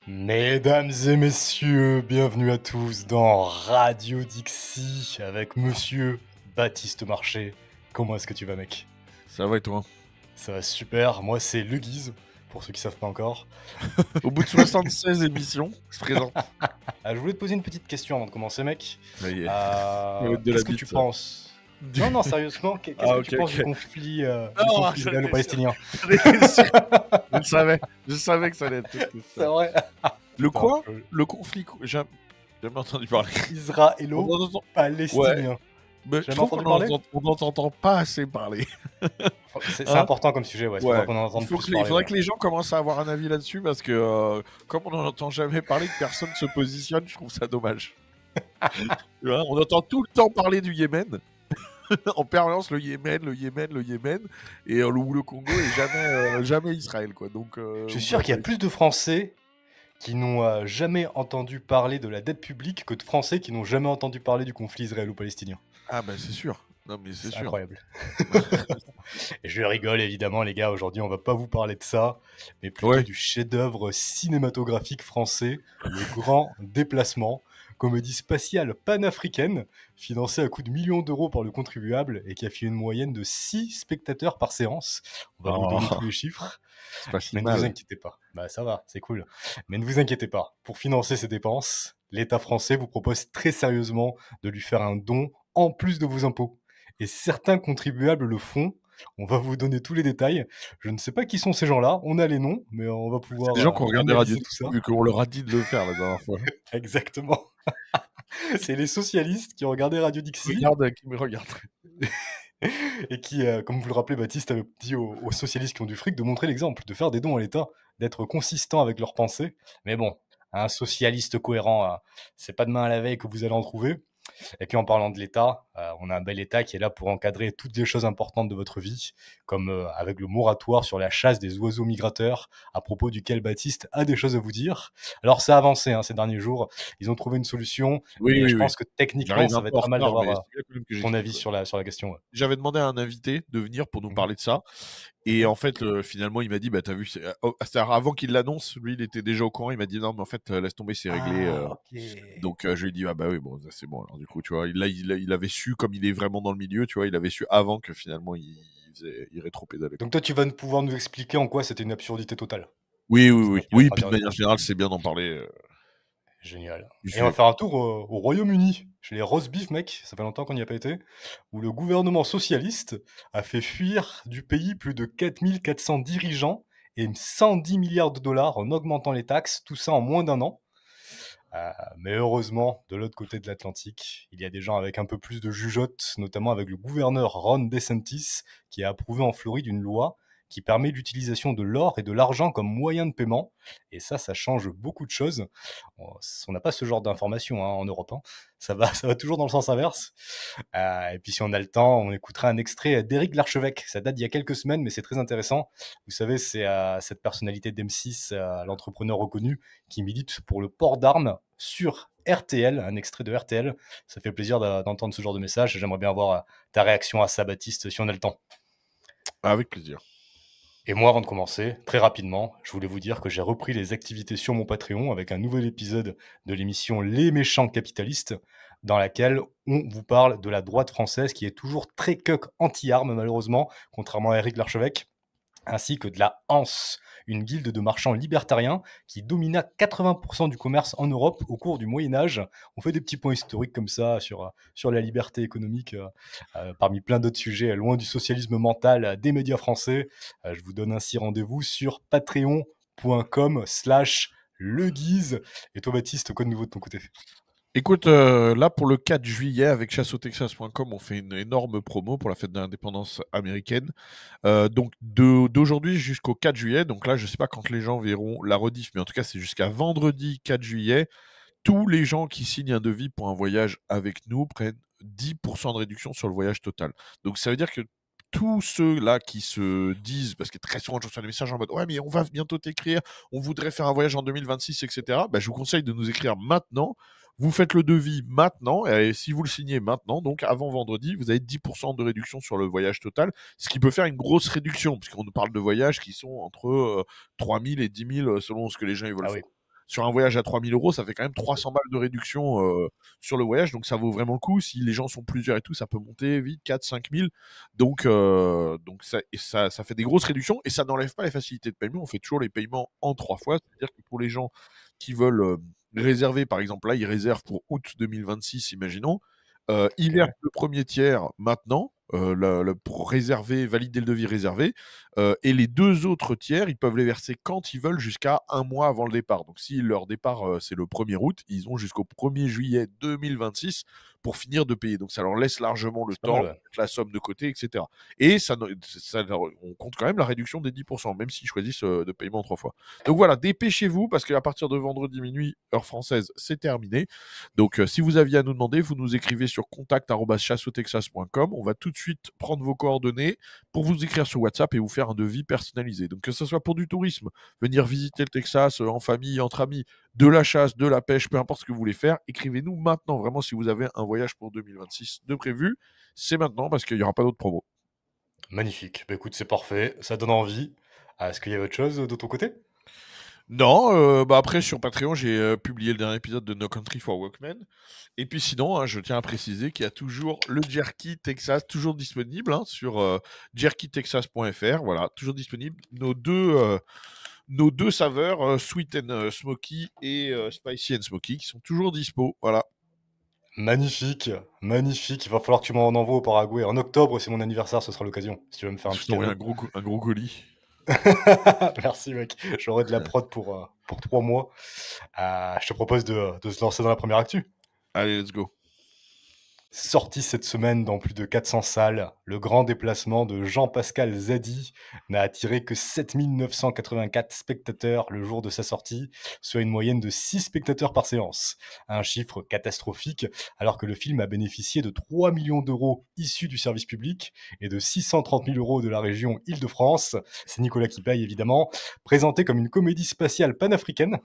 Mesdames et messieurs, bienvenue à tous dans Radio Dixie avec monsieur Baptiste Marché. Comment est-ce que tu vas, mec? Ça va et toi? Ça va super, moi c'est Le Guise, pour ceux qui savent pas encore. Au bout de 76 émissions, je présente. Je voulais te poser une petite question avant de commencer, mec. Ça y est. Ça va être de la Qu'est-ce que bite, tu ça. penses? Non, sérieusement, qu'est-ce Ah, que ok, tu penses ok. du conflit, Non, j'en étais sûr. israélo-palestinien? J'en étais sûr. Je savais que ça allait être tout C'est ça. vrai? Le Putain, quoi? Le conflit, j'ai jamais entendu parler. On en entend... Ouais, Israélo-palestinien. mais je Jamais trouve qu'on entendu parler? n'en entend pas assez parler. C'est Hein? important comme sujet, ouais. Il faudra Ouais. qu'on en entende plus Il parler. faudrait Ouais. que les gens commencent à avoir un avis là-dessus parce que comme on n'en entend jamais parler, que personne se positionne, je trouve ça dommage. Tu vois, on entend tout le temps parler du Yémen. En permanence le Yémen, et le Congo et jamais Israël, quoi. Donc, Je suis sûr qu'il y a plus de Français qui n'ont jamais entendu parler de la dette publique que de Français qui n'ont jamais entendu parler du conflit israélo-palestinien. Ah bah c'est sûr. Non mais c'est C'est sûr. incroyable. Et je rigole évidemment, les gars. Aujourd'hui, on va pas vous parler de ça, mais plutôt Ouais. du chef-d'œuvre cinématographique français, Le Grand Déplacement, comédie spatiale panafricaine, financée à coups de millions d'euros par le contribuable et qui a fait une moyenne de 6 spectateurs par séance. On va vous donner tous les chiffres. C'est pas si Mais ne vous mal. inquiétez pas. Bah ça va, c'est cool. Mais ne vous inquiétez pas. Pour financer ces dépenses, l'État français vous propose très sérieusement de lui faire un don en plus de vos impôts. Et certains contribuables le font. On va vous donner tous les détails. Je ne sais pas qui sont ces gens-là. On a les noms, mais on va C'est pouvoir des gens qui ont regardé Radio analyser tout Dixie, ça. vu qu'on leur a dit de le faire la dernière fois. Exactement. C'est les socialistes qui ont regardé Radio Dixie. Regarde qui me regarde. Et qui, comme vous le rappelez, Baptiste avait dit aux socialistes qui ont du fric de montrer l'exemple, de faire des dons à l'État, d'être consistants avec leurs pensées. Mais bon, un socialiste cohérent, c'est pas demain à la veille que vous allez en trouver. Et puis en parlant de l'État, on a un bel État qui est là pour encadrer toutes les choses importantes de votre vie, comme avec le moratoire sur la chasse des oiseaux migrateurs, à propos duquel Baptiste a des choses à vous dire. Alors ça a avancé ces derniers jours, ils ont trouvé une solution, mais je Oui. pense que techniquement, J'arrive ça un va peu être en pas mal retard, mais d'avoir c'est bien quand même que ton j'explique, avis ouais. sur la question. Ouais. J'avais demandé à un invité de venir pour nous Mhm. parler de ça. Et en fait, finalement, il m'a dit, bah, t'as vu, c'est-à-dire, avant qu'il l'annonce, lui, il était déjà au courant. Il m'a dit, non, mais en fait, laisse tomber, c'est réglé. Ok. Donc, je lui ai dit, ah bah oui, bon, ça, c'est bon. Alors, du coup, tu vois, il avait su, comme il est vraiment dans le milieu, tu vois, il avait su avant que finalement, il rétropédalait, quoi. Donc toi, tu vas pouvoir nous expliquer en quoi c'était une absurdité totale. Oui, Ça va Oui, être puis de manière intéressant. générale, c'est bien d'en parler Génial. du Et on va sujet, faire quoi. un tour au Royaume-Uni, chez les roast beef, mec, ça fait longtemps qu'on n'y a pas été, où le gouvernement socialiste a fait fuir du pays plus de 4400 dirigeants et 110 milliards de dollars en augmentant les taxes, tout ça en moins d'un an. Mais heureusement, de l'autre côté de l'Atlantique, il y a des gens avec un peu plus de jugeote, notamment avec le gouverneur Ron DeSantis, qui a approuvé en Floride une loi qui permet l'utilisation de l'or et de l'argent comme moyen de paiement. Et ça change beaucoup de choses. On n'a pas ce genre d'informations en Europe. Ça va toujours dans le sens inverse. Et puis si on a le temps, on écoutera un extrait d'Éric Larchevêque. Ça date d'il y a quelques semaines, mais c'est très intéressant. Vous savez, c'est cette personnalité d'M6, l'entrepreneur reconnu, qui milite pour le port d'armes sur RTL, un extrait de RTL. Ça fait plaisir d'entendre ce genre de message. J'aimerais bien avoir ta réaction à ça, Baptiste, si on a le temps. Avec plaisir. Et moi, avant de commencer, très rapidement, je voulais vous dire que j'ai repris les activités sur mon Patreon avec un nouvel épisode de l'émission Les méchants capitalistes, dans laquelle on vous parle de la droite française qui est toujours très cuck anti-armes, malheureusement, contrairement à Éric Larchevêque, ainsi que de la Hanse, une guilde de marchands libertariens qui domina 80% du commerce en Europe au cours du Moyen-Âge. On fait des petits points historiques comme ça sur la liberté économique, parmi plein d'autres sujets, loin du socialisme mental des médias français. Je vous donne ainsi rendez-vous sur patreon.com/leguise. Et toi, Baptiste, quoi de nouveau de ton côté? Écoute, là pour le 4 juillet avec chasseautexas.com, on fait une énorme promo pour la fête de l'indépendance américaine. Donc d'aujourd'hui jusqu'au 4 juillet, donc là je sais pas quand les gens verront la rediff, mais en tout cas c'est jusqu'à vendredi 4 juillet. Tous les gens qui signent un devis pour un voyage avec nous prennent 10% de réduction sur le voyage total. Donc ça veut dire que tous ceux-là qui se disent, parce que très souvent je reçois des messages en mode ouais mais on va bientôt t'écrire, on voudrait faire un voyage en 2026, etc. Bah, je vous conseille de nous écrire maintenant. Vous faites le devis maintenant, et si vous le signez maintenant, donc avant vendredi, vous avez 10% de réduction sur le voyage total, ce qui peut faire une grosse réduction, puisqu'on nous parle de voyages qui sont entre 3 000 et 10 000 selon ce que les gens ils veulent Ah faire. oui. sur un voyage à 3 000 €, ça fait quand même 300 balles de réduction sur le voyage, donc ça vaut vraiment le coup. Si les gens sont plusieurs et tout, ça peut monter vite, 4 000 à 5 000. Donc ça fait des grosses réductions et ça n'enlève pas les facilités de paiement. On fait toujours les paiements en 3 fois, c'est-à-dire que pour les gens qui veulent réserver, par exemple, là, ils réservent pour août 2026, imaginons. Ils versent le premier tiers maintenant, pour réserver, valider le devis réservé, et les 2 autres tiers, ils peuvent les verser quand ils veulent jusqu'à 1 mois avant le départ. Donc si leur départ, c'est le 1er août, ils ont jusqu'au 1er juillet 2026 pour finir de payer. Donc ça leur laisse largement le C'est pas mal, temps, ouais. mettre la somme de côté, etc. Et on compte quand même la réduction des 10%, même s'ils choisissent de paiement en 3 fois. Donc voilà, dépêchez-vous, parce qu'à partir de vendredi minuit, heure française, c'est terminé. Donc si vous aviez à nous demander, vous nous écrivez sur contact@chassotexas.com. On va tout de suite prendre vos coordonnées pour vous écrire sur WhatsApp et vous faire un devis personnalisé. Donc que ce soit pour du tourisme, venir visiter le Texas en famille, entre amis, de la chasse, de la pêche, peu importe ce que vous voulez faire, écrivez-nous maintenant. Vraiment, si vous avez un voyage pour 2026 de prévu, c'est maintenant parce qu'il n'y aura pas d'autres promos. Magnifique. Bah écoute, c'est parfait. Ça donne envie. Est-ce qu'il y a autre chose de ton côté? Non, bah après sur Patreon, j'ai publié le dernier épisode de No Country for Walkmen. Et puis sinon, hein, je tiens à préciser qu'il y a toujours le Jerky Texas, toujours disponible sur jerkytexas.fr. Voilà, toujours disponible. Nos deux saveurs, Sweet and Smoky et Spicy and Smoky, qui sont toujours dispo. Voilà. Magnifique, magnifique. Il va falloir que tu m'en envoies au Paraguay. En octobre, c'est mon anniversaire, ce sera l'occasion. Si tu veux me faire un Je petit t'envoie cadeau. un gros colis. Merci, mec. J'aurai de la prod pour 3 mois. Je te propose de se lancer dans la première actu. Allez, let's go. Sorti cette semaine dans plus de 400 salles, le grand déplacement de Jean-Pascal Zadi n'a attiré que 7 984 spectateurs le jour de sa sortie, soit une moyenne de 6 spectateurs par séance. Un chiffre catastrophique, alors que le film a bénéficié de 3 millions d'euros issus du service public et de 630 000 euros de la région Île-de-France. C'est Nicolas qui paye, évidemment. Présenté comme une comédie spatiale panafricaine,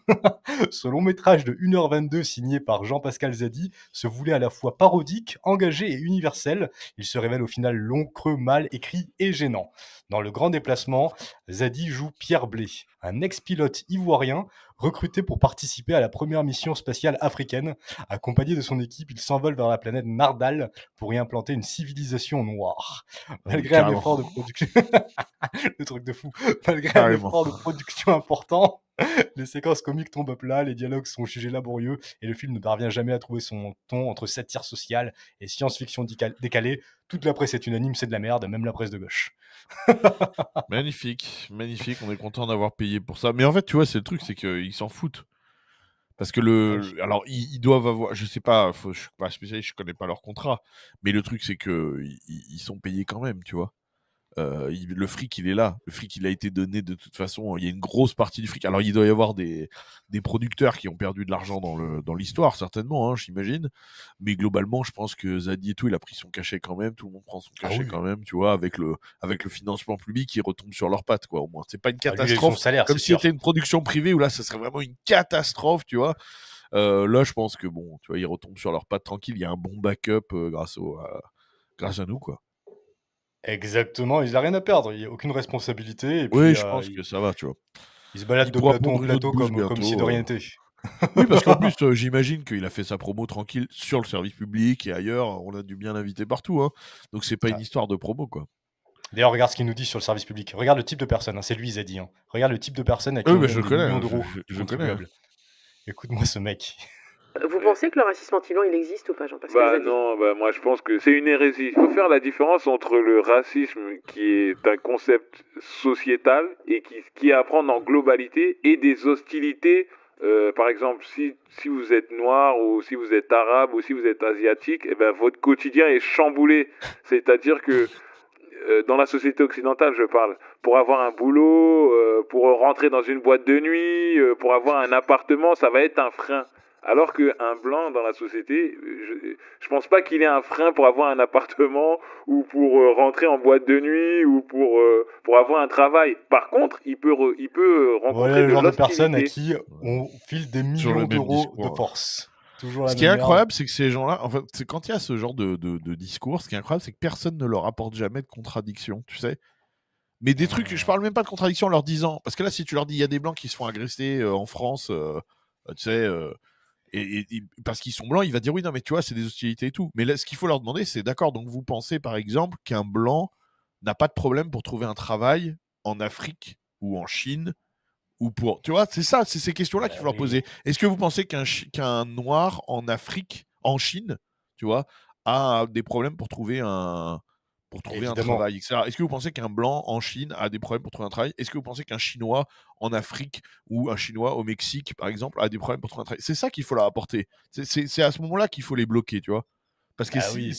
ce long métrage de 1h22 signé par Jean-Pascal Zadi se voulait à la fois parodique, engagé et universel. Il se révèle au final long, creux, mal écrit et gênant. Dans le grand déplacement, Zadi joue Pierre Blé, un ex-pilote ivoirien recruté pour participer à la première mission spatiale africaine. Accompagné de son équipe, il s'envole vers la planète Nardal pour y implanter une civilisation noire. Malgré un effort de production... le truc de fou. Malgré un effort de production important, les séquences comiques tombent à plat, les dialogues sont jugés laborieux et le film ne parvient jamais à trouver son ton entre satire sociale et science-fiction décalée. Toute la presse est unanime, c'est de la merde, même la presse de gauche. Magnifique, magnifique, on est content d'avoir payé pour ça. Mais en fait, tu vois, c'est le truc, c'est qu'ils s'en foutent. Parce que alors, ils doivent avoir, je sais pas, je suis pas spécialiste, je connais pas leur contrat, mais le truc, c'est que ils sont payés quand même, tu vois. Le fric, il est là. Le fric, il a été donné de toute façon. Il y a une grosse partie du fric. Alors, il doit y avoir des producteurs qui ont perdu de l'argent dans l'histoire, certainement, hein, j'imagine. Mais globalement, je pense que Zadi et tout, il a pris son cachet quand même. Tout le monde prend son cachet quand même, tu vois, avec le financement public, ils retombent sur leurs pattes, quoi, au moins. C'est pas une catastrophe. Salaire, comme si c'était une production privée où là, ça serait vraiment une catastrophe, tu vois. Là, je pense que bon, tu vois, ils retombent sur leurs pattes tranquille. Il y a un bon backup grâce à nous, quoi. Exactement, il n'a rien à perdre, il n'y a aucune responsabilité. Et puis, oui, je pense que ça va, tu vois. Il se balade de plateau en plateau comme si de rien n'était. Oui, parce qu'en plus, j'imagine qu'il a fait sa promo tranquille sur le service public et ailleurs. On a dû bien l'inviter partout, hein. Donc, c'est pas une histoire de promo, quoi. D'ailleurs, regarde ce qu'il nous dit sur le service public. Regarde le type de personne, hein, c'est lui, Zadi. Hein. Regarde le type de personne à qui on donne des millions d'euros. Je connais. Écoute-moi ce mec. Vous pensez que le racisme anti-blanc, il existe ou pas, Jean-Pascal? Non, moi je pense que c'est une hérésie. Il faut faire la différence entre le racisme qui est un concept sociétal et qui est à prendre en globalité et des hostilités. Par exemple, si vous êtes noir ou si vous êtes arabe ou si vous êtes asiatique, eh ben, votre quotidien est chamboulé. C'est-à-dire que dans la société occidentale, je parle, pour avoir un boulot, pour rentrer dans une boîte de nuit, pour avoir un appartement, ça va être un frein. Alors qu'un blanc dans la société, je pense pas qu'il ait un frein pour avoir un appartement ou pour rentrer en boîte de nuit ou pour avoir un travail. Par contre, il peut rencontrer voilà le genre de personne à qui on file des millions d'euros de force. Ce qui est incroyable, c'est que ces gens-là, en fait, c'est quand il y a ce genre de discours, ce qui est incroyable, c'est que personne ne leur apporte jamais de contradiction, tu sais. Mais des trucs, je parle même pas de contradiction en leur disant, parce que là, si tu leur dis, il y a des blancs qui se font agresser en France, Tu sais, et parce qu'ils sont blancs, il va dire oui, non, mais tu vois, c'est des hostilités et tout. Mais là, ce qu'il faut leur demander, c'est d'accord, donc vous pensez par exemple qu'un blanc n'a pas de problème pour trouver un travail en Afrique ou en Chine ou pour. Tu vois, c'est ça, c'est ces questions-là qu'il faut leur Oui. poser. Est-ce que vous pensez qu'un noir en Afrique, en Chine, tu vois, a des problèmes pour trouver un Évidemment. travail, etc. Est-ce que vous pensez qu'un blanc en Chine a des problèmes pour trouver un travail? Est-ce que vous pensez qu'un Chinois en Afrique ou un Chinois au Mexique, par exemple, a des problèmes pour trouver un travail? C'est ça qu'il faut leur apporter. C'est à ce moment-là qu'il faut les bloquer, tu vois. Parce que Ah oui.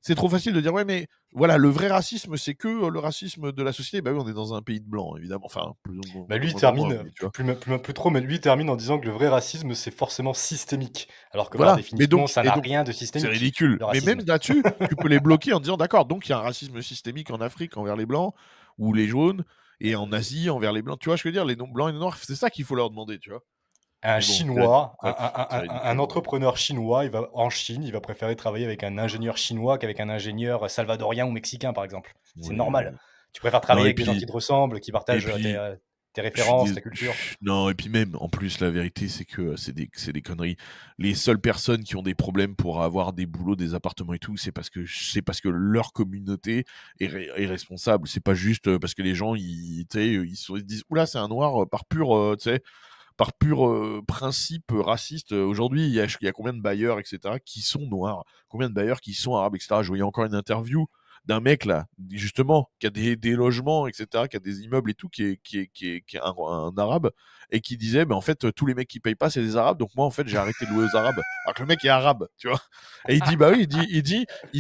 c'est trop facile de dire, ouais, mais voilà, le vrai racisme, c'est que le racisme de la société. Bah oui, on est dans un pays de blancs, évidemment. Enfin, plus ou moins, Bah lui, il moins ou moins, termine, mais tu vois. plus trop, mais lui, il termine en disant que le vrai racisme, c'est forcément systémique. Alors que par Voilà, définition, ça n'a rien de c'est systémique, ridicule. le Mais racisme. même là-dessus, tu peux les bloquer en disant d'accord, donc il y a un racisme systémique en Afrique envers les blancs ou les jaunes, et en Asie envers les blancs. Tu vois ce que je veux dire? Les blancs et les noirs, c'est ça qu'il faut leur demander, tu vois. Un Mais bon, Chinois, bref, c'est un ridicule. entrepreneur chinois, en Chine, il va préférer travailler avec un ingénieur chinois qu'avec un ingénieur salvadorien ou mexicain, par exemple. C'est Oui, normal. oui. Tu préfères Non, travailler avec des gens qui te ressemblent, qui et partagent puis, tes références, ta culture. Non, et puis même, en plus, la vérité, c'est que c'est des conneries. Les seules personnes qui ont des problèmes pour avoir des boulots, des appartements et tout, c'est parce que leur communauté est responsable. C'est pas juste parce que les gens, tu sais, ils se disent, oula, c'est un noir par pur, tu sais, par pur principe raciste. Aujourd'hui, il y a combien de bailleurs, etc., qui sont noirs, combien de bailleurs qui sont arabes, etc. Je voyais encore une interview d'un mec là, justement, qui a des logements, etc., qui a des immeubles et tout, qui est un arabe, et qui disait, en fait, tous les mecs qui payent pas, c'est des arabes, donc moi, en fait, j'ai arrêté de louer aux arabes. Alors que le mec est arabe, tu vois. Et il dit, bah oui, il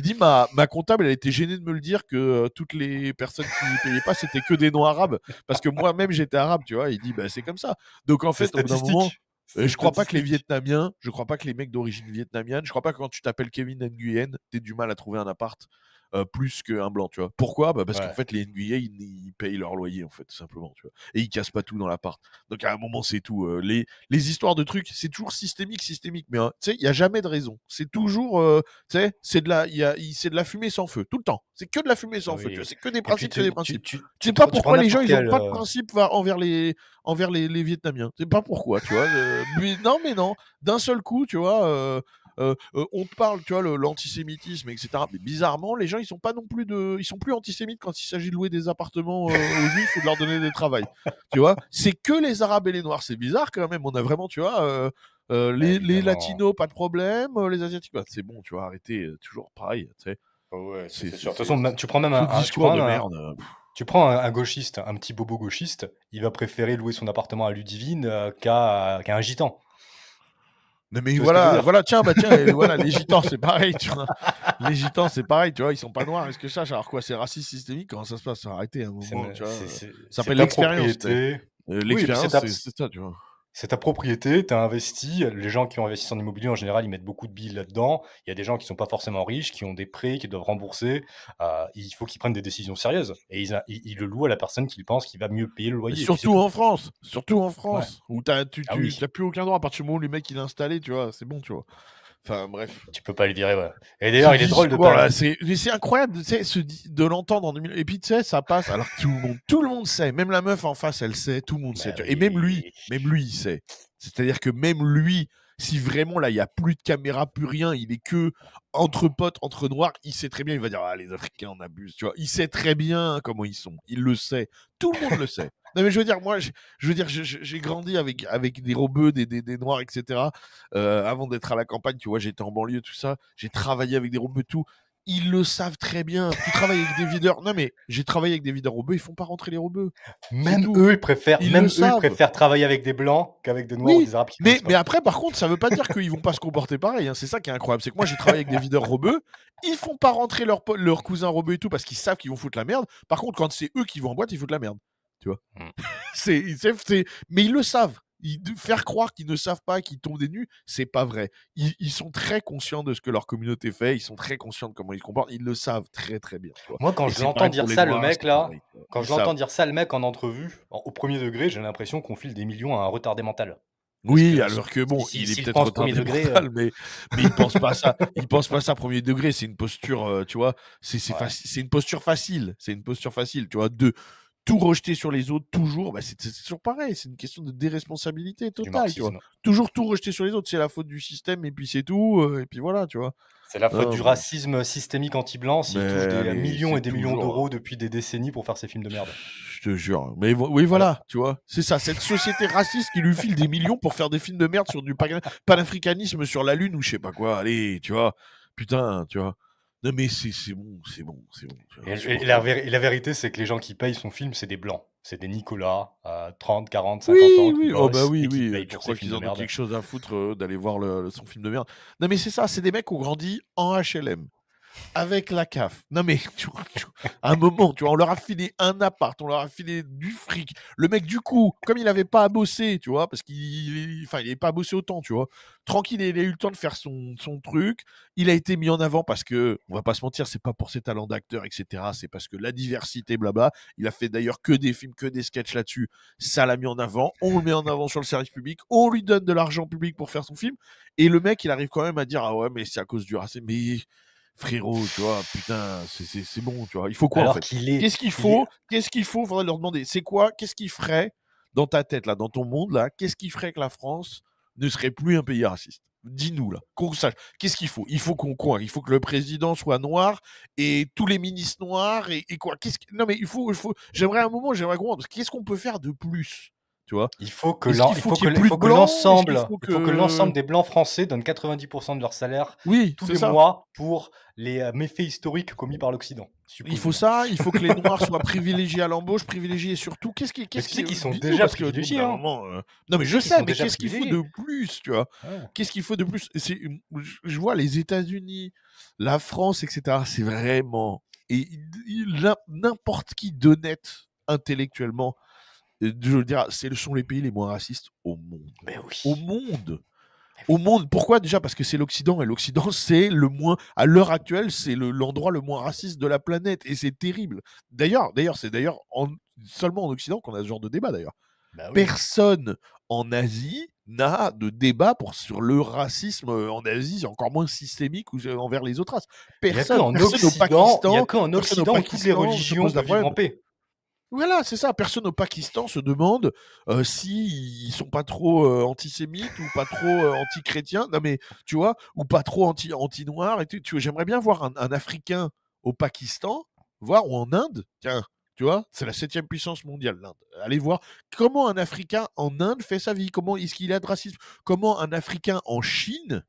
dit ma comptable, elle a été gênée de me le dire que toutes les personnes qui payaient pas, c'était que des non-arabes, parce que moi-même, j'étais arabe, tu vois. Il dit, bah c'est comme ça. Donc, en C'est fait, au bout d'un moment, statistique. C'est je crois pas que les statistique. Vietnamiens, je crois pas que les mecs d'origine vietnamienne, je crois pas que quand tu t'appelles Kevin Nguyen, t'aies du mal à trouver un appart plus qu'un blanc, tu vois. Pourquoi? Bah parce qu'en Ouais. fait, les Nguyen, ils payent leur loyer, en fait, tout simplement, tu vois. Et ils cassent pas tout dans l'appart. Donc à un moment, c'est tout. Les histoires de trucs, c'est toujours systémique. Mais tu sais, il y a jamais de raison. C'est toujours, tu sais, c'est de la fumée sans feu, tout le temps. C'est que de la fumée sans feu, tu vois. Oui. C'est que des Et puis principes, que des principes. tu, Je sais tu, pas tu prends pourquoi les gens, n'importe ils ont quel. pas de principe envers les Vietnamiens. Je sais pas pourquoi, tu vois. Mais non. D'un seul coup, tu vois, on te parle, tu vois, l'antisémitisme, etc. Mais bizarrement, les gens, ils sont plus antisémites quand il s'agit de louer des appartements aux juifs ou de leur donner des travails. Tu vois, c'est que les arabes et les noirs. C'est bizarre quand même. On a vraiment, tu vois, Bah, les évidemment. latinos, pas de problème. Les asiatiques, bah, c'est bon, tu vois, arrêtez, toujours pareil, tu sais. Oh ouais, C'est c'est sûr. De toute façon, tu prends même ce discours de merde. tu prends un gauchiste, un petit bobo gauchiste, il va préférer louer son appartement à Ludivine qu'à un gitan. Non mais Tu vois ce que je veux voilà, dire? voilà, tiens, voilà, les gitans, c'est pareil, tu vois. Les gitans, c'est pareil, tu vois, ils sont pas noirs, est-ce que ça, alors quoi, c'est raciste systémique, comment ça se passe? Arrêtez à un moment, tu vois. Ça C'est s'appelle ta l'expérience, tu sais. propriété. Oui, et puis L'expérience, c'est ça, tu vois. c'est ta propriété, tu as investi. Les gens qui ont investi en immobilier, en général, ils mettent beaucoup de billes là-dedans. Il y a des gens qui sont pas forcément riches, qui ont des prêts, qui doivent rembourser. Il faut qu'ils prennent des décisions sérieuses. Et ils le louent à la personne qu'ils pensent qui va mieux payer le Et loyer. Et puis c'est tout. surtout en Ouais. France, où Ah oui, t'as plus aucun droit à partir du moment où le mec il est installé, tu vois, c'est bon, tu vois. Enfin, bref. tu peux pas le virer, ouais. Et Ce d'ailleurs, il est drôle de discours pas. là, c'est incroyable, tu sais, de l'entendre en 2000. Et puis tu sais, ça passe. Alors que tout le monde sait, même la meuf en face, elle sait, tout le monde sait. Bah Tu vois. Et oui. même lui, il sait. C'est-à-dire que même lui, si vraiment là, il y a plus de caméra, plus rien, il est que entre potes, entre noirs, il sait très bien. Il va dire, ah, les Africains en abusent, tu vois. Il sait très bien comment ils sont. Il le sait. Tout le monde le sait. Non mais je veux dire, moi, j'ai grandi avec des rebeux, des noirs, etc. Avant d'être à la campagne, tu vois, j'étais en banlieue, tout ça. J'ai travaillé avec des rebeux, tout. Ils le savent très bien. Tu travailles avec des videurs. Non mais j'ai travaillé avec des videurs rebeux, ils font pas rentrer les rebeux. C'est Même tout. eux, Ils le ils savent. préfèrent travailler avec des blancs qu'avec des noirs ou Oui, des arabes qui connaissent mais pas. après, par contre, ça veut pas dire qu'ils vont pas se comporter pareil, hein. C'est ça qui est incroyable. C'est que moi, j'ai travaillé avec des videurs rebeux. Ils font pas rentrer leurs cousins rebeux et tout parce qu'ils savent qu'ils vont foutre la merde. Par contre, quand c'est eux qui vont en boîte, ils foutent la merde. Tu vois. Mm. Mais ils le savent. Faire croire qu'ils ne savent pas, qu'ils tombent des nues, c'est pas vrai. Ils sont très conscients de ce que leur communauté fait. Ils sont très conscients de comment ils se comportent. Ils le savent très très bien. Tu vois. Moi, quand Et je c'est l'entends pareil pour dire les ça, le noirs, mec c'est là, pareil. quand Ils je l'entends savent. dire ça, le mec en entrevue, au premier degré, j'ai l'impression qu'on file des millions à un retardé mental. Parce Oui, que alors que bon, il est s'il peut-être pense premier retardé degré, mental, mais il pense pas ça. Il pense pas ça premier degré. C'est une posture, tu vois. C'est ouais. une posture facile. C'est une posture facile, tu vois. tout rejeter sur les autres, toujours, bah, c'est toujours pareil, c'est une question de déresponsabilité Du totale, tu vois. marxisme. Toujours tout rejeter sur les autres, c'est la faute du système, et puis c'est tout, et puis voilà, tu vois. C'est la faute Non, du mais- racisme systémique anti-blanc s'il touche mais des allez, millions c'est et des millions toujours... d'euros depuis des décennies pour faire ses films de merde. Je te jure. Mais oui, voilà, tu vois. C'est ça, cette société raciste qui lui file des millions pour faire des films de merde sur du panafricanisme sur la Lune ou je sais pas quoi. Allez, tu vois. Putain, tu vois. Non, mais c'est bon, c'est bon, c'est bon. tu vois, Et insupportable. la vérité, c'est que les gens qui payent son film, c'est des blancs. C'est des Nicolas à 30, 40, 50 Oui, ans qui oui, oh bah bossent oui, et qui oui. payent Tu pour ces crois films qu'ils de en ont merde. quelque chose à foutre d'aller voir son film de merde. Non, mais c'est ça, c'est des mecs qui ont grandi en HLM. Avec la CAF. Non mais, à un moment, tu vois, on leur a filé un appart, on leur a filé du fric. Le mec, du coup, comme il avait pas à bosser, tu vois, parce qu'il avait pas à bosser autant, tu vois. Tranquille, il a eu le temps de faire son truc. Il a été mis en avant parce que, on va pas se mentir, c'est pas pour ses talents d'acteur, etc. C'est parce que la diversité, blabla. Il a fait d'ailleurs que des films, que des sketchs là-dessus. Ça l'a mis en avant. On le met en avant sur le service public. On lui donne de l'argent public pour faire son film. Et le mec, il arrive quand même à dire, ah ouais, mais c'est à cause du racisme. Mais frérot, tu vois, putain, c'est bon, tu vois. Il faut quoi en Alors fait? qu'il est, Qu'est-ce qu'il il est- faut? Qu'est-ce qu'il faut? Faudrait leur demander. C'est quoi? Qu'est-ce qui ferait dans ta tête là, dans ton monde là? Qu'est-ce qui ferait que la France ne serait plus un pays raciste? Dis-nous là, qu'on sache. Qu'est-ce qu'il faut? Il faut qu'on quoi? Il faut que le président soit noir et tous les ministres noirs et quoi? Non mais J'aimerais un moment, j'aimerais comprendre. Qu'est-ce qu'on peut faire de plus? Tu vois? il faut que Est-ce qu'il faut qu'il y ait il plus faut de que blancs? Est-ce qu'il l'ensemble, faut il faut que l'ensemble que des blancs français donnent 90% de leur salaire oui, tous c'est les ça. mois pour les méfaits historiques commis par l'Occident, Il faut supposément. ça, il faut que les noirs soient privilégiés à l'embauche, privilégiés surtout. Mais tu sais qu'ils sont Dis-nous déjà parce que au bout privilégiés, d'un hein. moment, non mais Tu je sais qu'ils sais, sont mais déjà qu'est-ce qu'il faut privilégiés. de plus, tu vois? Ouais. Qu'est-ce qu'il faut de plus? Je vois les États-Unis, la France, etc. C'est vraiment et n'importe qui d'honnête intellectuellement, je veux dire, ce sont les pays les moins racistes au monde. Mais Au oui. monde. Au monde. Pourquoi déjà? Parce que c'est l'Occident et l'Occident c'est le moins, à l'heure actuelle, c'est l'endroit le moins raciste de la planète et c'est terrible. D'ailleurs, c'est seulement en Occident qu'on a ce genre de débat d'ailleurs. Bah oui. Personne en Asie n'a de débat sur le racisme en Asie, encore moins systémique envers les autres races. Il y a Personne qu'en au Occident, Pakistan, personne au personne au Occident où toutes les Pakistan se religions pose la peuvent vivre en problème. paix. Voilà, c'est ça. Personne au Pakistan se demande s'ils sont pas trop antisémites ou pas trop anti-chrétiens. Non mais tu vois, ou pas trop anti-noirs et tout. J'aimerais bien voir un Africain au Pakistan, voir ou en Inde. Tiens, tu vois, c'est la 7e puissance mondiale, l'Inde. Allez voir comment un Africain en Inde fait sa vie. Comment est-ce qu'il a de racisme? Comment un Africain en Chine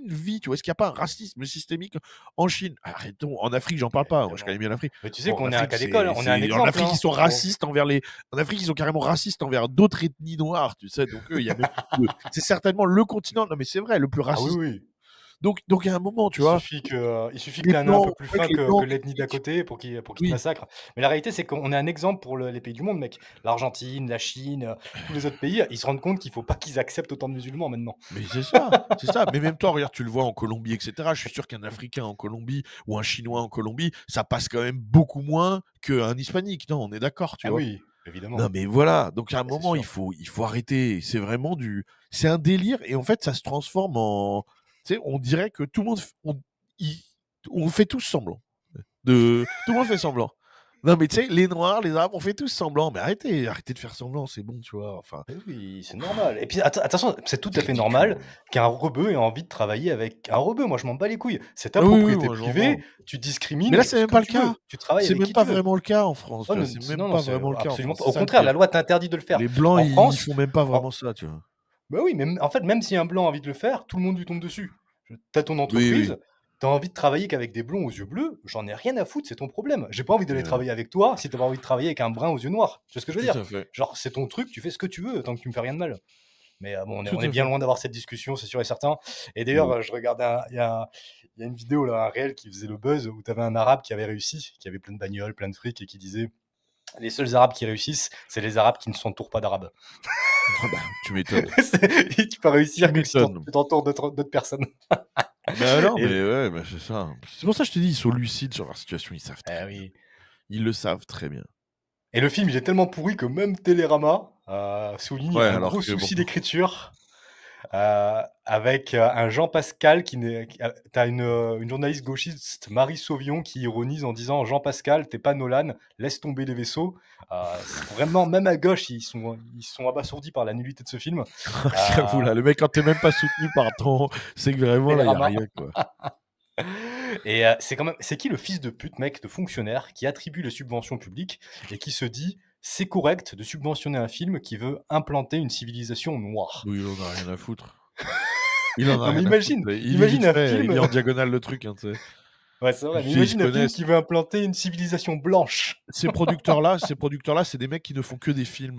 vit, tu vois, est-ce qu'il n'y a pas un racisme systémique en Chine? Arrêtons, en Afrique, j'en parle pas, moi je connais bien l'Afrique. Mais tu sais Bon, qu'on en est un Afrique, cas d'école, on est un en exemple. Afrique, hein. ils sont racistes envers les. En Afrique, ils sont carrément racistes envers d'autres ethnies noires, tu sais. Donc, eux, il y a même. C'est certainement le continent, non mais c'est vrai, le plus Ah oui, raciste. oui. Donc, il y a un moment, tu Il vois. suffit que tu Les en aies un peu blancs, plus ouais, fin les que blancs l'ethnie d'à ethniques. côté pour qu'ils te Oui. massacrent. Mais la réalité, c'est qu'on est un exemple pour les pays du monde, mec. L'Argentine, la Chine, tous les autres pays, ils se rendent compte qu'il faut pas qu'ils acceptent autant de musulmans maintenant. Mais c'est ça, c'est ça. Mais même toi, regarde, tu le vois en Colombie, etc. Je suis sûr qu'un Africain en Colombie ou un Chinois en Colombie, ça passe quand même beaucoup moins qu'un Hispanique. Non, on est d'accord, tu Ah vois. oui, évidemment. Non, mais voilà. Donc, à un Ah, c'est moment, sûr. il faut arrêter. C'est vraiment c'est un délire. Et en fait, ça se transforme en. Tu sais, on dirait que tout le monde. On fait tous semblant. Tout le monde fait semblant. Non, mais tu sais, les Noirs, les Arabes, on fait tous semblant. Mais arrêtez de faire semblant, c'est bon, tu vois. Enfin, Eh oui, c'est normal. Et puis attention, c'est tout à fait ridicule. normal qu'un rebeu ait envie de travailler avec un rebeu. Moi, je m'en bats les couilles. C'est ta Ah oui, oui, propriété moi, je m'en privée, branle. tu discrimines Mais là, et c'est ce même que pas le tu veux. cas. Tu travailles C'est avec même qui pas tu veux. vraiment le cas en France. Oh, Tu vois. non, C'est même non, pas c'est vraiment le cas en absolument France. pas. C'est Au ça le contraire, la truc. loi t'interdit de le faire. Les Blancs, En ils France, font même pas en- vraiment ça, tu vois. bah oui, en fait, même si un blanc a envie de le faire, tout le monde lui tombe dessus. T'as ton Oui, entreprise, oui. t'as envie de travailler qu'avec des blonds aux yeux bleus, j'en ai rien à foutre, c'est ton problème. J'ai pas envie d'aller Ouais, travailler avec toi si t'as pas envie de travailler avec un brun aux yeux noirs. Tu vois ce que je veux tout dire? à fait. Genre, c'est ton truc, tu fais ce que tu veux, tant que tu me fais rien de mal. Mais bon, Tout on est à bien fait. loin d'avoir cette discussion, c'est sûr et certain. Et d'ailleurs, Oui. je regardais, il y a une vidéo, là, un réel qui faisait le buzz, où t'avais un arabe qui avait réussi, qui avait plein de bagnoles, plein de fric, et qui disait: les seuls arabes qui réussissent, c'est les arabes qui ne s'entourent pas d'arabes. Ah bah, tu m'étonnes. Et tu peux réussir Tu que si m'étonnes. tu t'entoures d'autres personnes. Bah non, Et- mais ouais, bah c'est ça. C'est pour ça que je te dis, ils sont lucides sur leur situation, ils savent très bien. oui. Ils le savent très bien. Et le film, il est tellement pourri que même Télérama souligne Ouais, un alors gros que bon. souci d'écriture, a avec un Jean Pascal t'as une journaliste gauchiste, Marie Sauvion, qui ironise en disant Jean Pascal, t'es pas Nolan, laisse tomber les vaisseaux. Vraiment, même à gauche, ils sont abasourdis par la nullité de ce film. J'avoue, là, le mec, quand t'es même pas soutenu par ton. C'est que vraiment, là, il n'y a Télérama. rien, quoi. Et c'est qui le fils de pute, mec, de fonctionnaire, qui attribue les subventions publiques et qui se dit c'est correct de subventionner un film qui veut implanter une civilisation noire. Oui, il en a rien à foutre. Il en a Non, mais rien à imagine, foutre. Il est imagine vite un fait, film. il est en diagonale le truc, hein, tu sais. Ouais, c'est vrai, mais Ils imagine un film connaissent. qui veut implanter une civilisation blanche. Ces producteurs-là, c'est des mecs qui ne font que des films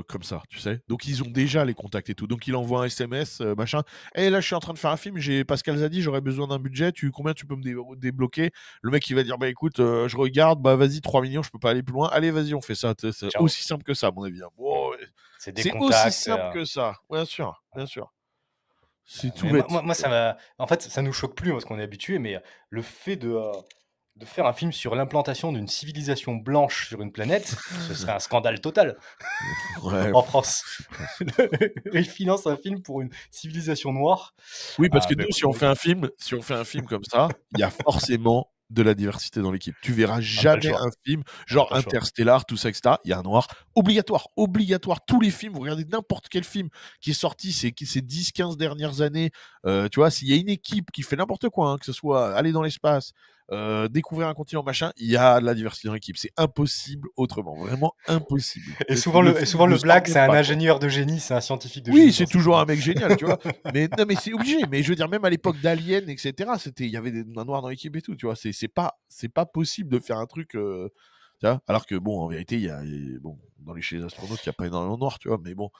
comme ça, tu sais. Donc ils ont déjà les contacts et tout. Donc il envoie un SMS, machin. Et là, je suis en train de faire un film. J'ai Pascal Zadi, j'aurais besoin d'un budget. Combien tu peux me débloquer? Le mec, il va dire, bah écoute, je regarde, bah vas-y, 3 millions, je peux pas aller plus loin. Allez, vas-y, on fait ça. C'est Ciao. aussi simple que ça, à mon avis. Wow, ouais. C'est des C'est contacts. aussi simple que ça. Bien sûr, bien sûr. C'est tout Mais bête. moi, en fait, ça nous choque plus parce qu'on est habitué, mais le fait de faire un film sur l'implantation d'une civilisation blanche sur une planète, ce serait un scandale total Ouais. en France. Ils financent un film pour une civilisation noire. Oui, parce que bah, nous, si on fait un film comme ça, il y a forcément de la diversité dans l'équipe. Tu verras pas le jamais choix. un film genre pas le choix. Interstellar, tout ça, etc. Il y a un noir obligatoire. Tous les films, vous regardez n'importe quel film qui est sorti ces 10-15 dernières années, tu vois, s'il y a une équipe qui fait n'importe quoi, hein, que ce soit aller dans l'espace, découvrir un continent, machin, il y a de la diversité dans l'équipe. C'est impossible autrement, vraiment impossible. Et souvent, le black, c'est un ingénieur de génie, c'est un scientifique de génie. Oui, c'est toujours un mec génial, tu vois. Mais non, mais c'est obligé. Mais je veux dire, même à l'époque d'Alien, etc., il y avait un noir dans l'équipe et tout, tu vois. C'est pas possible de faire un truc, tu vois. Alors que bon, en vérité, bon, chez les astronautes, il y a pas énormément de noirs, tu vois. Mais bon,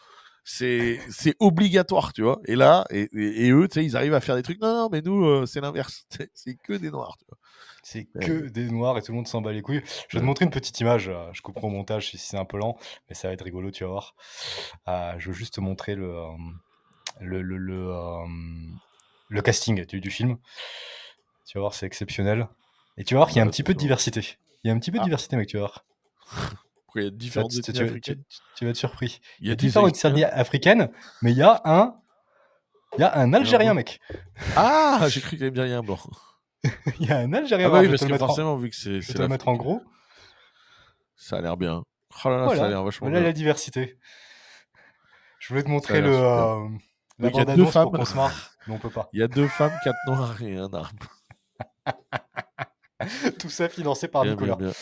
c'est obligatoire, tu vois. Et là, et eux, tu sais, ils arrivent à faire des trucs. Non, mais nous, c'est l'inverse. C'est que des noirs, tu vois. C'est que des noirs et tout le monde s'en bat les couilles. Je vais te montrer une petite image. Je couperai au montage si c'est un peu lent, mais ça va être rigolo, tu vas voir. Je veux juste te montrer le casting du film. Tu vas voir, c'est exceptionnel. Et tu vas voir qu'il y a un petit peu de diversité. Il y a un petit peu de diversité, mec, tu vas voir. Pourquoi il y a différentes ethnies africaines? Tu vas être surpris. Il y a différentes ethnies africaines, mais il y a un Algérien, mec. Ah, j'ai cru qu'il y avait bien un blanc. Il y a un Algérien. Ah bah oui, parce que forcément, vu que c'est... Je vais te le mettre en gros. Ça a l'air bien. Oh là là, voilà. Ça a l'air vachement voilà bien. La diversité. Je voulais te montrer la bande-annonce pour qu'on se marre, mais on peut pas. Il y a 2 femmes, 4 noirs et un arbre. Tout ça financé par Nicolas. Bien.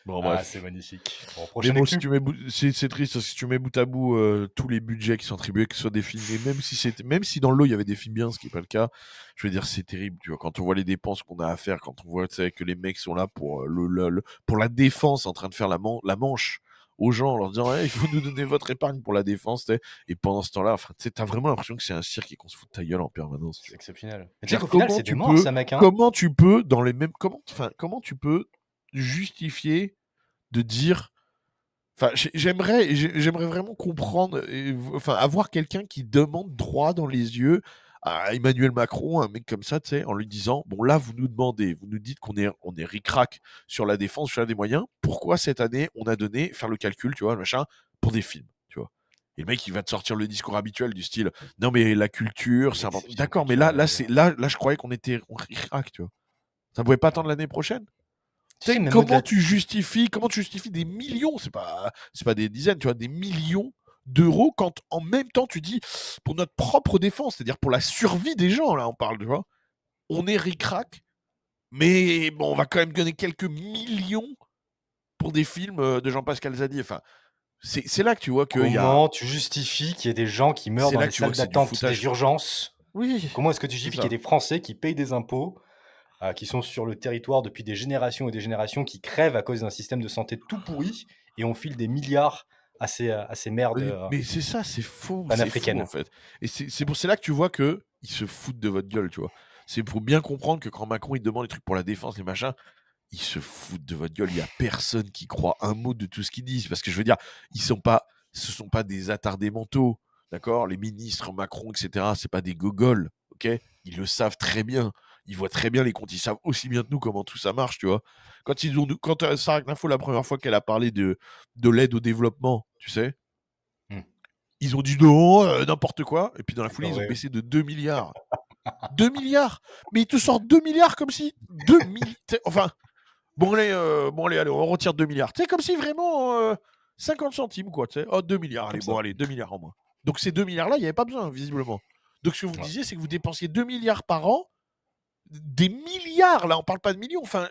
Bon, bref. C'est magnifique. Mais bon, c'est triste, si tu mets bout à bout tous les budgets qui sont attribués, que ce soit des films, et même si dans le lot il y avait des films bien, ce qui n'est pas le cas, je veux dire, c'est terrible, tu vois, quand on voit les dépenses qu'on a à faire, quand on voit que les mecs sont là pour, pour la défense, en train de faire la manche aux gens, en leur disant hey, il faut nous donner votre épargne pour la défense, et pendant ce temps-là, t'as vraiment l'impression que c'est un cirque et qu'on se fout de ta gueule en permanence. C'est exceptionnel. Comment tu peux, dans les mêmes. Comment tu peux justifier de dire. Enfin, j'aimerais vraiment comprendre, avoir quelqu'un qui demande droit dans les yeux à Emmanuel Macron, un mec comme ça, tu sais, en lui disant bon là vous nous dites qu'on est ric-rac sur la défense, sur des moyens. Pourquoi cette année on a donné faire le calcul, tu vois, machin, pour des films, tu vois. Et le mec il va te sortir le discours habituel du style non mais la culture, c'est important. D'accord, mais là je croyais qu'on était ric-rac, tu vois. Ça pouvait pas attendre l'année prochaine. Comment tu justifies des millions, c'est pas des dizaines, tu vois, des millions d'euros quand en même temps tu dis pour notre propre défense, c'est-à-dire pour la survie des gens, là on parle, tu vois, on est ric-rac, mais bon, on va quand même donner quelques millions pour des films de Jean-Pascal Zadi. Enfin, c'est là que tu vois que comment tu justifies qu'il y ait des gens qui meurent dans les salles d'attente des urgences? Oui. Comment est-ce que tu justifies qu'il y ait des Français qui payent des impôts, qui sont sur le territoire depuis des générations et des générations, qui crèvent à cause d'un système de santé tout pourri, et on file des milliards à ces merdes. Mais c'est ça, c'est faux. Panafricaines. En fait. Et c'est là que tu vois qu'ils se foutent de votre gueule, tu vois. C'est pour bien comprendre que quand Macron il demande les trucs pour la défense, les machins, ils se foutent de votre gueule. Il n'y a personne qui croit un mot de tout ce qu'ils disent. Parce que je veux dire, ce sont pas des attardés mentaux, d'accord. Les ministres, Macron, etc., c'est pas des gogoles, ok. Ils le savent très bien. Ils voient très bien les comptes, ils savent aussi bien que nous comment tout ça marche, tu vois. Quand Sarah Knafo, la première fois qu'elle a parlé de l'aide au développement, tu sais, Ils ont dit non, n'importe quoi. Et puis dans la foulée, ils ont Ouais. baissé de 2 milliards. 2 milliards. Mais ils te sortent 2 milliards comme si 2 milliards. Enfin, bon allez, allez, on retire 2 milliards. Tu sais, comme si vraiment 50 centimes, quoi. Tu sais, oh, 2 milliards. Allez, Comme ça. bon, allez, 2 milliards en moins. Donc ces 2 milliards-là, il n'y avait pas besoin, visiblement. Donc ce que vous Ouais. disiez, c'est que vous dépensiez 2 milliards par an. Des milliards, là, on parle pas de millions. Enfin,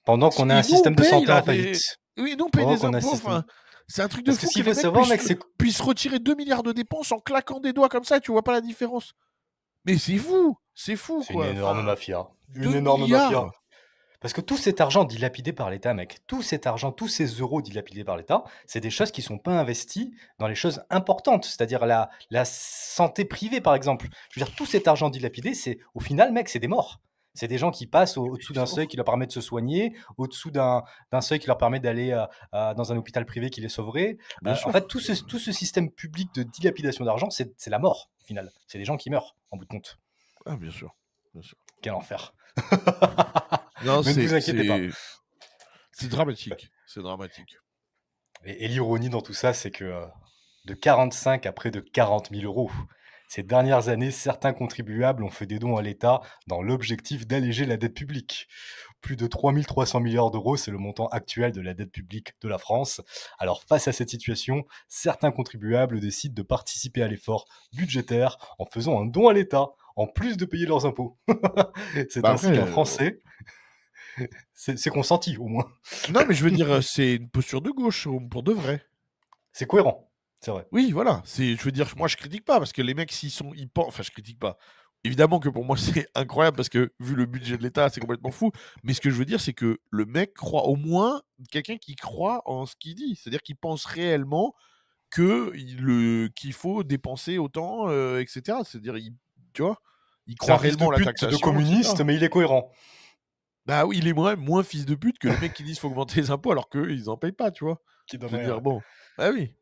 Pendant qu'on a un nous, système on de paye, santé là, à faillite. oui, nous, on paye Pendant des qu'on a un impôts. système. Enfin, c'est un truc de Parce que fou ce qu'il que les faut mecs savoir, mec, c'est puissent retirer 2 milliards de dépenses en claquant des doigts comme ça, tu vois pas la différence. Mais c'est fou, c'est une quoi. énorme Enfin, mafia. 2 Une énorme milliards. mafia. Parce que tout cet argent dilapidé par l'État, mec, tout cet argent, tous ces euros dilapidés par l'État, c'est des choses qui sont pas investies dans les choses importantes, c'est-à-dire la santé privée, par exemple. Je veux dire, tout cet argent dilapidé, c'est au final, mec, c'est des morts. C'est des gens qui passent au-dessous d'un seuil qui leur permet de se soigner, au-dessous d'un seuil qui leur permet d'aller dans un hôpital privé qui les sauverait. Bien En sûr. fait, tout ce système public de dilapidation d'argent, c'est la mort, au final. C'est des gens qui meurent, en bout de compte. Ah, bien sûr. Bien sûr. Quel enfer. Non, Mais ne vous inquiétez pas. C'est dramatique. C'est dramatique. Et l'ironie dans tout ça, c'est que de 45 à près de 40 000 euros, ces dernières années, certains contribuables ont fait des dons à l'État dans l'objectif d'alléger la dette publique. Plus de 3 300 milliards d'euros, c'est le montant actuel de la dette publique de la France. Alors face à cette situation, certains contribuables décident de participer à l'effort budgétaire en faisant un don à l'État, en plus de payer leurs impôts. C'est Bah ainsi après, qu'un Français... C'est consenti, au moins. non, mais je veux dire, c'est une posture de gauche, pour de vrai. C'est cohérent, c'est vrai. Oui, voilà. Je veux dire, moi, je critique pas, parce que les mecs, ils pensent... Enfin, je critique pas. Évidemment que pour moi, c'est incroyable, parce que vu le budget de l'État, c'est complètement fou. Mais ce que je veux dire, c'est que le mec croit, au moins, quelqu'un qui croit en ce qu'il dit. C'est-à-dire qu'il pense réellement qu'il faut dépenser autant, etc. C'est-à-dire, tu vois, il C'est un croit fils de réellement à la pute, de taxation, communiste, etc. mais il est cohérent. Bah oui, il est moins fils de pute que les mecs qui disent qu'il faut augmenter les impôts alors qu'eux, ils en payent pas, tu vois. Qui Je donne veux rien, dire, ouais. bon. Bah oui.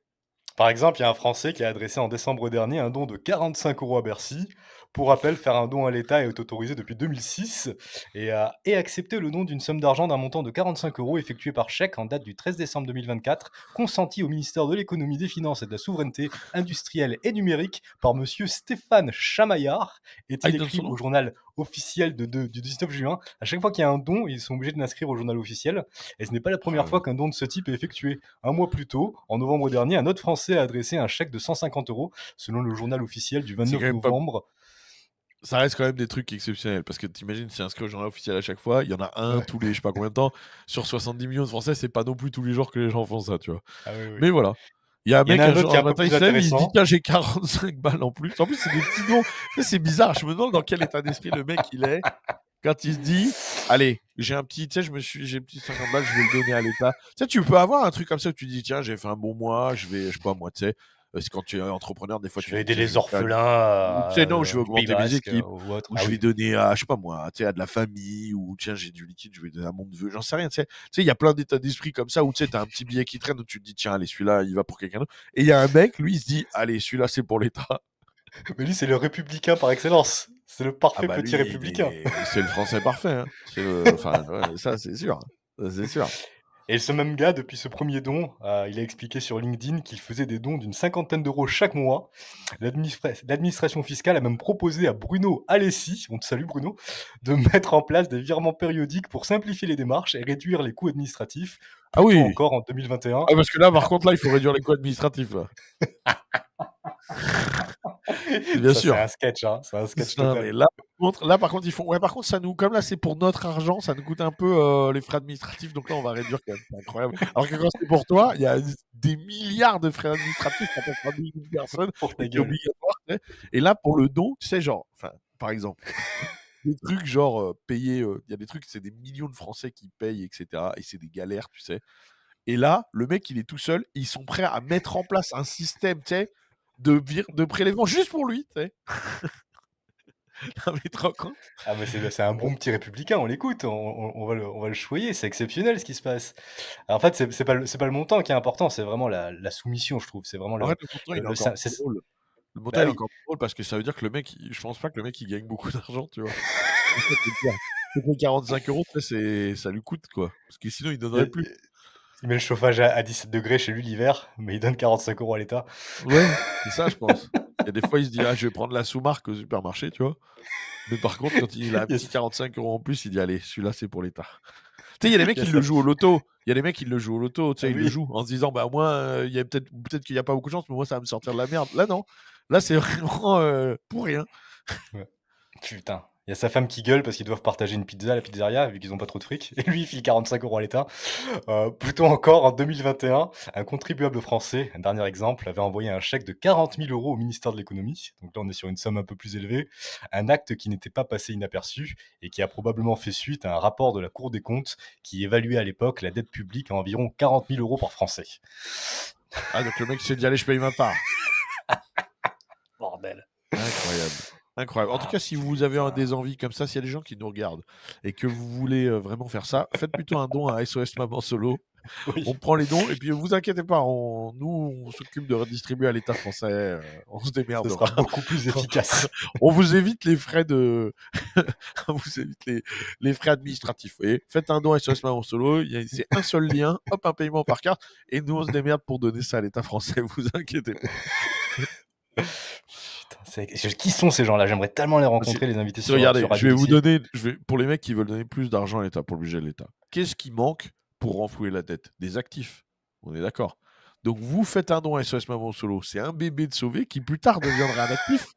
Par exemple, il y a un Français qui a adressé en décembre dernier un don de 45 euros à Bercy. Pour rappel, faire un don à l'État est autorisé depuis 2006 et accepter le don d'une somme d'argent d'un montant de 45 euros effectué par chèque en date du 13 décembre 2024, consenti au ministère de l'économie, des finances et de la souveraineté industrielle et numérique par monsieur Stéphane Chamaillard, est-il il donne écrit son nom au journal officiel du 19 juin. À chaque fois qu'il y a un don, ils sont obligés de l'inscrire au journal officiel. Et ce n'est pas la première fois qu'un don de ce type est effectué. Un mois plus tôt, en novembre dernier, un autre Français a adressé un chèque de 150 euros, selon le journal officiel du 29 novembre. Ça reste quand même des trucs exceptionnels, parce que t'imagines, c'est inscrit au journal officiel à chaque fois, il y en a un tous les je sais pas combien de temps, sur 70 millions de Français, c'est pas non plus tous les jours que les gens font ça, tu vois. Ah oui, oui. Mais voilà. Il y a un mec, un autre qui est un peu matin, il plus se lève, il se dit, intéressant. tiens, j'ai 45 balles en plus. En plus, c'est des petits dons. C'est bizarre, je me demande dans quel état d'esprit le mec il est, quand il se dit, allez, j'ai un petit, tu sais, j'ai un petit 50 balles, je vais le donner à l'État. Tu sais, tu peux avoir un truc comme ça où tu dis, tiens, j'ai fait un bon mois, je sais pas, moi, tu sais, c'est quand tu es entrepreneur, des fois, Je tu vais dis, aider tiens, les je vais faire orphelins. tu sais, non, je vais du Pays augmenter mes Basque, équipes, ou autre. ou Ah je vais oui. donner à, je sais pas moi, tu sais, à de la famille, ou tiens, j'ai du liquide, je vais donner à mon neveu, j'en sais rien, tu sais. Tu sais, il y a plein d'états d'esprit comme ça où tu sais, t'as un petit billet qui traîne où tu te dis, tiens, allez, celui-là, il va pour quelqu'un d'autre. Et il y a un mec, lui, il se dit, allez, celui-là, c'est pour l'État. Mais lui, c'est le républicain par excellence. C'est le parfait petit lui, républicain. c'est le français parfait, hein. Enfin, ouais, ça, c'est sûr. Ça, c'est sûr. Et ce même gars, depuis ce premier don, il a expliqué sur LinkedIn qu'il faisait des dons d'une 50aine d'euros chaque mois. L'administration fiscale a même proposé à Bruno Alessi, on te salue Bruno, de mettre en place des virements périodiques pour simplifier les démarches et réduire les coûts administratifs. Ah oui. Encore en 2021. Ah, parce que là, par contre, là, il faut réduire les coûts administratifs, là. Bien sûr. C'est un sketch, hein. C'est un sketch Non, total. mais là, par contre, ils font. Ouais, par contre, ça nous, comme là, c'est pour notre argent, ça nous coûte un peu les frais administratifs. Donc là, on va réduire quand même. C'est incroyable. Alors que quand c'est pour toi, il y a des milliards de frais administratifs quand on fera 10 000 personnes. Pour ta C'est gueule. obligatoire. Tu sais. Et là, pour le don, tu sais, genre, enfin, par exemple, des trucs genre payer. Il y a des trucs, c'est des millions de Français qui payent, etc. Et c'est des galères, tu sais. Et là, le mec, il est tout seul. Ils sont prêts à mettre en place un système, tu sais, de prélèvement juste pour lui, tu sais. Non, mais tu te rends compte? Ah, mais c'est un bon petit républicain, on l'écoute, on va le choyer, c'est exceptionnel ce qui se passe. Alors, en fait, c'est pas le montant qui est important, c'est vraiment la soumission, je trouve. C'est vraiment En fait, le montant, il est encore plus drôle. Le montant, Bah il est oui. encore plus drôle parce que ça veut dire que le mec, je pense pas que le mec, il gagne beaucoup d'argent, tu vois. C'est 45 euros, ça lui coûte, quoi. Parce que sinon, il donnerait plus. Il met le chauffage à 17 degrés chez lui l'hiver, mais il donne 45 € à l'État. Ouais, c'est ça, je pense. Il y a des fois, il se dit, ah, je vais prendre la sous-marque au supermarché, tu vois. Mais par contre, quand il a un petit Yes. 45 € en plus, il dit, allez, celui-là, c'est pour l'État. Tu sais, il y a des mecs Il y a qui ça. le jouent au loto. Il y a des mecs qui le jouent au loto, tu sais, Ah ils le oui. jouent en se disant, bah, moi, il y a peut-être qu'il n'y a pas beaucoup de chance, mais moi, ça va me sortir de la merde. Là, non. Là, c'est vraiment pour rien. Ouais. Putain. Il y a sa femme qui gueule parce qu'ils doivent partager une pizza à la pizzeria, vu qu'ils ont pas trop de fric. Et lui, il file 45 € à l'État. Plutôt encore, en 2021, un contribuable français, un dernier exemple, avait envoyé un chèque de 40 000 € au ministère de l'économie. Donc là, on est sur une somme un peu plus élevée. Un acte qui n'était pas passé inaperçu et qui a probablement fait suite à un rapport de la Cour des comptes qui évaluait à l'époque la dette publique à environ 40 000 € par Français. Ah, donc le mec s'est dit, allez, je paye ma part. Bordel. Incroyable. Incroyable. En tout cas, si vous avez des envies comme ça, s'il y a des gens qui nous regardent et que vous voulez vraiment faire ça, faites plutôt un don à SOS Maman Solo. Oui. On prend les dons et puis vous inquiétez pas, nous on s'occupe de redistribuer à l'État français, on se Ce démerdera. sera beaucoup plus efficace. On vous évite les frais de, on vous évite les frais administratifs. Vous voyez, faites un don à SOS Maman Solo, c'est un seul lien, hop, un paiement par carte et nous on se démerde pour donner ça à l'État français. Vous inquiétez pas. Putain, qui sont ces gens-là? J'aimerais tellement les rencontrer, les invités sur Regardez, sur je vais Radio vous Ici. donner, pour les mecs qui veulent donner plus d'argent à l'État, pour le budget de l'État. Qu'est-ce qui manque pour renflouer la dette? Des actifs. On est d'accord. Donc vous faites un don à SOS Maman Solo, c'est un bébé de sauvé qui plus tard deviendra un actif,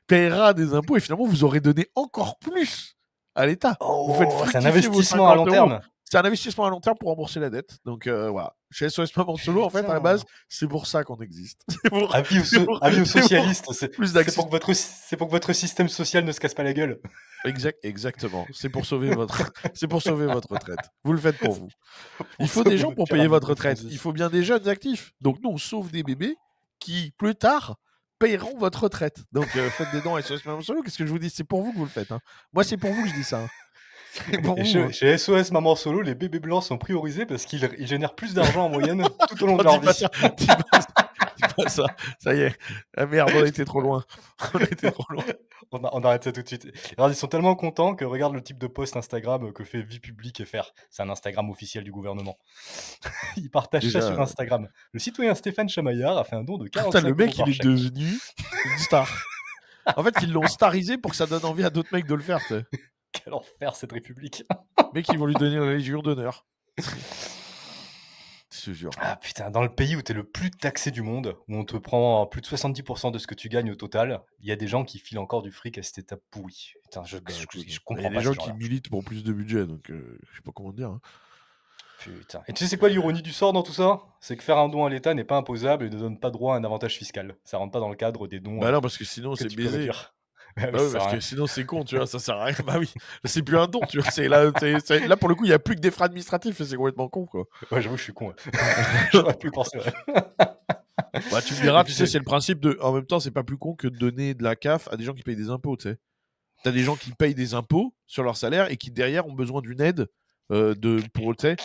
paiera des impôts et finalement vous aurez donné encore plus à l'État. Vous faites Oh, c'est un fructifier vos investissement à long 50 €. terme. C'est un investissement à long terme pour rembourser la dette. Donc voilà. Chez SOS Maman Solo, en fait, à la Putain. base, c'est pour ça qu'on existe. C'est pour- Avis aux, c'est pour- avis aux c'est pour socialistes, plus c'est d'accès. pour que votre système social ne se casse pas la gueule. Exactement. C'est pour sauver votre, c'est pour sauver votre retraite. Vous le faites pour vous. Il faut sauver des gens votre pour payer pyramide votre de retraite. Ponzi. Il faut bien des jeunes actifs. Donc nous, on sauve des bébés qui, plus tard, payeront votre retraite. Donc faites des dons à SOS Maman Solo. Qu'est-ce que je vous dis? C'est pour vous que vous le faites. Hein. Moi, c'est pour vous que je dis ça. Hein. C'est pour Et vous, chez, hein. chez SOS Maman Solo, les bébés blancs sont priorisés parce qu'ils génèrent plus d'argent en moyenne tout au long de Non, leur dis pas vie. ça, dis pas ça, dis pas ça. Ça y est. Ah merde, on a été trop loin. On a été trop loin. On arrête ça tout de suite. Alors, ils sont tellement contents que regarde le type de post Instagram que fait Vie Publique FR. C'est un Instagram officiel du gouvernement. Ils partagent ça Déjà, sur Instagram. Le citoyen Stéphane Chamaillard a fait un don de 45 Putain, le mec, € par il est chèque. devenu une star. En fait, ils l'ont starisé pour que ça donne envie à d'autres mecs de le faire. Tu sais. Quel enfer cette république. Mecs, ils vont lui donner la Légion d'honneur. Je te jure. Ah putain, dans le pays où t'es le plus taxé du monde, où on te prend plus de 70% de ce que tu gagnes au total, il y a des gens qui filent encore du fric à cette étape pourrie. Putain, je Bah, écoute, je il y comprends a pas des ces gens qui gens-là. militent pour plus de budget, donc je sais pas comment dire. Hein. Putain. Et tu sais c'est quoi l'ironie du sort dans tout ça? C'est que faire un don à l'État n'est pas imposable et ne donne pas droit à un avantage fiscal. Ça rentre pas dans le cadre des dons Bah non, parce que sinon, que c'est tu peux baisé. réduire. Ah oui, Bah ça oui, sert à parce que rien. sinon, c'est con, tu vois, ça sert à rien. Bah oui, c'est plus un don, tu vois. Là, pour le coup, il n'y a plus que des frais administratifs et c'est complètement con, quoi. Ouais, j'avoue, je suis con. Ouais. J'aurais pu le penser. Ouais. Bah, tu me diras, Et tu puis sais, c'est le principe de. En même temps, c'est pas plus con que de donner de la CAF à des gens qui payent des impôts, tu sais. T'as des gens qui payent des impôts sur leur salaire et qui, derrière, ont besoin d'une aide pour, tu sais.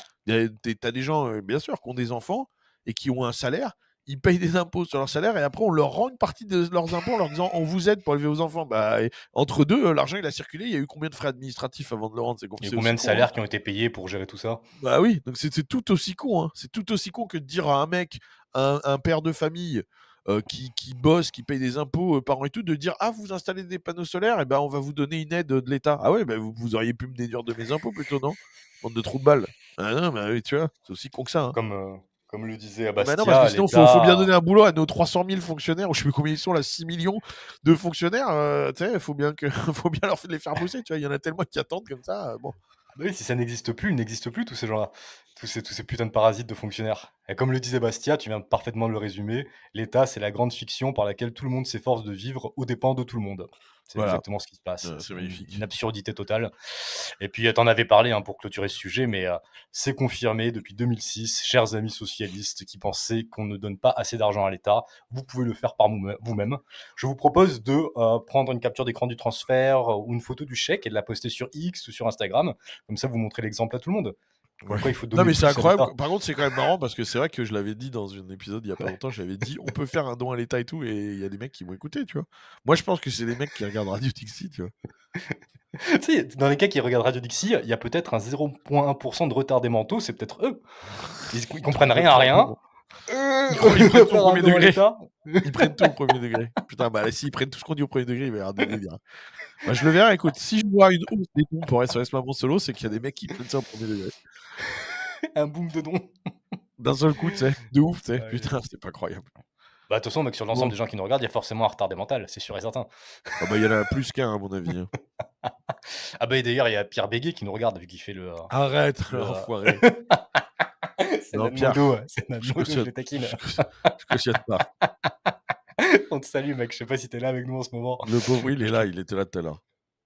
T'as des gens, bien sûr, qui ont des enfants et qui ont un salaire. Ils payent des impôts sur leur salaire et après on leur rend une partie de leurs impôts en leur disant on vous aide pour élever vos enfants. Bah, entre deux, l'argent il a circulé, il y a eu combien de frais administratifs avant de le rendre? il y a C'est combien aussi de con, salaires hein. qui ont été payés pour gérer tout ça? Bah oui, donc c'est tout aussi con. Hein. C'est tout aussi con que de dire à un mec, un père de famille qui bosse, qui paye des impôts par an et tout, de dire ah vous installez des panneaux solaires, et ben on va vous donner une aide de l'État. Ah ouais, bah, vous auriez pu me déduire de mes impôts plutôt, non? Bande de trous de balles. Ah non, bah oui, tu vois, c'est aussi con que ça. Hein. Comme le disait à Bah non, parce que Bastia, sinon, faut bien l'État. donner un boulot à nos 300 000 fonctionnaires, ou je sais plus combien ils sont là, 6 millions de fonctionnaires, tu sais, faut bien les faire bosser, tu vois, il y en a tellement qui attendent comme ça, bon. Ah bah oui, si ça n'existe plus, ils n'existent plus tous ces gens-là. Tous ces putains de parasites de fonctionnaires. Et comme le disait Bastia, tu viens parfaitement de le résumer, l'État, c'est la grande fiction par laquelle tout le monde s'efforce de vivre aux dépens de tout le monde. C'est Voilà. exactement ce qui se passe. C'est magnifique. Une absurdité totale. Et puis, t'en avais parlé pour clôturer ce sujet, mais c'est confirmé depuis 2006, chers amis socialistes qui pensaient qu'on ne donne pas assez d'argent à l'État, vous pouvez le faire par vous-même. Je vous propose de prendre une capture d'écran du transfert ou une photo du chèque et de la poster sur X ou sur Instagram. Comme ça, vous montrez l'exemple à tout le monde. Comme Ouais. quoi, il faut Non, donner mais c'est plus à incroyable. l'État. Par contre, c'est quand même marrant parce que c'est vrai que je l'avais dit dans un épisode il y a pas longtemps. J'avais dit, on peut faire un don à l'État et tout, et il y a des mecs qui m'ont écouté, tu vois. Moi, je pense que c'est des mecs qui regardent Radio Dixie, tu vois. Tu sais, dans les cas qui regardent Radio Dixie, il y a peut-être un 0,1% de retardés mentaux, c'est peut-être eux. Ils comprennent rien à rien. Ils prennent tout au premier degré. l'État. Ils prennent tout au premier degré. Putain, bah s'ils prennent tout ce qu'on dit au premier degré, il va y avoir des délires. Bah, je le verrai, écoute, si je vois une hausse des dons pour SOS Maman Solo, c'est qu'il y a des mecs qui prennent ça au premier degré. Un boom de dons. D'un seul coup, tu sais, de ouf, tu sais. Ouais. Putain, c'était pas croyable. Bah, de toute façon, mec, sur l'ensemble Bon. des gens qui nous regardent, il y a forcément un retardé mental, c'est sûr et certain. Ah bah, il y en a plus qu'un, à mon avis. Hein. Ah bah, et d'ailleurs, il y a Pierre Béguet qui nous regarde, vu qu'il fait le... Arrête, Le- l'enfoiré. C'est Non, notre Pierre, modo, c'est notre je modo, je cautionne. le taquine. Je cautionne pas. On te salue, mec, je sais pas si t'es là avec nous en ce moment. Le pauvre, il est là, il était là tout à l'heure.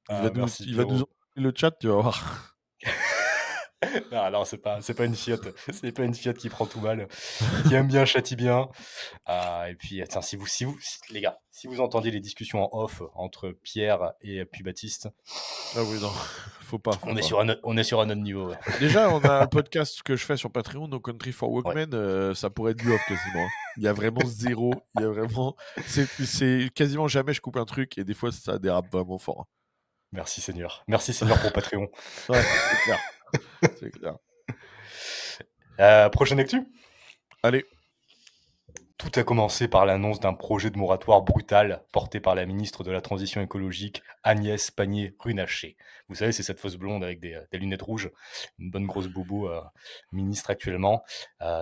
Il Ah, va nous merci, envoyer Pierrot. le chat, tu vas voir. Non, c'est pas une fiotte. C'est pas une fiotte qui prend tout mal. Qui aime bien, châtie bien. Et puis, tiens, les gars, si vous entendiez les discussions en off entre Pierre et puis Baptiste, Ah oui, non, faut pas. on est sur un autre niveau. Ouais. Déjà, on a un podcast que je fais sur Patreon, No Country for Walkmen, ça pourrait être du off quasiment. Il y a vraiment zéro, il y a vraiment... C'est quasiment jamais je coupe un truc et des fois ça dérape vraiment fort. Merci Seigneur. Merci Seigneur pour Patreon. Ouais, c'est clair. C'est clair. Prochaine actu. Allez, Tout a commencé par l'annonce d'un projet de moratoire brutal porté par la ministre de la Transition écologique, Agnès Pannier-Runacher. Vous savez, c'est cette fausse blonde avec des lunettes rouges, une bonne grosse bobo, ministre actuellement,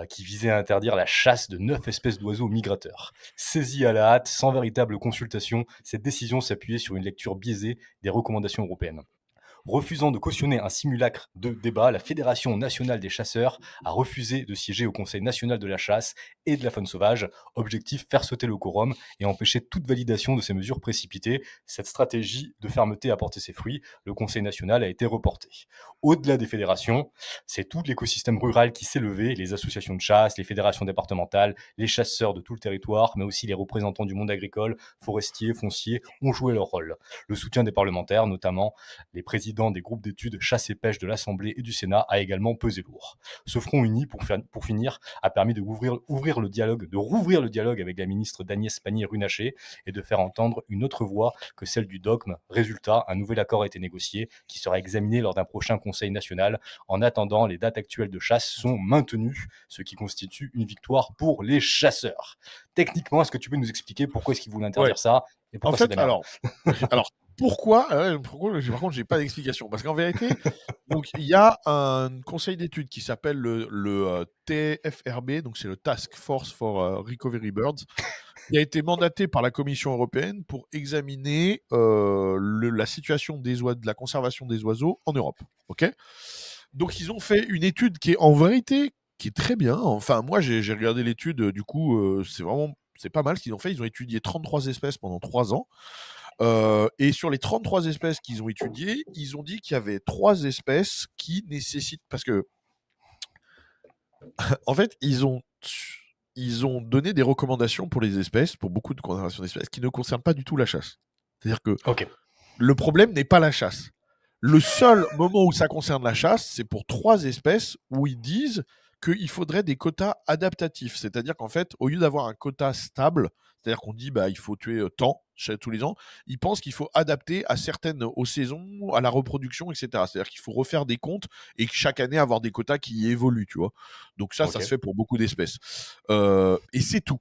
qui visait à interdire la chasse de 9 espèces d'oiseaux migrateurs. Saisie à la hâte, sans véritable consultation, cette décision s'appuyait sur une lecture biaisée des recommandations européennes. Refusant de cautionner un simulacre de débat, la Fédération nationale des chasseurs a refusé de siéger au Conseil national de la chasse et de la faune sauvage. Objectif, faire sauter le quorum et empêcher toute validation de ces mesures précipitées. Cette stratégie de fermeté a porté ses fruits. Le Conseil national a été reporté. Au-delà des fédérations, c'est tout l'écosystème rural qui s'est levé, les associations de chasse, les fédérations départementales, les chasseurs de tout le territoire, mais aussi les représentants du monde agricole, forestier, foncier, ont joué leur rôle. Le soutien des parlementaires, notamment les présidents des groupes d'études chasse et pêche de l'Assemblée et du Sénat, a également pesé lourd. Ce front uni, pour finir, a permis de rouvrir le dialogue avec la ministre d'Agnès Pannier-Runacher et de faire entendre une autre voix que celle du dogme. Résultat, un nouvel accord a été négocié qui sera examiné lors d'un prochain Conseil national. En attendant, les dates actuelles de chasse sont maintenues, ce qui constitue une victoire pour les chasseurs. Techniquement, est-ce que tu peux nous expliquer pourquoi est-ce qu'ils voulaient interdire ça et pourquoi en c'est fait, de la merde? alors pourquoi par contre, j'ai pas d'explication. Parce qu'en vérité, donc il y a un conseil d'études qui s'appelle le TFRB, donc c'est le Task Force for Recovery Birds, qui a été mandaté par la Commission européenne pour examiner la situation de la conservation des oiseaux en Europe. Ok. Donc ils ont fait une étude qui est en vérité qui est très bien. Enfin, moi j'ai regardé l'étude, du coup c'est pas mal ce qu'ils ont fait. Ils ont étudié 33 espèces pendant 3 ans. Et sur les 33 espèces qu'ils ont étudiées, ils ont dit qu'il y avait 3 espèces qui nécessitent... Parce que, en fait, ils ont donné des recommandations pour les espèces, pour beaucoup de conservation d'espèces, qui ne concernent pas du tout la chasse. C'est-à-dire que le problème n'est pas la chasse. Le seul moment où ça concerne la chasse, c'est pour 3 espèces où ils disent qu'il faudrait des quotas adaptatifs. C'est-à-dire qu'en fait, au lieu d'avoir un quota stable, c'est-à-dire qu'on dit il faut tuer tant tous les ans, ils pensent qu'il faut adapter aux saisons, à la reproduction, etc. C'est-à-dire qu'il faut refaire des comptes et chaque année avoir des quotas qui évoluent, tu vois. Donc ça se fait pour beaucoup d'espèces. Et c'est tout.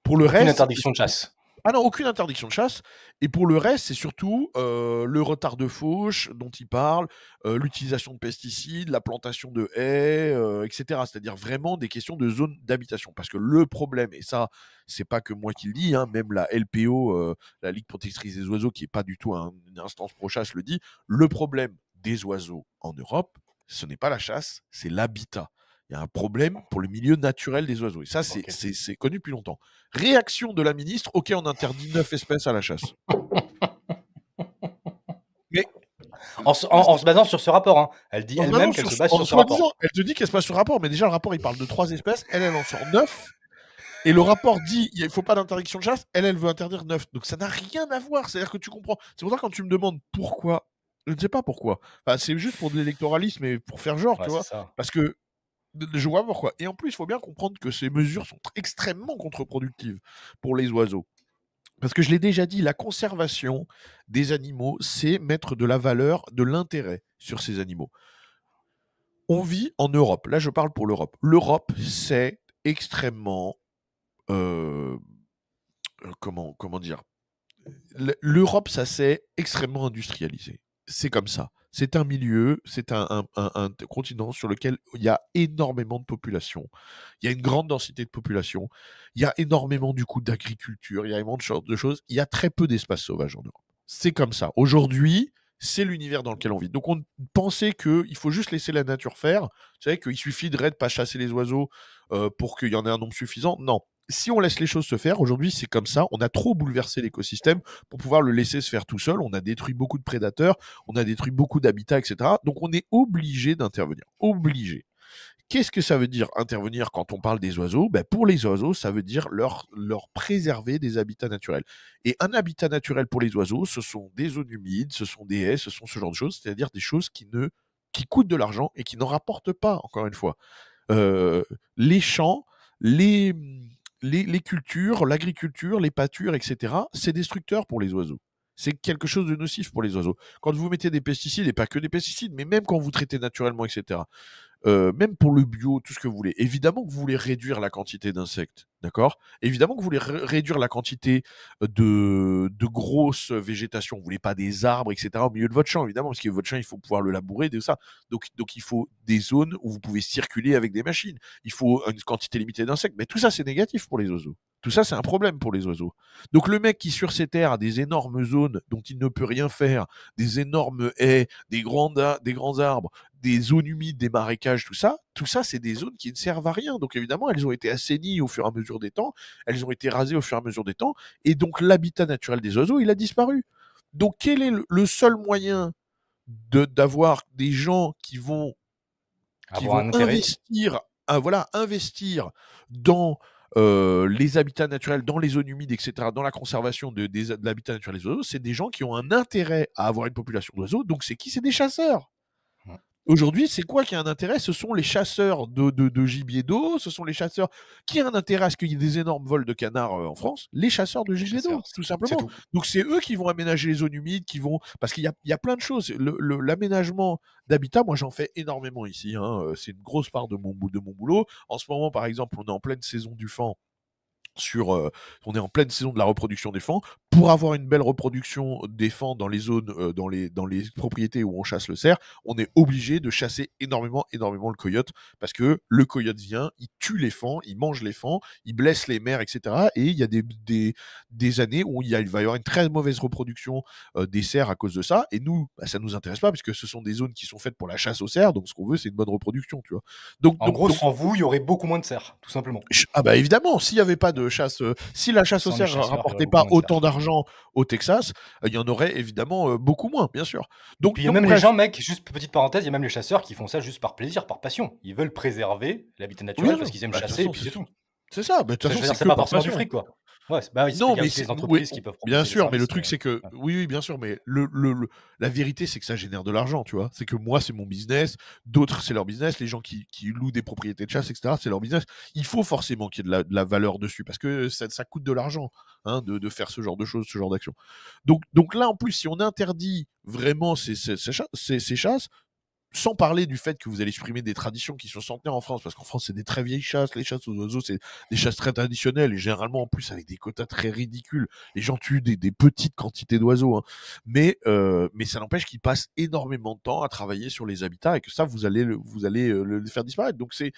Pour le reste... Une interdiction de chasse. Ah non, aucune interdiction de chasse. Et pour le reste, c'est surtout le retard de fauche dont il parle, l'utilisation de pesticides, la plantation de haies, etc. C'est-à-dire vraiment des questions de zone d'habitation. Parce que le problème, et ça, c'est pas que moi qui le dis, hein, même la LPO, la Ligue protectrice des oiseaux, qui est pas du tout une instance pro-chasse, le dit, le problème des oiseaux en Europe, ce n'est pas la chasse, c'est l'habitat. Il y a un problème pour le milieu naturel des oiseaux. Et ça, c'est connu depuis longtemps. Réaction de la ministre, ok, on interdit 9 espèces à la chasse. Mais en se basant sur ce rapport, hein. Elle dit elle-même qu'elle se base sur ce rapport. Elle te dit qu'elle se base sur le rapport, mais déjà le rapport, il parle de 3 espèces, elle en sort 9. Et le rapport dit il ne faut pas d'interdiction de chasse, elle veut interdire 9. Donc ça n'a rien à voir, c'est-à-dire que tu comprends. C'est pour ça que quand tu me demandes pourquoi Je ne sais pas pourquoi. Enfin, c'est juste pour de l'électoralisme et pour faire genre, Ouais, tu c'est vois. ça. Parce que je vois pourquoi. Et en plus, il faut bien comprendre que ces mesures sont extrêmement contre-productives pour les oiseaux. Parce que je l'ai déjà dit, la conservation des animaux, c'est mettre de la valeur, de l'intérêt sur ces animaux. On vit en Europe. Là, je parle pour l'Europe. L'Europe, c'est extrêmement... euh, comment dire? L'Europe, ça s'est extrêmement industrialisé. C'est comme ça. C'est un milieu, c'est un continent sur lequel il y a énormément de population. Il y a une grande densité de population. Il y a énormément, du coup, d'agriculture. Il y a énormément de choses. Il y a très peu d'espace sauvage en Europe. C'est comme ça. Aujourd'hui, c'est l'univers dans lequel on vit. Donc, on pensait qu'il faut juste laisser la nature faire. Vous savez qu'il suffirait de ne pas chasser les oiseaux pour qu'il y en ait un nombre suffisant. Non. Si on laisse les choses se faire, aujourd'hui, c'est comme ça. On a trop bouleversé l'écosystème pour pouvoir le laisser se faire tout seul. On a détruit beaucoup de prédateurs, on a détruit beaucoup d'habitats, etc. Donc, on est obligé d'intervenir. Obligé. Qu'est-ce que ça veut dire intervenir quand on parle des oiseaux? Pour les oiseaux, ça veut dire leur préserver des habitats naturels. Et un habitat naturel pour les oiseaux, ce sont des zones humides, ce sont des haies, ce sont ce genre de choses, c'est-à-dire des choses qui coûtent de l'argent et qui n'en rapportent pas, encore une fois. Les champs, les, les cultures, l'agriculture, les pâtures, etc., c'est destructeur pour les oiseaux. C'est quelque chose de nocif pour les oiseaux. Quand vous mettez des pesticides, et pas que des pesticides, mais même quand vous traitez naturellement, etc., même pour le bio, tout ce que vous voulez. Évidemment que vous voulez réduire la quantité d'insectes, d'accord? Évidemment que vous voulez réduire la quantité de grosses végétations. Vous voulez pas des arbres, etc. au milieu de votre champ, évidemment, parce que votre champ, il faut pouvoir le labourer, tout ça. Donc il faut des zones où vous pouvez circuler avec des machines. Il faut une quantité limitée d'insectes. Mais tout ça, c'est négatif pour les oiseaux. Tout ça, c'est un problème pour les oiseaux. Donc le mec qui, sur ces terres, a des énormes zones dont il ne peut rien faire, des énormes haies, des grands arbres, des zones humides, des marécages, tout ça, c'est des zones qui ne servent à rien. Donc évidemment, elles ont été assainies au fur et à mesure des temps, elles ont été rasées au fur et à mesure des temps, et donc l'habitat naturel des oiseaux, il a disparu. Donc quel est le seul moyen d'avoir des gens qui vont Avoir un intérêt. investir dans les habitats naturels, dans les zones humides, etc., dans la conservation de l'habitat naturel des oiseaux, c'est des gens qui ont un intérêt à avoir une population d'oiseaux. Donc c'est qui? C'est des chasseurs. Aujourd'hui, c'est quoi qui a un intérêt? Ce sont les chasseurs de gibier d'eau, ce sont les chasseurs qui a un intérêt à ce qu'il y ait des énormes vols de canards en France, les chasseurs de Les gibier chasseurs, d'eau, tout c'est simplement. tout. Donc c'est eux qui vont aménager les zones humides, parce qu'il y a plein de choses. L'aménagement d'habitat, moi j'en fais énormément ici, hein. C'est une grosse part de mon boulot. En ce moment, par exemple, on est en pleine saison du faon. On est en pleine saison de la reproduction des faons. Pour avoir une belle reproduction des faons dans les zones, dans les propriétés où on chasse le cerf, on est obligé de chasser énormément le coyote, parce que le coyote vient, il tue les faons, il mange les faons, il blesse les mères, etc. Et il y a des années où il va y avoir une très mauvaise reproduction des cerfs à cause de ça. Et nous, ça nous intéresse pas, parce que ce sont des zones qui sont faites pour la chasse aux cerfs, donc ce qu'on veut, c'est une bonne reproduction, tu vois. En gros, sans vous, il y aurait beaucoup moins de cerfs, tout simplement. Évidemment, s'il n'y avait pas de chasse, si la chasse aux cerfs ne rapportait pas autant d'argent au Texas, il y en aurait évidemment beaucoup moins, bien sûr. Donc, il y a même les gens, mec, juste petite parenthèse, il y a même les chasseurs qui font ça juste par plaisir, par passion. Ils veulent préserver l'habitat naturel parce qu'ils aiment chasser, et puis c'est tout. C'est ça, mais de toute façon, c'est pas forcément du fric, quoi. Ouais, non, mais les entreprises qui peuvent bien sûr, mais le truc c'est que oui, bien sûr, mais la vérité c'est que ça génère de l'argent, tu vois. C'est que moi c'est mon business, d'autres c'est leur business, les gens qui louent des propriétés de chasse, etc. c'est leur business. Il faut forcément qu'il y ait de la valeur dessus, parce que ça coûte de l'argent, hein, de faire ce genre de choses, ce genre d'action. Donc là en plus, si on interdit vraiment ces chasses, sans parler du fait que vous allez supprimer des traditions qui sont centenaires en France, parce qu'en France, c'est des très vieilles chasses. Les chasses aux oiseaux, c'est des chasses très traditionnelles, et généralement, en plus, avec des quotas très ridicules. Les gens tuent des petites quantités d'oiseaux, hein. Mais ça n'empêche qu'ils passent énormément de temps à travailler sur les habitats, et que ça, vous allez le faire disparaître. Donc c'est...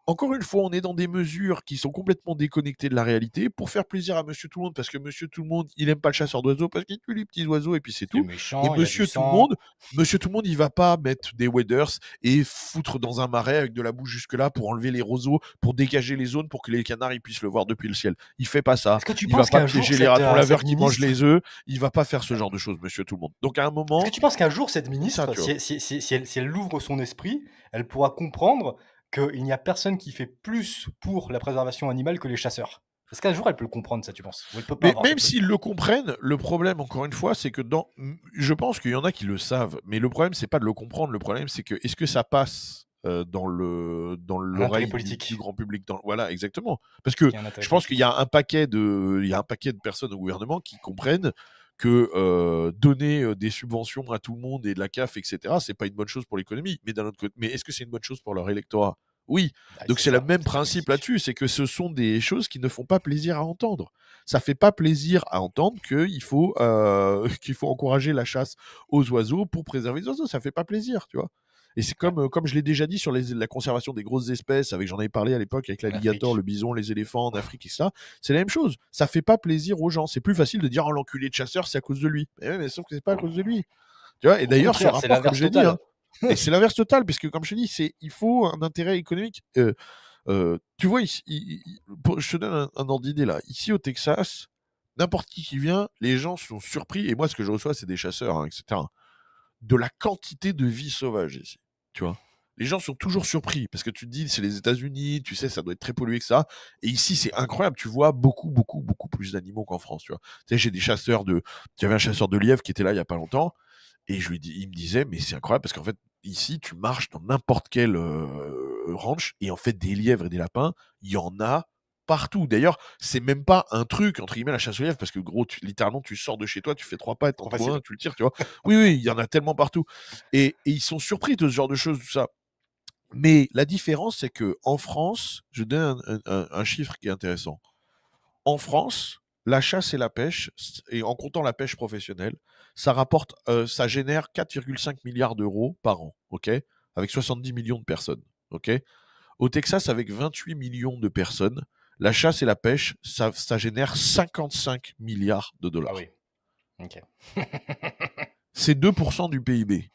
Encore une fois, on est dans des mesures qui sont complètement déconnectées de la réalité pour faire plaisir à Monsieur Tout le Monde, parce que Monsieur Tout le Monde, il aime pas le chasseur d'oiseaux parce qu'il tue les petits oiseaux, et puis c'est tout. Méchant, et Monsieur Tout le Monde, il va pas mettre des waders et foutre dans un marais avec de la boue jusque là pour enlever les roseaux, pour dégager les zones, pour que les canards ils puissent le voir depuis le ciel. Il fait pas ça. Il va pas piéger les ratons laveurs qui mangent les œufs. Il va pas faire ce genre de choses, Monsieur Tout le Monde. Donc à un moment. Est-ce que tu penses qu'un jour cette ministre, si elle ouvre son esprit, elle pourra comprendre qu'il n'y a personne qui fait plus pour la préservation animale que les chasseurs? Est-ce qu'un jour elle peut le comprendre, ça, tu penses? Ou elle peut pas Mais avoir même cette s'ils le comprennent, le problème, encore une fois, c'est que je pense qu'il y en a qui le savent, mais le problème, c'est pas de le comprendre. Le problème, c'est que est-ce que ça passe dans l'intérêt l'oreille du politique, grand public voilà, exactement. Parce que qui a un intérêt je pense qu'il y politique. a un paquet de personnes au gouvernement qui comprennent que donner des subventions à tout le monde et de la CAF, etc., c'est pas une bonne chose pour l'économie. Mais d'un autre côté, mais est-ce que c'est une bonne chose pour leur électorat? Oui. Ah, Donc c'est c'est le ça, même c'est principe politique. là-dessus, c'est que ce sont des choses qui ne font pas plaisir à entendre. Ça fait pas plaisir à entendre qu'il faut, qu'il faut encourager la chasse aux oiseaux pour préserver les oiseaux. Ça fait pas plaisir, tu vois. Et c'est Ouais. comme je l'ai déjà dit sur la conservation des grosses espèces, j'en avais parlé à l'époque avec En l'alligator, Afrique. le bison, les éléphants en Afrique, etc. C'est la même chose. Ça fait pas plaisir aux gens. C'est plus facile de dire oh, l'enculé de chasseur, c'est à cause de lui. Mais sauf que c'est pas à cause de lui. Tu vois. Et Au d'ailleurs, ce contraire, c'est rapport, comme l'inverse je l'ai dit, hein, total. et c'est l'inverse total, puisque comme je te dis, il faut un intérêt économique. Tu vois, je te donne un ordre d'idée là. Ici au Texas, n'importe qui vient, les gens sont surpris. Et moi, ce que je reçois, c'est des chasseurs, hein, etc. De la quantité de vie sauvage ici. Tu vois. Les gens sont toujours surpris parce que tu te dis, c'est les États-Unis, tu sais, ça doit être très pollué que ça. Et ici, c'est incroyable. Tu vois beaucoup, beaucoup, beaucoup plus d'animaux qu'en France. Tu vois. Tu sais, j'ai des chasseurs de. J'avais un chasseur de lièvre qui était là il y a pas longtemps. Et il me disait, mais c'est incroyable parce qu'en fait, ici, tu marches dans n'importe quel ranch et en fait, des lièvres et des lapins, il y en a partout. D'ailleurs, c'est même pas un truc, entre guillemets, la chasse aux lièvres, parce que gros, littéralement, tu sors de chez toi, tu fais 3 pas, t'en Trop trouves facile. un, tu le tires, tu vois. Oui, oui, il y en a tellement partout. Et ils sont surpris de ce genre de choses, tout ça. Mais la différence, c'est que en France, je donne un chiffre qui est intéressant. En France, la chasse et la pêche, et en comptant la pêche professionnelle, ça génère 4,5 milliards d'euros par an, ok, avec 70 millions de personnes, ok. Au Texas, avec 28 millions de personnes, la chasse et la pêche, ça génère 55 milliards de Ah dollars. oui. Ok. C'est 2% du PIB.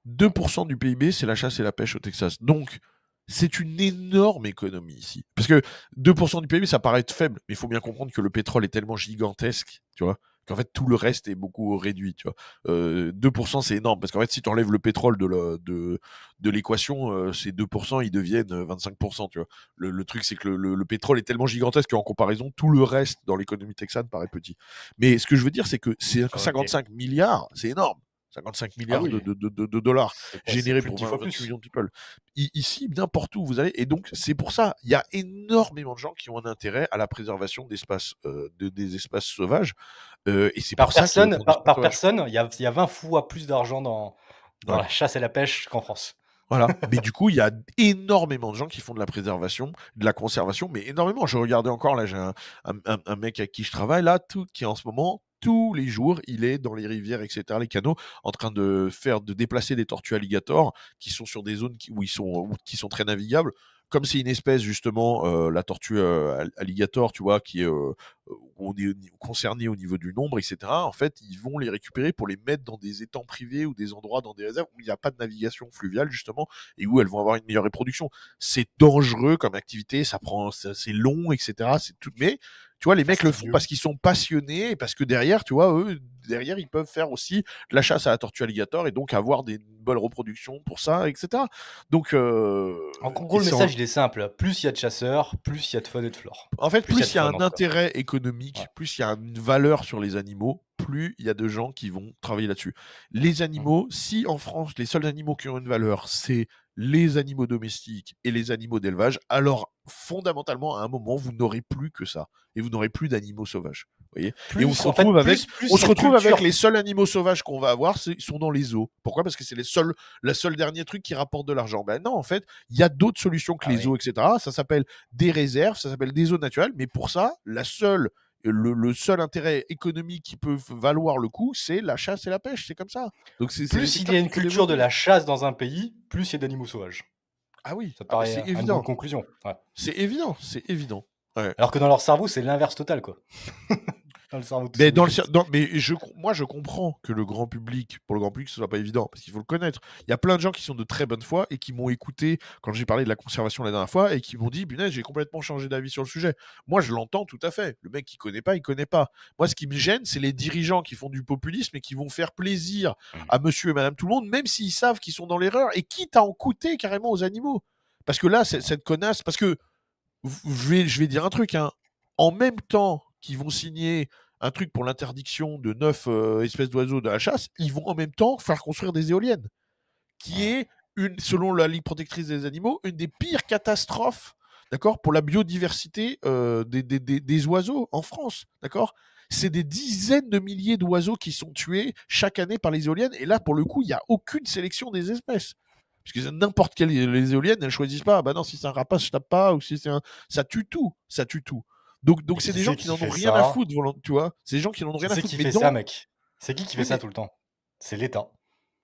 2% du PIB, c'est la chasse et la pêche au Texas. Donc, c'est une énorme économie ici. Parce que 2% du PIB, ça paraît être faible, mais il faut bien comprendre que le pétrole est tellement gigantesque, tu vois, qu'en fait, tout le reste est beaucoup réduit, tu vois. 2%, c'est énorme, parce qu'en fait, si tu enlèves le pétrole de l'équation, ces 2%, ils deviennent 25%, tu vois. Le truc, c'est que le pétrole est tellement gigantesque qu'en comparaison, tout le reste dans l'économie texane paraît petit. Mais ce que je veux dire, c'est que c'est Ok. 55 milliards, c'est énorme. 55 Ah milliards oui. de dollars C'est quoi? C'est générés plus de pour 10 fois 28 plus. millions de people. Ici, n'importe où vous allez. Et donc, c'est pour ça, il y a énormément de gens qui ont un intérêt à la préservation d'espaces, des espaces sauvages. Et c'est pour Par ça qu'ils personne, répondent des espaces par sauvages. personne, il y a 20 fois plus d'argent dans Ouais. la chasse et la pêche qu'en France. Voilà. Mais du coup, il y a énormément de gens qui font de la préservation, de la conservation, mais énormément. Je regardais encore, là, j'ai un mec avec qui je travaille, là, qui en ce moment, tous les jours, il est dans les rivières, etc., les canaux, en train de déplacer des tortues alligators qui sont sur des zones qui sont très navigables. Comme c'est une espèce, justement, la tortue alligator, tu vois, qui est, on est concerné au niveau du nombre, etc. En fait, ils vont les récupérer pour les mettre dans des étangs privés ou des endroits dans des réserves où il n'y a pas de navigation fluviale, justement, et où elles vont avoir une meilleure reproduction. C'est dangereux comme activité, c'est long, etc. C'est tout, mais tu vois, les mecs le font Fastidieux. parce qu'ils sont passionnés et parce que derrière, tu vois, eux, derrière, ils peuvent faire aussi de la chasse à la tortue alligator et donc avoir des bonnes reproductions pour ça, etc. Donc, En gros, et le message, il est simple. Plus il y a de chasseurs, plus il y a de faune et de flore. en fait, Plus il y a de plus il y a faune, un en tout cas. intérêt Ouais. économique, plus il y a une valeur sur les animaux, plus il y a de gens qui vont travailler là-dessus. Les Mhm. animaux, si en France, les seuls animaux qui ont une valeur, c'est les animaux domestiques et les animaux d'élevage, alors fondamentalement, à un moment, vous n'aurez plus que ça. Et vous n'aurez plus d'animaux sauvages. Vous voyez, et Plus, en fait, plus on se cette retrouve avec culture. les seuls animaux sauvages qu'on va avoir, ils sont dans les zoos. Pourquoi? Parce que c'est le seul dernier truc qui rapporte de l'argent. Ben non, en fait, il y a d'autres solutions que Ah les oui. zoos, etc. Ça s'appelle des réserves, ça s'appelle des zones naturelles, mais pour ça, le seul intérêt économique qui peut valoir le coup, c'est la chasse et la pêche, c'est comme ça. Donc c'est les Plus il y a secteurs une qu'il faut culture de développer. la chasse dans un pays, plus il y a d'animaux sauvages. Ah oui, Ça te ah bah paraît c'est une bonne évident, conclusion. Ouais. c'est évident. Ouais. Alors que dans leur cerveau, c'est l'inverse total, quoi. Dans le cerveau de tous ces Mais, logistes. moi, je comprends que pour le grand public, ce soit pas évident, parce qu'il faut le connaître. Il y a plein de gens qui sont de très bonne foi et qui m'ont écouté quand j'ai parlé de la conservation la dernière fois et qui m'ont dit, punaise, j'ai complètement changé d'avis sur le sujet. Moi, je l'entends tout à fait. Le mec qui connaît pas, il connaît pas. Moi, ce qui me gêne, c'est les dirigeants qui font du populisme et qui vont faire plaisir Mhm. à monsieur et madame tout le monde, même s'ils savent qu'ils sont dans l'erreur et quitte à en coûter carrément aux animaux. Parce que là, cette connasse, parce que je vais dire un truc, hein. en même temps qu'ils vont signer un truc pour l'interdiction de 9 espèces d'oiseaux de la chasse, ils vont en même temps faire construire des éoliennes, qui est, selon la Ligue protectrice des animaux, une des pires catastrophes, d'accord, pour la biodiversité des oiseaux en France, d'accord. C'est des dizaines de milliers d'oiseaux qui sont tués chaque année par les éoliennes, et là, pour le coup, il n'y a aucune sélection des espèces. Parce que n'importe quelle les éoliennes, elles choisissent pas. Bah non, si c'est un rapace, je tape pas. Ou si c'est ça tue tout. Ça tue tout. Donc c'est des gens qui n'en ont rien à foutre, tu vois. C'est des gens qui n'en ont rien à foutre. C'est qui fait ça, mec? C'est qui fait ça tout le temps? C'est l'État.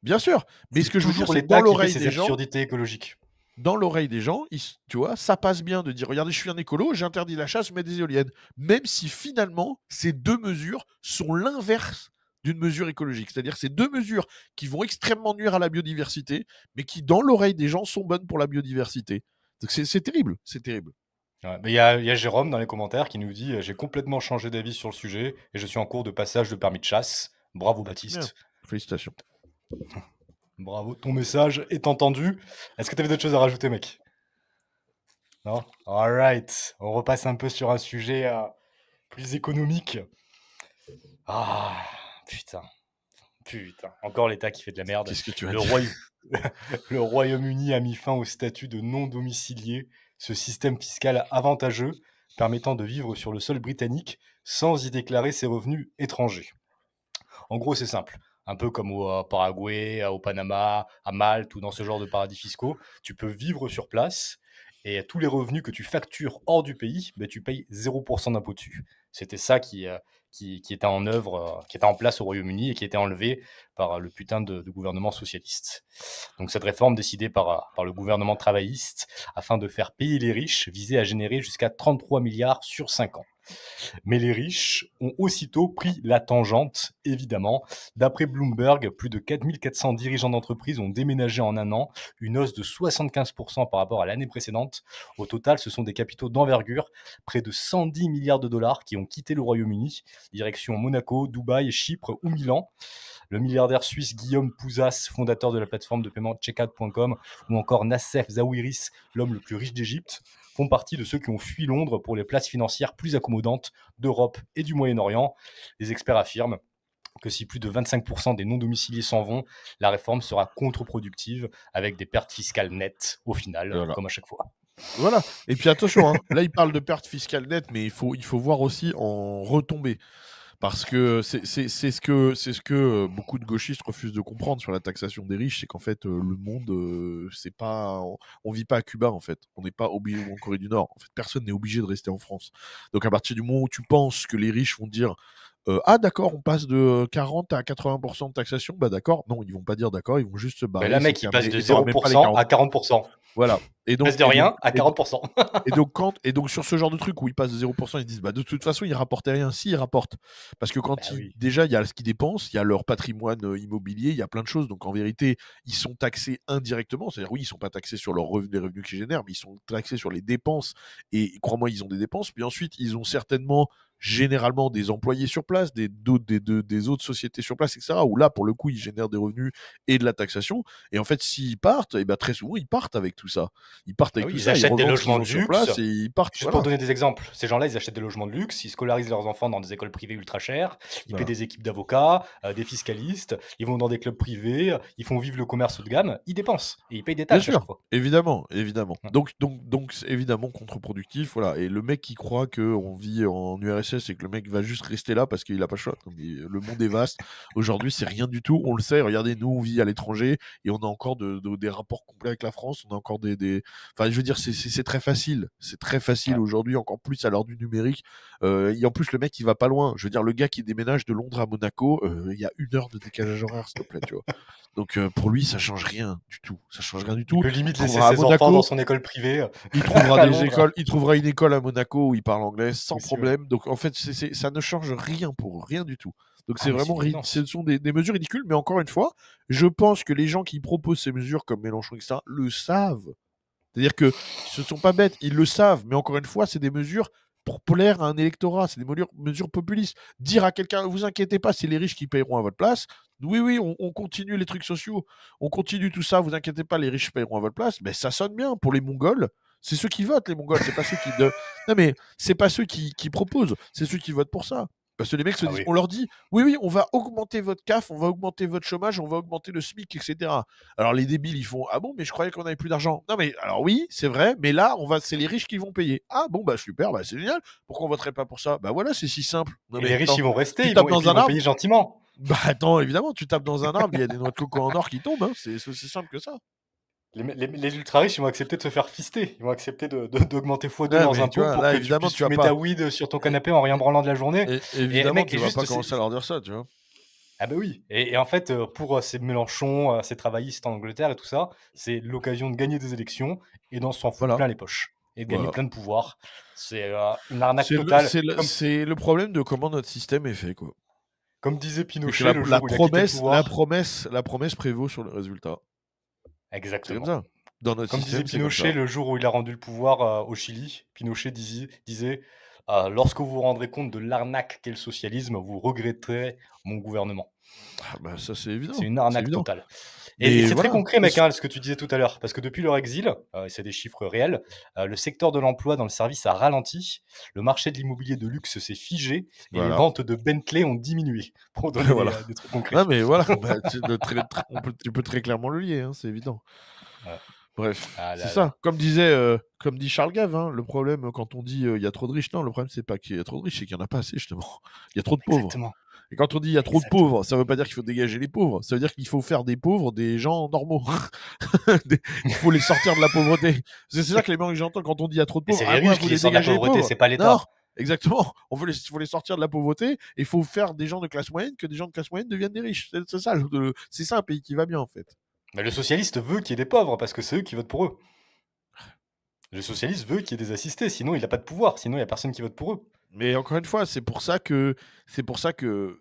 Bien sûr. Mais ce que je veux dire, c'est l'État dans l'oreille qui fait des ces gens. absurdités écologiques. Dans l'oreille des gens, tu vois, ça passe bien de dire regardez, je suis un écolo, j'interdis la chasse, je mets des éoliennes. Même si finalement, ces deux mesures sont l'inverse d'une mesure écologique. C'est-à-dire ces deux mesures qui vont extrêmement nuire à la biodiversité, mais qui, dans l'oreille des gens, sont bonnes pour la biodiversité. Donc c'est terrible, c'est terrible. Ouais, il y a Jérôme dans les commentaires qui nous dit j'ai complètement changé d'avis sur le sujet et je suis en cours de passage de permis de chasse. Bravo Baptiste. Bien. Félicitations. Bravo, ton message est entendu. Est-ce que tu avais d'autres choses à rajouter, mec? Non? Alright, on repasse un peu sur un sujet plus économique. Ah, putain. Encore l'État qui fait de la merde. Qu'est-ce que tu as Le Royaume-Uni a mis fin au statut de non-domicilié, ce système fiscal avantageux permettant de vivre sur le sol britannique sans y déclarer ses revenus étrangers. En gros, c'est simple. Un peu comme au Paraguay, au Panama, à Malte ou dans ce genre de paradis fiscaux, tu peux vivre sur place et tous les revenus que tu factures hors du pays, tu payes 0% d'impôt dessus. C'était ça qui était en œuvre, qui était en place au Royaume-Uni et qui était enlevé par le putain de gouvernement socialiste. Donc cette réforme décidée par le gouvernement travailliste afin de faire payer les riches visait à générer jusqu'à 33 milliards sur 5 ans. Mais les riches ont aussitôt pris la tangente, évidemment. D'après Bloomberg, plus de 4400 dirigeants d'entreprises ont déménagé en un an, une hausse de 75% par rapport à l'année précédente. Au total, ce sont des capitaux d'envergure, près de 110 milliards de dollars qui ont quitté le Royaume-Uni, direction Monaco, Dubaï, Chypre ou Milan. Le milliardaire suisse Guillaume Pouzas, fondateur de la plateforme de paiement checkout.com, ou encore Nassef Zawiris, l'homme le plus riche d'Égypte, font partie de ceux qui ont fui Londres pour les places financières plus accommodantes d'Europe et du Moyen-Orient. Les experts affirment que si plus de 25% des non-domiciliés s'en vont, la réforme sera contre-productive avec des pertes fiscales nettes au final, comme à chaque fois. Voilà. Et puis attention, hein, là il parle de pertes fiscales nettes, mais il faut voir aussi en retombées. Parce que c'est ce que beaucoup de gauchistes refusent de comprendre sur la taxation des riches, c'est qu'en fait le monde, c'est pas, on vit pas à Cuba en fait, on n'est pas obligé, ou en Corée du Nord, en fait personne n'est obligé de rester en France. Donc à partir du moment où tu penses que les riches vont dire ah d'accord, on passe de 40 à 80% de taxation, bah d'accord, non, ils vont pas dire d'accord, ils vont juste se barrer. Mais là mec, il passe de 0% à 40%. Voilà. Et donc, passe de rien à 40%. Et donc sur ce genre de truc où ils passent de 0%, ils disent bah de toute façon ils rapportaient rien. Si, ils rapportent. Parce que quand déjà il y a ce qu'ils dépensent, il y a leur patrimoine immobilier, il y a plein de choses. Donc en vérité, ils sont taxés indirectement. C'est-à-dire oui, ils sont pas taxés sur leurs revenus, les revenus qu'ils génèrent, mais ils sont taxés sur les dépenses. Et crois-moi, ils ont des dépenses. Puis ensuite, ils ont certainement généralement des employés sur place, des autres sociétés sur place, etc. Où là, pour le coup, ils génèrent des revenus et de la taxation. Et en fait, s'ils partent, et ben très souvent, ils partent avec tout ça. Ils partent avec tout ça. Ils achètent des logements de luxe. Place et ils partent. Juste pour donner des exemples, ces gens-là, ils achètent des logements de luxe, ils scolarisent leurs enfants dans des écoles privées ultra chères, ils paient des équipes d'avocats, des fiscalistes, ils vont dans des clubs privés, ils font vivre le commerce haut de gamme, ils dépensent et ils payent des taxes à chaque fois. Évidemment. Donc c'est évidemment contre-productif. Voilà. Et le mec qui croit qu'on vit en URSS et que le mec va juste rester là parce qu'il n'a pas le choix. Le monde est vaste. Aujourd'hui, c'est rien du tout. On le sait. Regardez, nous, on vit à l'étranger et on a encore des rapports complets avec la France. On a encore Enfin, je veux dire, c'est très facile. C'est très facile aujourd'hui, encore plus à l'heure du numérique. Et en plus, le mec, il va pas loin. Je veux dire, le gars qui déménage de Londres à Monaco, il y a 1 heure de décalage horaire, s'il te plaît, tu vois. Donc pour lui, ça change rien du tout. Ça change rien du tout. Il peut limite laisser ses enfants dans son école privée. Il trouvera il trouvera une école à Monaco où il parle anglais sans problème. Donc en fait, ça ne change rien pour rien du tout. Donc c'est vraiment ce sont des mesures ridicules. Mais encore une fois, je pense que les gens qui proposent ces mesures comme Mélenchon, etc., le savent. C'est-à-dire que ce ne sont pas bêtes, ils le savent. Mais encore une fois, c'est des mesures pour plaire à un électorat. C'est des mesures populistes. Dire à quelqu'un, vous inquiétez pas, c'est les riches qui paieront à votre place. Oui, on continue les trucs sociaux. On continue tout ça, vous inquiétez pas, les riches paieront à votre place. Mais ça sonne bien pour les Mongols. C'est ceux qui votent, les Mongols. C'est pas ceux qui. Non, mais c'est pas ceux qui proposent. C'est ceux qui votent pour ça. Parce que les mecs se disent, oui. on leur dit, oui, on va augmenter votre CAF, on va augmenter votre chômage, on va augmenter le SMIC, etc. Alors les débiles, ils font, ah bon, mais je croyais qu'on avait plus d'argent. Non, mais alors oui, c'est vrai, mais là, c'est les riches qui vont payer. Ah bon, bah super, bah c'est génial. Pourquoi on voterait pas pour ça? Bah voilà, c'est si simple. Non, Et mais les riches, attends, ils vont rester, tu et tapes puis dans ils un vont arbre. payer gentiment. Bah attends, évidemment, tu tapes dans un arbre, il y a des noix de coco en or qui tombent. Hein. C'est aussi simple que ça. Les ultra-riches, ils vont accepter de se faire fister. Ils vont accepter d'augmenter x2 Ouais, leurs mais tu impôts vois, pour là, que tu évidemment, puisses tu vas fumer pas. ta weed sur ton canapé en rien branlant de la journée. Et Évidemment, mec, tu vas pas commencer à leur dire ça, tu vois. Ah bah oui. Et en fait, pour ces Mélenchon, ces travaillistes en Angleterre et tout ça, c'est l'occasion de gagner des élections et d'en s'en foutre Voilà. plein les poches. Et de gagner Voilà. plein de pouvoir. C'est une arnaque totale. C'est le problème de comment notre système est fait, quoi. Comme disait C'est que Pinochet le jour où il a quitté le pouvoir. la promesse prévaut sur le résultat. C'est Exactement. comme ça. Dans notre Comme système, disait c'est comme Pinochet ça. le jour où il a rendu le pouvoir au Chili, Pinochet disait lorsque vous vous rendrez compte de l'arnaque qu'est le socialisme, vous regretterez mon gouvernement. Ah bah ça, c'est évident. C'est une C'est arnaque évident. totale. Et Mais c'est très voilà. concret, mec, ce que tu disais tout à l'heure. Parce que depuis leur exil, et c'est des chiffres réels, le secteur de l'emploi dans le service a ralenti, le marché de l'immobilier de luxe s'est figé, et les Voilà. ventes de Bentley ont diminué. Pour donner Voilà. des trucs concrets. Non, mais voilà. Bah, tu peux très clairement le lier, hein, c'est évident. Ouais. Bref, Ah c'est là ça. là. Comme dit Charles Gave, hein, le problème quand on dit il y a trop de riches, non, le problème c'est pas qu'il y a trop de riches, c'est qu'il n'y en a pas assez justement. Il y a trop de pauvres. Exactement. Et quand on dit il y a trop de Exactement. pauvres, ça veut pas dire qu'il faut dégager les pauvres, ça veut dire qu'il faut faire des pauvres des gens normaux. Il faut les sortir de la pauvreté. C'est ça que les gens que j'entends quand on dit il y a trop de Et pauvres. c'est Ah, les moi, riches vous qui les sortent de la dégagez les pauvreté, pauvres. c'est pas l'État. Non, exactement. Faut les sortir de la pauvreté et il faut faire des gens de classe moyenne que des gens de classe moyenne deviennent des riches. C'est ça un pays qui va bien en fait. Mais le socialiste veut qu'il y ait des pauvres parce que c'est eux qui votent pour eux. Le socialiste veut qu'il y ait des assistés, sinon il n'a pas de pouvoir, sinon il n'y a personne qui vote pour eux. Mais encore une fois, c'est pour ça que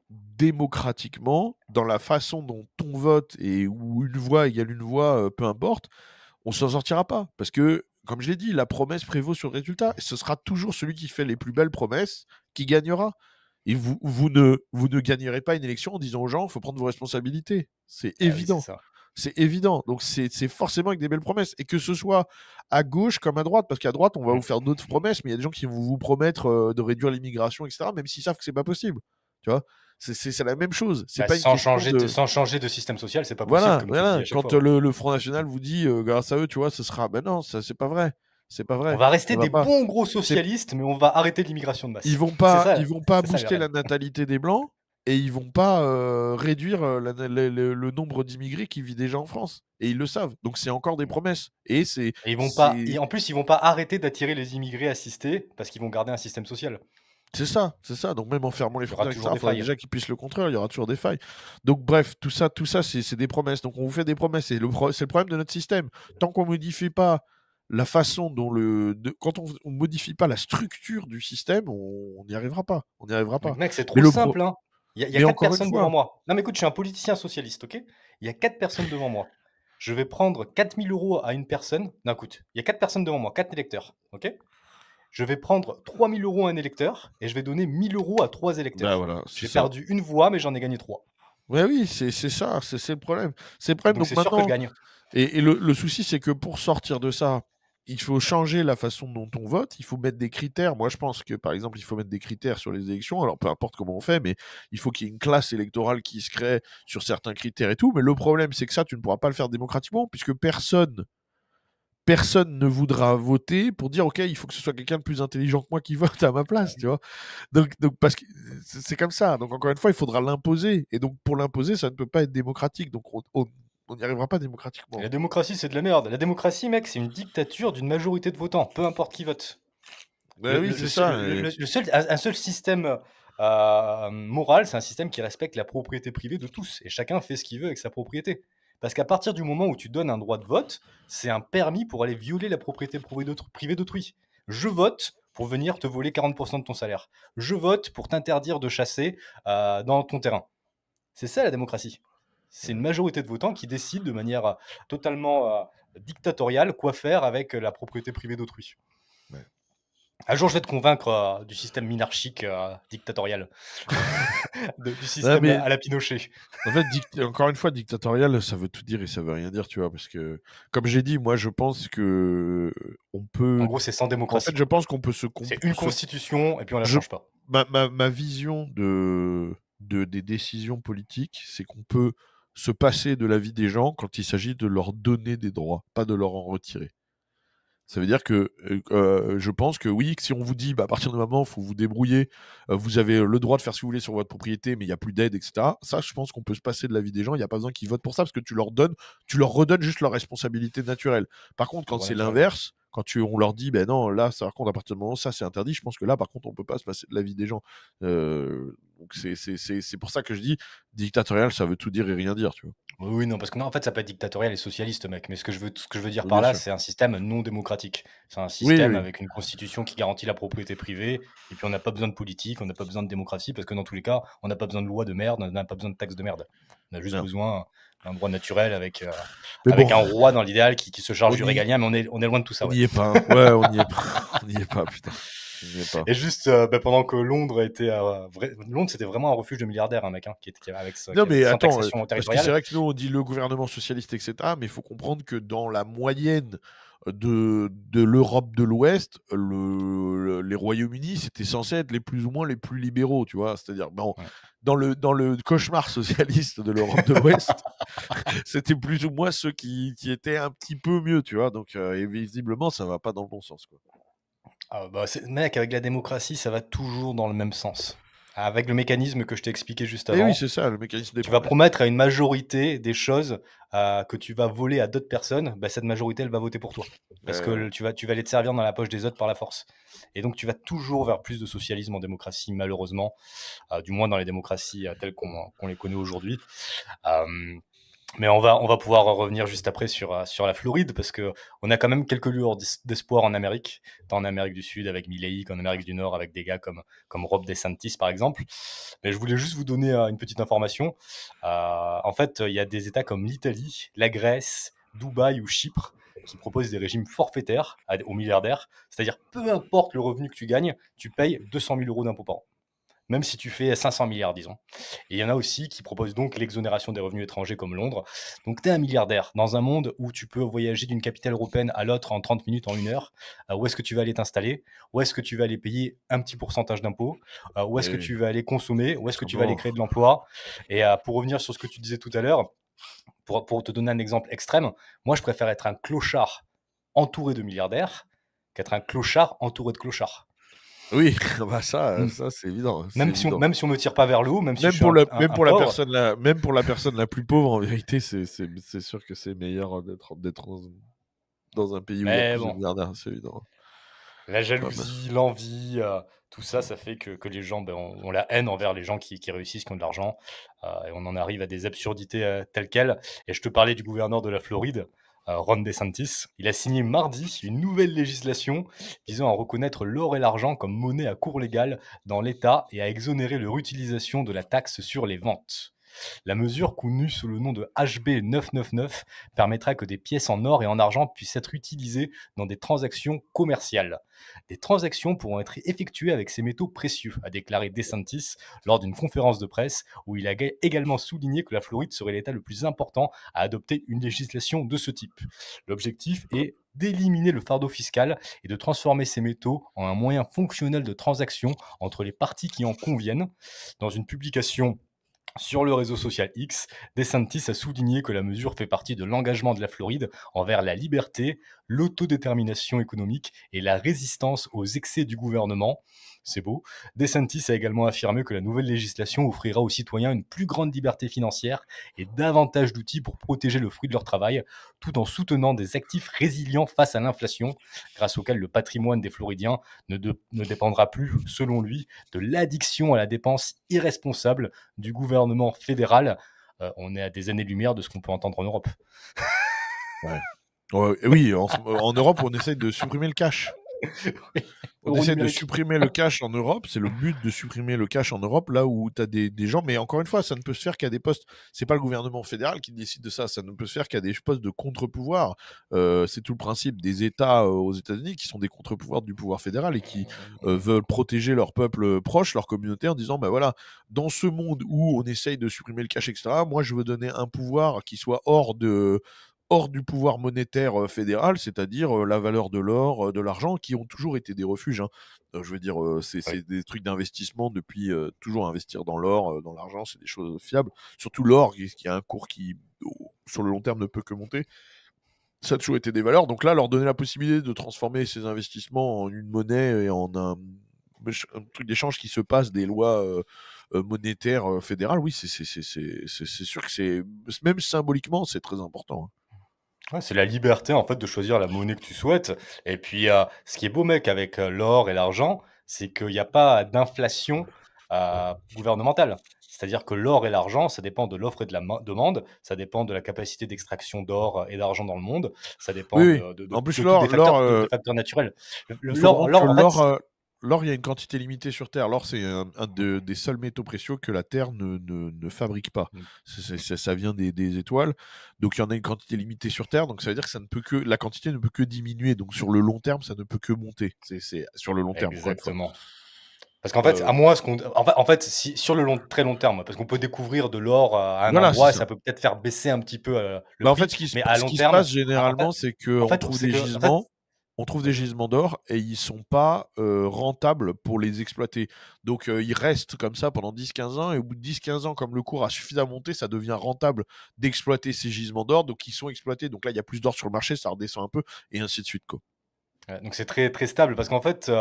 démocratiquement, dans la façon dont on vote et où une voix égale une voix, peu importe, on s'en sortira pas. Parce que, comme je l'ai dit, la promesse prévaut sur le résultat. Et ce sera toujours celui qui fait les plus belles promesses qui gagnera. Et vous ne gagnerez pas une élection en disant aux gens, il faut prendre vos responsabilités. C'est évident. Oui, c'est ça. C'est évident. Donc, c'est forcément avec des belles promesses. Et que ce soit à gauche comme à droite, parce qu'à droite, on va vous faire d'autres promesses, mais il y a des gens qui vont vous promettre de réduire l'immigration, etc., même s'ils savent que c'est pas possible. Tu vois, c'est la même chose. C'est pas une question sans changer de système social, c'est pas possible. Voilà, comme tu le dis à chaque quand fois. le Front National vous dit, grâce à eux, tu vois, ce sera. Ben non, ça, c'est pas vrai. C'est pas vrai. On va rester Ça va des pas. bons gros socialistes, mais on va arrêter l'immigration de masse. Ils vont C'est pas ça, c'est ça, booster les la règles. natalité des Blancs et ils vont pas réduire le nombre d'immigrés qui vit déjà en France. Et ils le savent. Donc c'est encore des promesses. Et c'est. Et ils vont pas, et en plus, ils vont pas arrêter d'attirer les immigrés assistés parce qu'ils vont garder un système social. C'est ça, c'est ça. Donc même en fermant les Il y aura frontières, toujours etc., des il faudra failles. déjà qu'ils puissent le contrôler. Il y aura toujours des failles. Donc bref, tout ça, c'est des promesses. Donc on vous fait des promesses. Et c'est le problème de notre système. Tant qu'on modifie pas la façon dont quand on modifie pas la structure du système, on n'y arrivera pas. On n'y arrivera pas. Mec, c'est trop Mais simple. Hein. Il y a mais 4 encore une personnes fois. devant moi. Non, mais écoute, je suis un politicien socialiste, ok? Il y a 4 personnes devant moi. Je vais prendre 4 000 € à une personne. Non, écoute, il y a 4 personnes devant moi, 4 électeurs, ok? Je vais prendre 3 000 € à un électeur et je vais donner 1 000 € à 3 électeurs. Bah voilà, J'ai c'est ça. perdu une voix, mais j'en ai gagné 3. Ouais, oui, c'est ça, c'est le problème. C'est le problème. Donc c'est sûr que je gagne. Et le souci, c'est que pour sortir de ça, il faut changer la façon dont on vote, il faut mettre des critères. Moi, je pense que, par exemple, il faut mettre des critères sur les élections. Alors, peu importe comment on fait, mais il faut qu'il y ait une classe électorale qui se crée sur certains critères et tout. Mais le problème, c'est que ça, tu ne pourras pas le faire démocratiquement, puisque personne ne voudra voter pour dire, OK, il faut que ce soit quelqu'un de plus intelligent que moi qui vote à ma place, tu vois. Donc parce que c'est comme ça. Donc, encore une fois, il faudra l'imposer. Et donc, pour l'imposer, ça ne peut pas être démocratique. Donc, on n'y arrivera pas démocratiquement. La démocratie, c'est de la merde. La démocratie, mec, c'est une dictature d'une majorité de votants, peu importe qui vote. Bah oui, c'est ça. Un seul système moral, c'est un système qui respecte la propriété privée de tous. Et chacun fait ce qu'il veut avec sa propriété. Parce qu'à partir du moment où tu donnes un droit de vote, c'est un permis pour aller violer la propriété privée d'autrui. Je vote pour venir te voler 40% de ton salaire. Je vote pour t'interdire de chasser dans ton terrain. C'est ça la démocratie. C'est une majorité de votants qui décident de manière totalement dictatoriale quoi faire avec la propriété privée d'autrui. Ouais. Un jour, je vais te convaincre du système minarchique dictatorial, du Non, système mais à la Pinochet. en fait, encore une fois, dictatorial, ça veut tout dire et ça veut rien dire, tu vois, parce que, comme j'ai dit, moi, je pense que on En peut. gros, c'est sans En démocratie, fait, je quoi. pense qu'on peut C'est une constitution et puis on la je- change pas. ma vision des décisions politiques, c'est qu'on peut se passer de la vie des gens quand il s'agit de leur donner des droits, pas de leur en retirer. Ça veut dire que je pense que oui, que si on vous dit à partir du moment il faut vous débrouiller, vous avez le droit de faire ce que vous voulez sur votre propriété, mais il n'y a plus d'aide, etc. Ça, je pense qu'on peut se passer de la vie des gens. Il n'y a pas besoin qu'ils votent pour ça parce que tu leur redonnes juste leur responsabilité naturelle. Par contre, Le quand droit c'est naturel. l'inverse, on leur dit, ben non, là, ça, par contre, à partir du moment où ça c'est interdit, je pense que là, par contre, on peut pas se passer de la vie des gens. Donc c'est pour ça que je dis dictatorial, ça veut tout dire et rien dire, tu vois. Oui, non, parce que non, en fait, ça peut être dictatorial et socialiste, mec. Mais ce que je veux dire Oui, par bien là, sûr. c'est un système non démocratique. C'est un Oui, système oui. avec une constitution qui garantit la propriété privée. Et puis, on n'a pas besoin de politique, on n'a pas besoin de démocratie, parce que dans tous les cas, on n'a pas besoin de loi de merde, on n'a pas besoin de taxes de merde. On a juste Non. besoin d'un droit naturel Mais avec bon, un roi dans l'idéal qui se charge on du y, régalien, mais on est loin de tout ça, on ouais. n'y est pas. Hein. Ouais, on n'y est pas. On n'y est pas, putain. On n'y est pas. Et juste pendant que Londres était Londres, c'était vraiment un refuge de milliardaires, hein, mec, hein, Non, qui avait mais sans attends, taxation parce que c'est territoriale. vrai que nous, on dit le gouvernement socialiste, etc. Mais il faut comprendre que dans la moyenne de l'Europe de l'Ouest, les Royaumes-Unis, c'était censé être les plus ou moins les plus libéraux, tu vois. C'est-à-dire, bon, Ouais. dans le cauchemar socialiste de l'Europe de l'Ouest, c'était plus ou moins ceux qui étaient un petit peu mieux, tu vois. Donc, et visiblement, ça va pas dans le bon sens, quoi. Ah bah, mec, avec la démocratie, ça va toujours dans le même sens. Avec le mécanisme que je t'ai expliqué juste Et oui, avant, c'est ça, le mécanisme des tu vas problèmes. promettre à une majorité des choses que tu vas voler à d'autres personnes, bah, cette majorité, elle va voter pour toi. Parce que tu vas aller te servir dans la poche des autres par la force. Et donc, tu vas toujours vers plus de socialisme en démocratie, malheureusement, du moins dans les démocraties telles qu'on les connaît aujourd'hui. Euh, Mais on va pouvoir revenir juste après sur la Floride parce que on a quand même quelques lueurs d'espoir en Amérique, tant en Amérique du Sud avec Milley qu'en Amérique du Nord avec des gars comme Rob DeSantis par exemple. Mais je voulais juste vous donner une petite information. En fait, il y a des États comme l'Italie, la Grèce, Dubaï ou Chypre qui proposent des régimes forfaitaires aux milliardaires. C'est-à-dire, peu importe le revenu que tu gagnes, tu payes 200 000 euros d'impôts par an même si tu fais 500 milliards, disons. Et il y en a aussi qui proposent donc l'exonération des revenus étrangers comme Londres. Donc tu es un milliardaire dans un monde où tu peux voyager d'une capitale européenne à l'autre en 30 minutes, en 1 heure. Où est-ce que tu vas aller t'installer? Où est-ce que tu vas aller payer un petit pourcentage d'impôts? Où est-ce que Et tu vas aller consommer? Où est-ce que tu vas aller comment créer de l'emploi? Et pour revenir sur ce que tu disais tout à l'heure, pour te donner un exemple extrême, moi je préfère être un clochard entouré de milliardaires qu'être un clochard entouré de clochards. Oui, bah ça, Mm. ça c'est évident, c'est évident. Même si on me tire pas vers le haut, même si je Même suis pour un pauvre, même pour la personne la plus pauvre, en vérité, c'est sûr que c'est meilleur d'être dans un pays où il y a mais plus de bon, milliardaires, c'est évident. la Ouais, bah, jalousie, l'envie, tout ça, ça fait que les gens ont la haine envers les gens qui réussissent, qui ont de l'argent, et on en arrive à des absurdités telles quelles. Et je te parlais du gouverneur de la Floride, Ron DeSantis. Il a signé mardi une nouvelle législation visant à reconnaître l'or et l'argent comme monnaie à cours légal dans l'État et à exonérer leur utilisation de la taxe sur les ventes. La mesure, connue sous le nom de HB 999, permettra que des pièces en or et en argent puissent être utilisées dans des transactions commerciales. Des transactions pourront être effectuées avec ces métaux précieux, a déclaré DeSantis lors d'une conférence de presse où il a également souligné que la Floride serait l'État le plus important à adopter une législation de ce type. L'objectif est d'éliminer le fardeau fiscal et de transformer ces métaux en un moyen fonctionnel de transaction entre les parties qui en conviennent. Dans une publication sur le réseau social X, DeSantis a souligné que la mesure fait partie de l'engagement de la Floride envers la liberté, l'autodétermination économique et la résistance aux excès du gouvernement. C'est beau. DeSantis a également affirmé que la nouvelle législation offrira aux citoyens une plus grande liberté financière et davantage d'outils pour protéger le fruit de leur travail, tout en soutenant des actifs résilients face à l'inflation, grâce auxquels le patrimoine des Floridiens ne dépendra plus, selon lui, de l'addiction à la dépense irresponsable du gouvernement fédéral. On est à des années-lumière de ce qu'on peut entendre en Europe. ouais. Ouais, oui, en Europe, on essaie de supprimer le cash. On Euro essaie de numérique. supprimer le cash en Europe, c'est le but de supprimer le cash en Europe, là où tu as des gens, mais encore une fois, ça ne peut se faire qu'à des postes. C'est pas le gouvernement fédéral qui décide de ça, ça ne peut se faire qu'à des postes de contre-pouvoir. C'est tout le principe des États aux États-Unis qui sont des contre-pouvoirs du pouvoir fédéral et qui veulent protéger leur peuple proche, leur communauté, en disant, ben voilà, dans ce monde où on essaye de supprimer le cash, etc., moi je veux donner un pouvoir qui soit hors du pouvoir monétaire fédéral, c'est-à-dire la valeur de l'or, de l'argent, qui ont toujours été des refuges. Hein. Je veux dire, c'est Ouais. des trucs d'investissement depuis toujours investir dans l'or, dans l'argent, c'est des choses fiables. Surtout l'or, qui a un cours qui, sur le long terme, ne peut que monter. Ça a toujours été des valeurs. Donc là, leur donner la possibilité de transformer ces investissements en une monnaie et en un truc d'échange qui se passe des lois monétaires fédérales, oui, c'est sûr que c'est, même symboliquement, c'est très important. Hein. Ouais, c'est la liberté en fait de choisir la monnaie que tu souhaites. Et puis, ce qui est beau, mec, avec l'or et l'argent, c'est qu'il n'y a pas d'inflation gouvernementale. C'est-à-dire que l'or et l'argent, ça dépend de l'offre et de la demande, ça dépend de la capacité d'extraction d'or et d'argent dans le monde, ça dépend Oui, oui. En plus, de tous des l'or, des facteurs naturels. il faut comprendre que L'or, en fait, l'or, il y a une quantité limitée sur Terre. L'or, c'est des seuls métaux précieux que la Terre ne fabrique pas. Ça vient des étoiles. Donc, il y en a une quantité limitée sur Terre. Donc, ça veut dire que la quantité ne peut que diminuer. Donc, sur le long terme, ça ne peut que monter. C'est sur le long terme, encore une fois. exactement. Parce qu'en fait, à moi, en fait, si, sur le très long terme, parce qu'on peut découvrir de l'or à un Voilà, endroit, c'est et ça. ça peut peut-être faire baisser un petit peu le Bah, en prix, fait, mais à ce long qui se terme, passe généralement, c'est en qu'on fait, trouve c'est des que, en fait, gisements. On trouve des vas-y. gisements d'or et ils sont pas rentables pour les exploiter. Donc ils restent comme ça pendant 10-15 ans et au bout de 10-15 ans, comme le cours a suffisamment monté, ça devient rentable d'exploiter ces gisements d'or. Donc ils sont exploités. Donc là, il y a plus d'or sur le marché, ça redescend un peu et ainsi de suite. Quoi. Ouais, donc c'est très, très stable parce qu'en fait,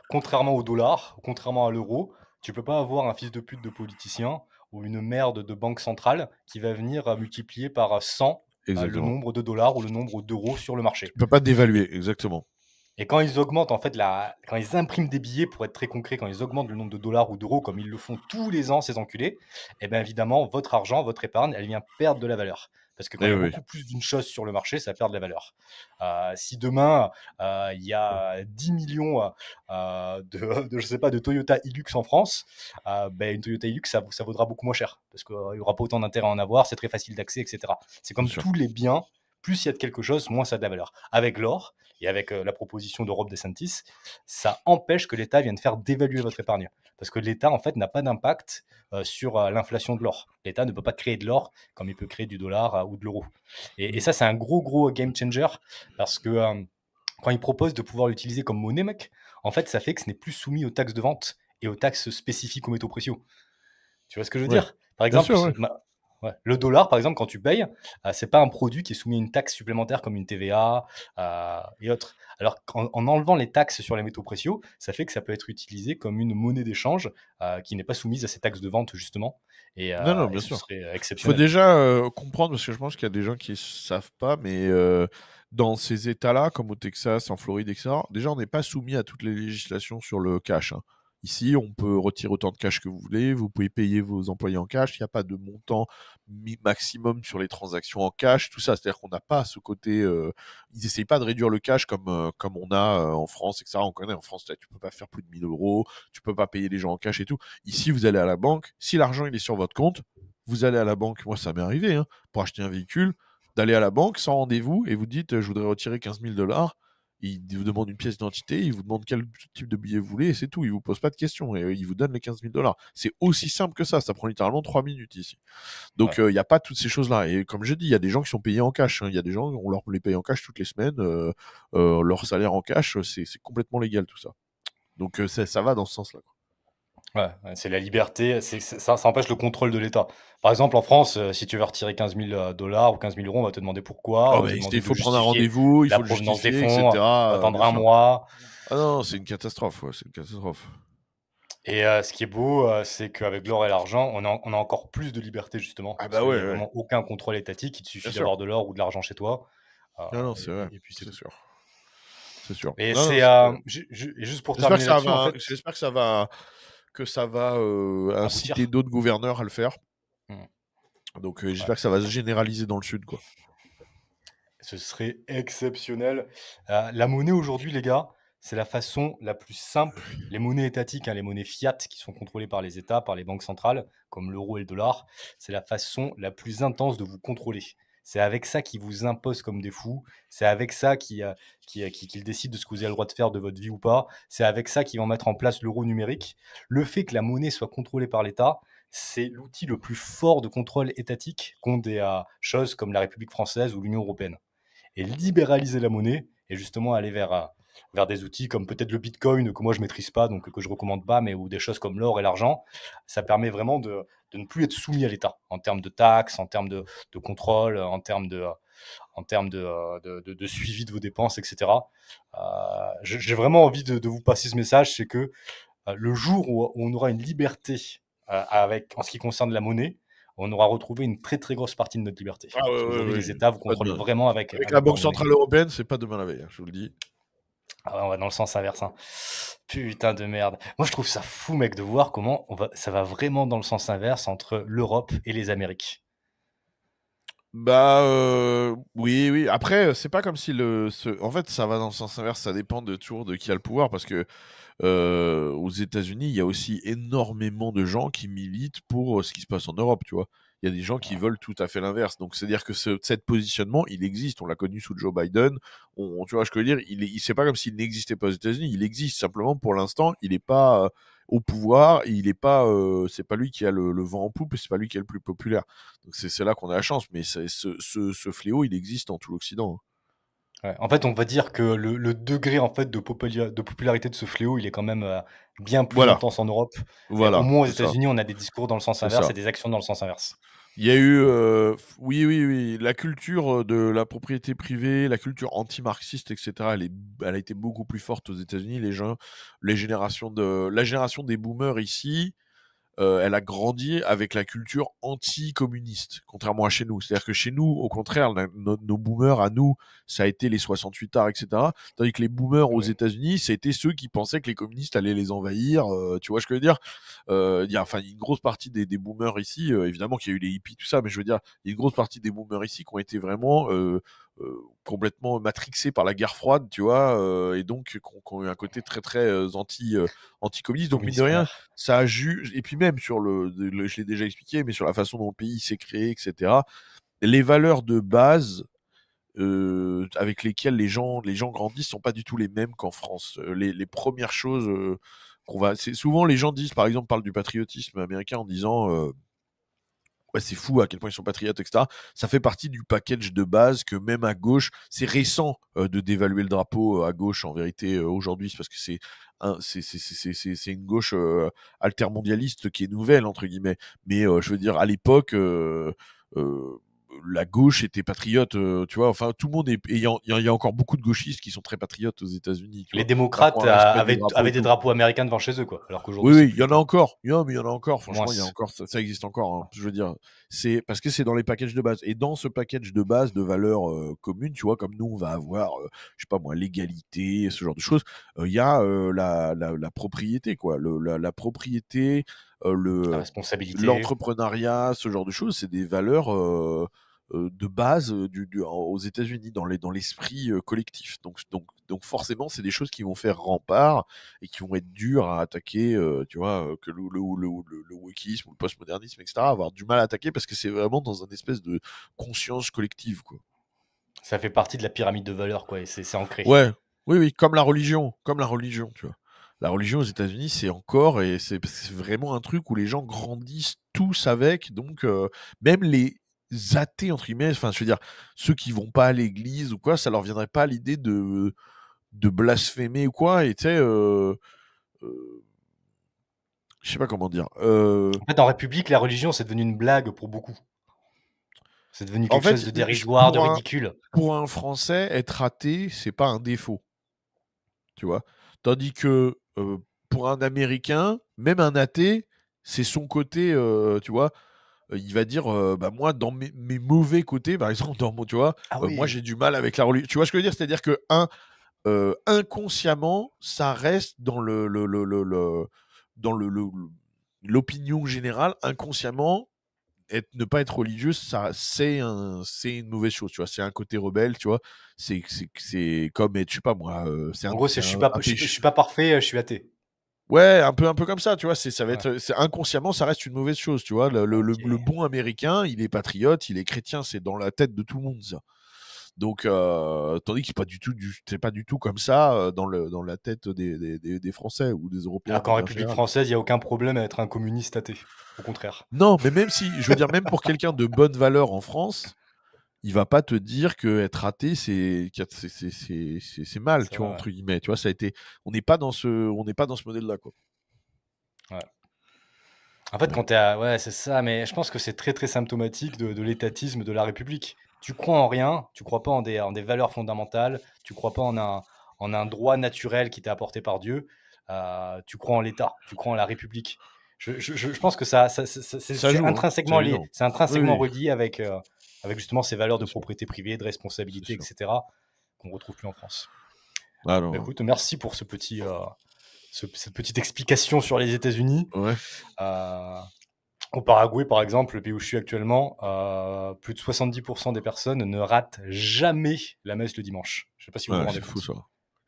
contrairement au dollar, contrairement à l'euro, tu peux pas avoir un fils de pute de politicien ou une merde de banque centrale qui va venir multiplier par 100 le Exactement. nombre de dollars ou le nombre d'euros sur le Tu marché. peux pas dévaluer, exactement. Et quand ils augmentent, en fait, quand ils impriment des billets, pour être très concret, quand ils augmentent le nombre de dollars ou d'euros, comme ils le font tous les ans, ces enculés, eh bien évidemment, votre argent, votre épargne, elle vient perdre de la valeur. Parce que quand il Eh y a oui. beaucoup plus d'une chose sur le marché, ça perd de la valeur. Si demain, il y a 10 millions je sais pas, de Toyota Hilux en France, ben, une Toyota Hilux, ça vaudra beaucoup moins cher. Parce qu'il n'y aura pas autant d'intérêt à en avoir, c'est très facile d'accès, etc. C'est Bien comme sûr. tous les biens, plus il y a de quelque chose, moins ça a de la valeur. Avec l'or, et avec la proposition de Rob DeSantis, ça empêche que l'État vienne faire dévaluer votre épargne. Parce que l'État, en fait, n'a pas d'impact sur l'inflation de l'or. L'État ne peut pas créer de l'or comme il peut créer du dollar ou de l'euro. Et ça, c'est un gros, gros game changer parce que quand il propose de pouvoir l'utiliser comme monnaie, mec, en fait, ça fait que ce n'est plus soumis aux taxes de vente et aux taxes spécifiques aux métaux précieux. Tu vois ce que je veux Ouais. dire? Par Bien exemple, sûr, ouais. ouais, le dollar, par exemple, quand tu payes, c'est pas un produit qui est soumis à une taxe supplémentaire comme une TVA et autres. Alors qu'en enlevant les taxes sur les métaux précieux, ça fait que ça peut être utilisé comme une monnaie d'échange qui n'est pas soumise à ces taxes de vente, justement. Non, non, Et bien ce sûr. serait Il faut exceptionnel. déjà comprendre, parce que je pense qu'il y a des gens qui ne savent pas, mais dans ces États-là, comme au Texas, en Floride, etc., déjà, on n'est pas soumis à toutes les législations sur le cash. Hein. Ici, on peut retirer autant de cash que vous voulez, vous pouvez payer vos employés en cash, il n'y a pas de montant maximum sur les transactions en cash, tout ça. C'est-à-dire qu'on n'a pas ce côté... ils n'essayent pas de réduire le cash comme on a en France, etc. On connaît en France, là, tu ne peux pas faire plus de 1000 euros, tu ne peux pas payer les gens en cash et tout. Ici, vous allez à la banque, si l'argent il est sur votre compte, vous allez à la banque, moi ça m'est arrivé, hein, pour acheter un véhicule, d'aller à la banque sans rendez-vous et vous dites je voudrais retirer 15 000 dollars. Il vous demande une pièce d'identité, il vous demande quel type de billet vous voulez et c'est tout. Il vous pose pas de questions et il vous donne les 15 000 dollars. C'est aussi simple que ça prend littéralement 3 minutes ici. Donc Ouais. il n'y a pas toutes ces choses-là. Et comme je dis, il y a des gens qui sont payés en cash. Hein. Il y a des gens, on leur les paye en cash toutes les semaines. Leur salaire en cash, c'est complètement légal tout ça. Donc ça va dans ce sens-là. Ouais, c'est la liberté, ça empêche le contrôle de l'État. Par exemple, en France, si tu veux retirer 15 000 dollars ou 15 000 euros, on va te demander pourquoi, Oh, on va te ben, demander il de faut prendre un justifier rendez-vous, il la faut le provenance des justifier, fonds, on va etc. attendre Bien un sûr. mois. Ah non, c'est une catastrophe, ouais, c'est une catastrophe. Et ce qui est beau, c'est qu'avec l'or et l'argent, on a encore plus de liberté, justement, Ah parce bah qu'il ouais, n'y a ouais, vraiment aucun contrôle étatique. Il te bien suffit sûr. d'avoir de l'or ou de l'argent chez toi. Non, non, c'est vrai, Et puis c'est c'est tout. sûr. C'est sûr. Et Non, non, c'est c'est... et juste pour terminer là-dessus, en fait, J'espère que ça va inciter aboutir. d'autres gouverneurs à le faire. Hmm. Donc Ouais. j'espère que ça va se généraliser dans le sud, quoi. Ce serait exceptionnel. La monnaie aujourd'hui, les gars, c'est la façon la plus simple. Les monnaies étatiques, hein, les monnaies fiat qui sont contrôlées par les États, par les banques centrales, comme l'euro et le dollar, c'est la façon la plus intense de vous contrôler. C'est avec ça qu'ils vous imposent comme des fous. C'est avec ça qu'ils décident de ce que vous avez le droit de faire de votre vie ou pas. C'est avec ça qu'ils vont mettre en place l'euro numérique. Le fait que la monnaie soit contrôlée par l'État, c'est l'outil le plus fort de contrôle étatique qu'ont des choses comme la République française ou l'Union européenne. Et libéraliser la monnaie et justement aller vers des outils comme peut-être le Bitcoin que moi je maîtrise pas, donc que je recommande pas, mais ou des choses comme l'or et l'argent, ça permet vraiment de ne plus être soumis à l'État en termes de taxes, en termes de contrôle, en termes de suivi de vos dépenses, etc. J'ai vraiment envie de vous passer ce message, c'est que le jour où on aura une liberté en ce qui concerne la monnaie, on aura retrouvé une très très grosse partie de notre liberté. Ah Parce ouais, qu'aujourd'hui, ouais. les États vous Pas contrôlent demain. vraiment avec Avec la leur Banque monnaie. Centrale Européenne, c'est pas demain la veille, je vous le dis. Ah ouais, on va dans le sens inverse. Hein. Putain de merde. Moi, je trouve ça fou, mec, de voir comment ça va vraiment dans le sens inverse entre l'Europe et les Amériques. Bah oui, oui. Après, c'est pas comme si en fait, ça va dans le sens inverse. Ça dépend toujours de qui a le pouvoir, parce que aux États-Unis, il y a aussi énormément de gens qui militent pour ce qui se passe en Europe, tu vois. Il y a des gens qui veulent tout à fait l'inverse. Donc, c'est-à-dire que cette positionnement, il existe. On l'a connu sous Joe Biden. Tu vois ce que je veux dire? C'est pas comme s'il n'existait pas aux États-Unis. Il existe simplement pour l'instant. Il n'est pas au pouvoir. Il est pas. C'est pas lui qui a le vent en poupe. Et c'est pas lui qui est le plus populaire. Donc, c'est là qu'on a la chance. Mais ce fléau, il existe dans tout l'Occident. Hein. Ouais. En fait, on va dire que le degré en fait, de popularité de ce fléau, il est quand même bien plus Voilà, intense en Europe. Et au voilà, moins aux c'est ça, États-Unis, on a des discours dans le sens c'est inverse ça. et des actions dans le sens inverse. Il y a eu, oui, oui, oui, la culture de la propriété privée, la culture anti-marxiste, etc. Elle a été beaucoup plus forte aux États-Unis. La génération des boomers ici, elle a grandi avec la culture anti-communiste, contrairement à chez nous. C'est-à-dire que chez nous, au contraire, nos boomers à nous, ça a été les 68 ards, etc. Tandis que les boomers aux Oui. États-Unis, ça a été ceux qui pensaient que les communistes allaient les envahir. Tu vois ce que je veux dire? Il y a une grosse partie des boomers ici, évidemment qu'il y a eu les hippies, tout ça, mais je veux dire, il y a une grosse partie des boomers ici qui ont été vraiment complètement matrixés par la guerre froide, tu vois, et donc qui ont eu un côté très très anti-communiste. Donc mine de Communiste rien, primaire. ça a et puis même sur je l'ai déjà expliqué, mais sur la façon dont le pays s'est créé, etc. Les valeurs de base avec lesquelles les gens grandissent sont pas du tout les mêmes qu'en France. Les premières choses c'est souvent les gens disent, par exemple, parlent du patriotisme américain en disant ouais, c'est fou à quel point ils sont patriotes, etc. Ça fait partie du package de base que même à gauche, c'est récent de dévaluer le drapeau à gauche en vérité aujourd'hui, c'est parce que c'est une gauche altermondialiste qui est nouvelle entre guillemets. Mais je veux dire à l'époque, euh, la gauche était patriote, tu vois. Enfin, tout le monde il y a encore beaucoup de gauchistes qui sont très patriotes aux États-Unis. Tu Les vois. Il y a démocrates encore un respect des drapeaux avaient et des tout. drapeaux américains devant chez eux, quoi. Alors Oui, qu'aujourd'hui, c'est oui, il plus y le en a cas. encore. Mais il y en a encore. Moins. Franchement, il y a encore. Ça existe encore. Hein. Je veux dire, c'est parce que c'est dans les packages de base. Et dans ce package de base de valeurs communes, tu vois, comme nous, on va avoir, je sais pas moi, l'égalité, ce genre de choses. Il y a la propriété, quoi. La propriété, La responsabilité. l'entrepreneuriat, ce genre de choses, c'est des valeurs de base aux États-Unis dans l'esprit collectif. Donc forcément, c'est des choses qui vont faire rempart et qui vont être dures à attaquer. Tu vois, que le wokisme ou le postmodernisme, etc. Avoir du mal à attaquer parce que c'est vraiment dans une espèce de conscience collective, quoi. Ça fait partie de la pyramide de valeurs, quoi, et c'est ancré. Ouais, oui, oui, comme la religion, tu vois. La religion aux États-Unis, c'est encore et c'est vraiment un truc où les gens grandissent tous avec. Donc même les athées entre guillemets, enfin je veux dire ceux qui vont pas à l'église ou quoi, ça leur viendrait pas à l'idée de blasphémer ou quoi. Et tu sais, je sais pas comment dire. En fait, en République, la religion, c'est devenu une blague pour beaucoup. C'est devenu En quelque chose fait, de dérisoire, de ridicule. pour un Français, être athée, c'est pas un défaut, tu vois. Tandis que pour un Américain, même un athée, c'est son côté, tu vois. Il va dire, bah moi, dans mes mauvais côtés, par exemple, tu vois, Ah moi oui. j'ai du mal avec la religion. Tu vois ce que je veux dire? C'est-à-dire que inconsciemment, ça reste dans dans l'opinion générale, inconsciemment, ne pas être religieux, ça, c'est une mauvaise chose, tu vois. C'est un côté rebelle, tu vois. C'est comme être, je sais pas moi, En gros, je suis pas parfait, je suis athée. Ouais, un peu comme ça, tu vois. Ça va Ouais. être, inconsciemment, ça reste une mauvaise chose, tu vois. Le bon Américain, il est patriote, il est chrétien, c'est dans la tête de tout le monde, ça. Donc, tandis que c'est pas du tout comme ça dans la tête des Français ou des Européens. Alors qu'en République française, il n'y a aucun problème à être un communiste athée. Au contraire. Non, mais même si, je veux dire, même pour quelqu'un de bonne valeur en France, il va pas te dire que être athée, c'est mal, C'est tu vois, vrai, entre guillemets. Tu vois, on n'est pas dans ce modèle-là, quoi. ouais. En fait, quand ouais, c'est ça, mais je pense que c'est très très symptomatique de l'étatisme de la République. Tu crois en rien, tu crois pas en des valeurs fondamentales, tu crois pas en un droit naturel qui t'est apporté par Dieu, tu crois en l'État, tu crois en la République. Je pense que c'est joue, hein, intrinsèquement c'est lié, évident. c'est intrinsèquement Oui, oui. relié avec justement ces valeurs de Bien sûr. propriété privée, de responsabilité, C'est sûr. etc., qu'on retrouve plus en France. Alors, Bah, écoute, merci pour cette petite explication sur les États-Unis. ouais. Au Paraguay, par exemple, le pays où je suis actuellement, plus de 70% des personnes ne ratent jamais la messe le dimanche. Je ne sais pas si vous vous Ouais, rendez c'est fou, compte. ça.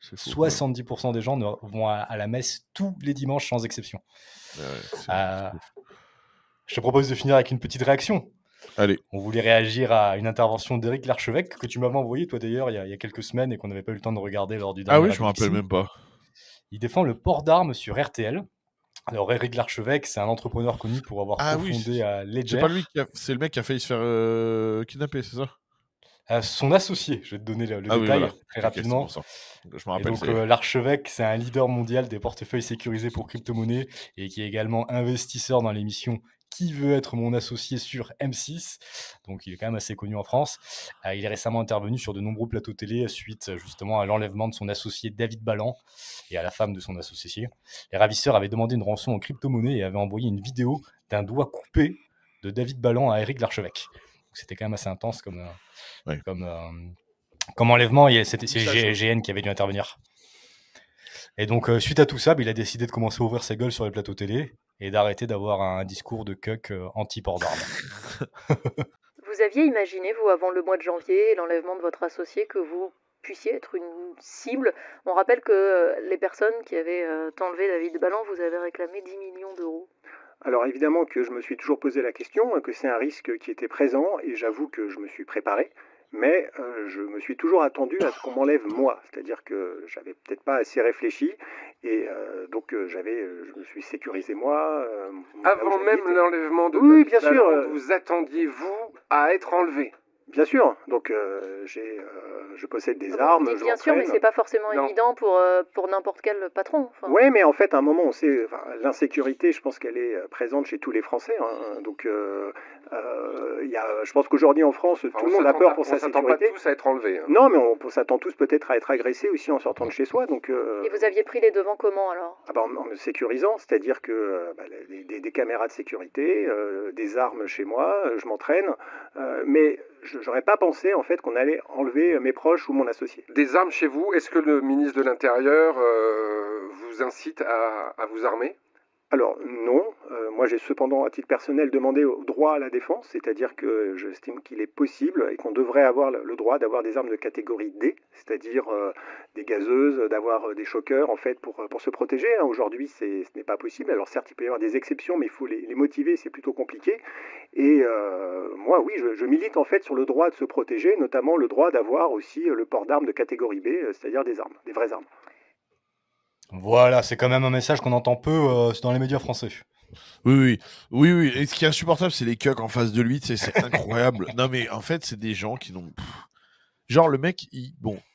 C'est fou, 70% des gens vont à la messe tous les dimanches sans exception. ouais, Euh, je te propose de finir avec une petite réaction. Allez. On voulait réagir à une intervention d'Éric Larchevêque que tu m'avais envoyé, toi d'ailleurs, il y a quelques semaines et qu'on n'avait pas eu le temps de regarder lors du dernier Ah oui, je me Radio rappelle Pixie. même pas. Il défend le port d'armes sur RTL. Alors, Éric Larchevêque, c'est un entrepreneur connu pour avoir cofondé Ledger. C'est pas lui c'est le mec qui a failli se faire kidnapper, c'est ça? Son associé, je vais te donner le détail Oui, voilà. très Ok, rapidement. c'est pour ça. Je me rappelle. Et donc, l'archevêque, c'est un leader mondial des portefeuilles sécurisés pour crypto-monnaies et qui est également investisseur dans l'émission Qui veut être mon associé sur M6. Donc, il est quand même assez connu en France. Il est récemment intervenu sur de nombreux plateaux télé suite justement à l'enlèvement de son associé David Ballan et à la femme de son associé. Les ravisseurs avaient demandé une rançon en crypto-monnaie et avaient envoyé une vidéo d'un doigt coupé de David Ballan à Éric Larchevêque. Donc, c'était quand même assez intense comme enlèvement. C'est GN qui avait dû intervenir. Et donc, suite à tout ça, il a décidé de commencer à ouvrir sa gueule sur les plateaux télé et d'arrêter d'avoir un discours de cuck anti-port d'armes. Vous aviez imaginé, vous, avant le mois de janvier et l'enlèvement de votre associé, que vous puissiez être une cible? On rappelle que les personnes qui avaient enlevé David Ballan, vous avez réclamé 10 millions d'euros. Alors évidemment que je me suis toujours posé la question, que c'est un risque qui était présent, et j'avoue que je me suis préparé, mais je me suis toujours attendu à ce qu'on m'enlève moi, c'est-à-dire que j'avais peut-être pas assez réfléchi, et donc je me suis sécurisé moi. Avant même l'enlèvement de oui, David bien sûr, Ballan, vous attendiez, vous, à être enlevé? Bien sûr, donc je possède des armes. Vous dites bien sûr, mais c'est pas forcément évident pour n'importe quel patron. Enfin. Oui, mais en fait, à un moment, on sait, l'insécurité, je pense qu'elle est présente chez tous les Français. Hein, donc, je pense qu'aujourd'hui en France, tout le monde a peur pour sa sécurité. On s'attend pas tous à être enlevés. Hein. Non, mais on s'attend tous peut-être à être agressés aussi en sortant de chez soi. Donc, et vous aviez pris les devants comment alors? En me sécurisant, c'est-à-dire que des caméras de sécurité, des armes chez moi, je m'entraîne, mais j'aurais pas pensé en fait qu'on allait enlever mes proches ou mon associé. Des armes chez vous, est-ce que le ministre de l'Intérieur vous incite à vous armer? Alors non, moi j'ai cependant à titre personnel demandé au droit à la défense, c'est-à-dire que j'estime qu'il est possible et qu'on devrait avoir le droit d'avoir des armes de catégorie D, c'est-à-dire des gazeuses, d'avoir des choqueurs en fait pour se protéger. Hein. Aujourd'hui ce n'est pas possible, alors certes il peut y avoir des exceptions mais il faut les motiver, c'est plutôt compliqué. Et moi oui, je milite en fait sur le droit de se protéger, notamment le droit d'avoir aussi le port d'armes de catégorie B, c'est-à-dire des armes, des vraies armes. Voilà, c'est quand même un message qu'on entend peu dans les médias français. Oui. Et ce qui est insupportable, c'est les cucks en face de lui, c'est incroyable. Non, mais en fait, c'est des gens qui n'ont... Genre, le mec,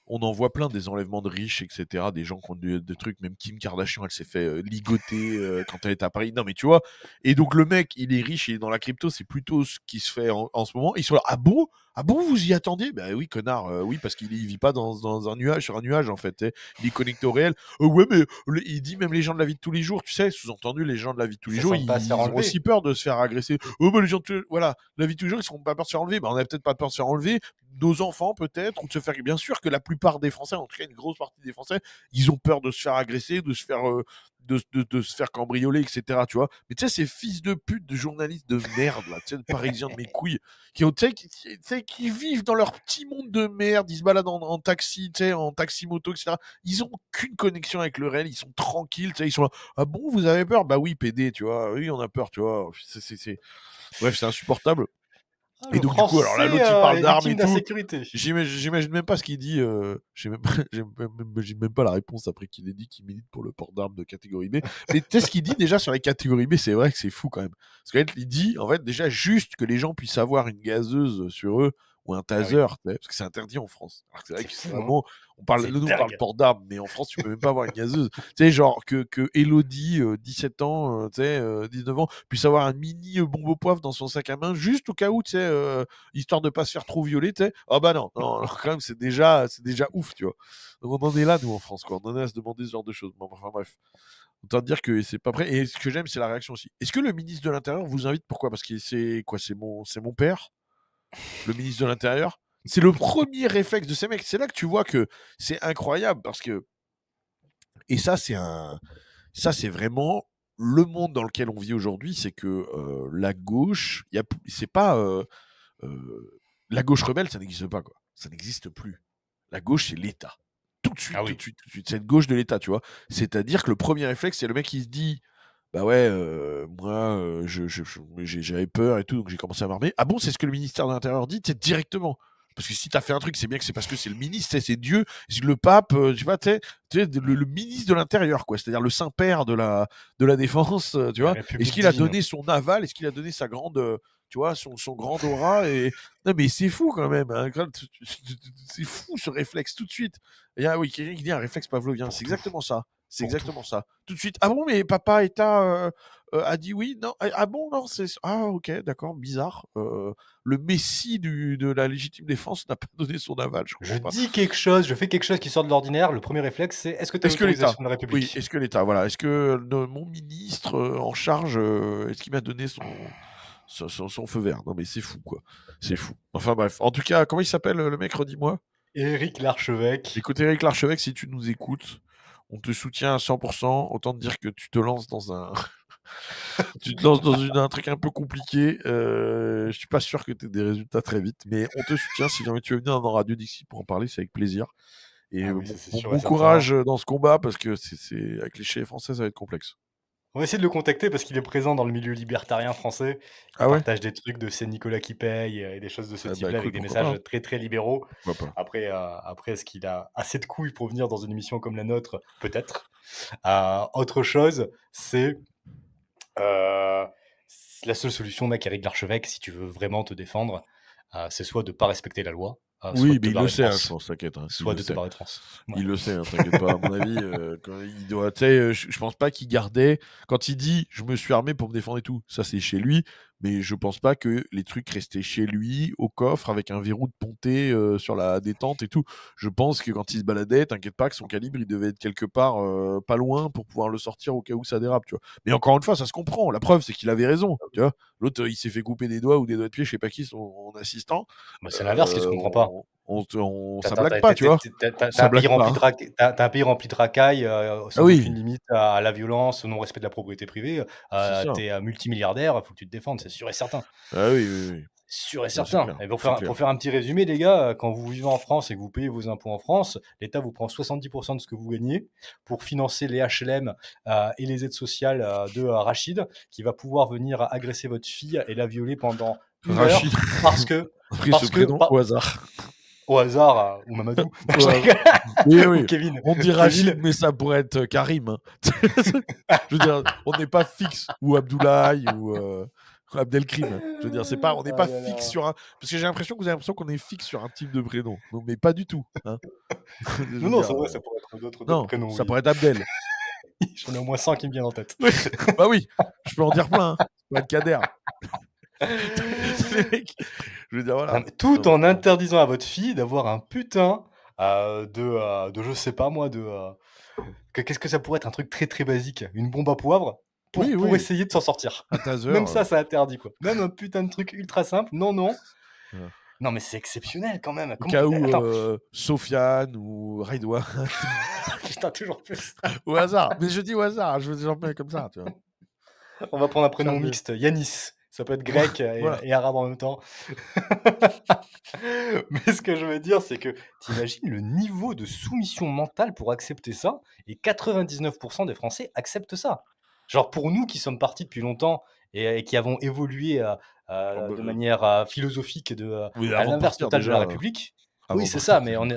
on en voit plein des enlèvements de riches, etc. Des gens qui ont des trucs, même Kim Kardashian, elle s'est fait ligoter quand elle était à Paris. Non, mais tu vois. Et donc, le mec, il est riche, il est dans la crypto, c'est plutôt ce qui se fait en ce moment. Ils sont là, ah bon, vous y attendiez? Ben oui, connard, oui, parce qu'il vit pas dans un nuage, sur un nuage, en fait. Il est connecté au réel. Ouais, mais il dit même les gens de la vie de tous les jours, tu sais, sous-entendu, les gens de la vie de tous les jours, ils ont aussi peur de se faire agresser. Oh, bah, les gens, voilà, la vie de tous les jours, ils sont pas peur de se faire enlever. Ben, on a peut-être pas peur de se faire enlever, nos enfants peut-être, ou de se faire... Bien sûr que la plupart des Français, en tout cas une grosse partie des Français, ils ont peur de se faire agresser, de se faire... de se faire cambrioler, etc. Tu vois. Mais tu sais, ces fils de pute de journalistes de merde, là, tu sais, parisiens de mes couilles, qui vivent dans leur petit monde de merde, ils se baladent en taxi, tu sais, en taxi-moto, etc. Ils ont aucune connexion avec le réel, ils sont tranquilles, tu sais, ils sont là, ah bon, vous avez peur? Bah oui, PD, tu vois, oui, on a peur, tu vois. Bref, c'est insupportable. Et Le donc, du coup, alors là, Français l'autre, il parle est d'armes et victime tout. d'insécurité. J'imagine même pas ce qu'il dit. J'ai même pas la réponse après qu'il ait dit qu'il milite pour le port d'armes de catégorie B. Mais tu sais ce qu'il dit déjà sur les catégories B, c'est vrai que c'est fou quand même. Parce qu'en fait, il dit en fait déjà juste que les gens puissent avoir une gazeuse sur eux ou un taser, tu sais, parce que c'est interdit en France. Alors que c'est vrai C'est que c'est fou, hein. vraiment, C'est nous on parle dingue. port d'armes, mais en France tu peux même pas avoir une gazeuse. Tu sais, genre que Elodie, 17 ans, tu sais, 19 ans, puisse avoir un mini bombe au poivre dans son sac à main, juste au cas où, tu sais, histoire de pas se faire trop violer, tu sais. Ah bah non, alors quand même c'est déjà ouf, tu vois. Donc on en est là nous en France, quoi. On en est à se demander ce genre de choses. Bon, enfin bref. Autant dire que c'est pas prêt. Et ce que j'aime, c'est la réaction aussi. Est-ce que le ministre de l'Intérieur vous invite? Pourquoi? Parce que c'est quoi? C'est mon père, le ministre de l'Intérieur. C'est le premier réflexe de ces mecs. C'est là que tu vois que c'est incroyable parce que et ça c'est vraiment le monde dans lequel on vit aujourd'hui. C'est que la gauche, c'est pas la gauche rebelle, ça n'existe pas, quoi. Ça n'existe plus. La gauche, c'est l'État. Tout de suite, Ah tout oui. de suite, tout de suite. Cette gauche de l'État, tu vois. C'est-à-dire que le premier réflexe, c'est le mec qui se dit, bah ouais, moi, j'avais peur et tout, donc j'ai commencé à m'armer. Ah bon, c'est ce que le ministère de l'Intérieur dit, c'est directement. Parce que si t'as fait un truc, c'est bien que c'est parce que c'est le ministre, c'est Dieu, c'est le pape, tu vois, tu sais, le ministre de l'Intérieur, quoi. C'est-à-dire le Saint-Père de la défense, tu La vois. République Est-ce qu'il a divine. donné son aval? Est-ce qu'il a donné sa grande, tu vois, son grand aura? Et non, mais c'est fou quand même, hein. C'est fou ce réflexe tout de suite. Et ah oui, quelqu'un qui dit un réflexe pavlovien, c'est exactement ça. C'est Pour exactement ça. Tout de suite. Ah bon, mais papa État a dit oui. Non. Ah bon, non, c'est. Ah ok, d'accord, bizarre. Le messie de la légitime défense n'a pas donné son aval, je Je comprends pas. dis quelque chose, je fais quelque chose qui sort de l'ordinaire. Le premier réflexe, c'est est-ce que tu as Est-ce que l'État? l'autorisation de la Oui, République? est-ce que l'État, voilà. Est-ce que mon ministre en charge, est-ce qu'il m'a donné son feu vert? Non, mais c'est fou, quoi. C'est fou. Enfin, bref. En tout cas, comment il s'appelle le mec, redis-moi? Éric Larchevêque. Écoute, Éric Larchevêque, si tu nous écoutes, on te soutient à 100%. Autant te dire que tu te lances dans un. Tu te lances dans un truc un peu compliqué. Je suis pas sûr que tu aies des résultats très vite, mais on te soutient. Si jamais tu veux venir dans Radio Dixie pour en parler, c'est avec plaisir. Et Ah oui, ça, c'est sûr et bon certain. courage dans ce combat parce que c'est avec les chefs français, ça va être complexe. On va essayer de le contacter parce qu'il est présent dans le milieu libertarien français. Il Ah ouais? partage des trucs de c'est Nicolas qui paye et des choses de ce Ah bah type-là avec écoute, des pourquoi pas, messages hein. très très libéraux. Pourquoi pas. Après, est-ce qu'il a assez de couilles pour venir dans une émission comme la nôtre? Peut-être. Autre chose, c'est la seule solution, mec, Éric Larchevêque, si tu veux vraiment te défendre, c'est soit de pas respecter la loi, soit Oui, de te mais il barrer le de sait, hein, je France. pense, t'inquiète. Hein, il Soit le de te sait. barrer de France. Ouais. Il le sait, hein, t'inquiète pas. À mon avis, quand il doit, tu sais, je pense pas qu'il gardait. Quand il dit je me suis armé pour me défendre et tout, ça c'est chez lui. Mais je pense pas que les trucs restaient chez lui, au coffre, avec un verrou de ponté sur la détente et tout. Je pense que quand il se baladait, t'inquiète pas que son calibre, il devait être quelque part pas loin pour pouvoir le sortir au cas où ça dérape, tu vois. Mais encore une fois, ça se comprend. La preuve, c'est qu'il avait raison, tu vois. L'autre, il s'est fait couper des doigts ou des doigts de pied, je sais pas qui, son assistant. Bah, c'est l'inverse qui se comprend pas. Ça blague pas, tu vois. T'as Ça un pays blague rempli pas. t'as un pays rempli de racailles, Ah sans oui, aucune limite à la violence, au non-respect de la propriété privée. c'est ça. T'es multimilliardaire, faut que tu te défendes, c'est sûr et certain. Ah oui, oui, oui. Sûr et C'est certain. clair, Et c'est clair. pour faire un petit résumé, les gars, quand vous vivez en France et que vous payez vos impôts en France, l'État vous prend 70% de ce que vous gagnez pour financer les HLM et les aides sociales de Rachid, qui va pouvoir venir agresser votre fille et la violer pendant une heure Rachid, parce que, a pris ce prénom au hasard. au hasard, ou Mamadou, Oui, ou oui. Kevin. On dit Rachid, mais ça pourrait être Karim, hein. Je veux dire, on n'est pas fixe, ou Abdoulaye, ou Abdelkrim, hein. Je veux dire, on n'est pas fixe sur un. Parce que j'ai l'impression que vous avez l'impression qu'on est fixe sur un type de prénom. Non, mais pas du tout, hein. Je veux Non, dire, c'est vrai, ça pourrait être d'autres non, prénoms. ça Oui. pourrait être Abdel. J'en ai au moins 100 qui me viennent en tête. Oui. Bah oui, je peux en dire plein, hein. Ça pourrait être Kader. Les mecs, je veux dire, voilà. Non, mais tout en interdisant à votre fille d'avoir un putain de je sais pas moi, qu'est-ce que ça pourrait être un truc très très basique, une bombe à poivre pour Oui. essayer de s'en sortir. Un taser. Même ça, ça interdit quoi. Même un putain de truc ultra simple, non. Ouais. Non, mais c'est exceptionnel quand même. Au Comment... cas où Attends, Sofiane ou Redouane, putain, toujours plus. au hasard. Mais je dis au hasard, je veux des gens comme ça, tu vois. On va prendre un Ça prénom me- mixte, Yanis. Ça peut être grec Voilà. et arabe en même temps. Mais ce que je veux dire, c'est que t'imagines le niveau de soumission mentale pour accepter ça, et 99% des Français acceptent ça. Genre pour nous qui sommes partis depuis longtemps et qui avons évolué Oh, bah, de manière philosophique oui, à avant de l'inverse partir total de la déjà. République. Avant Oui, de c'est partir ça, mais déjà. Non, on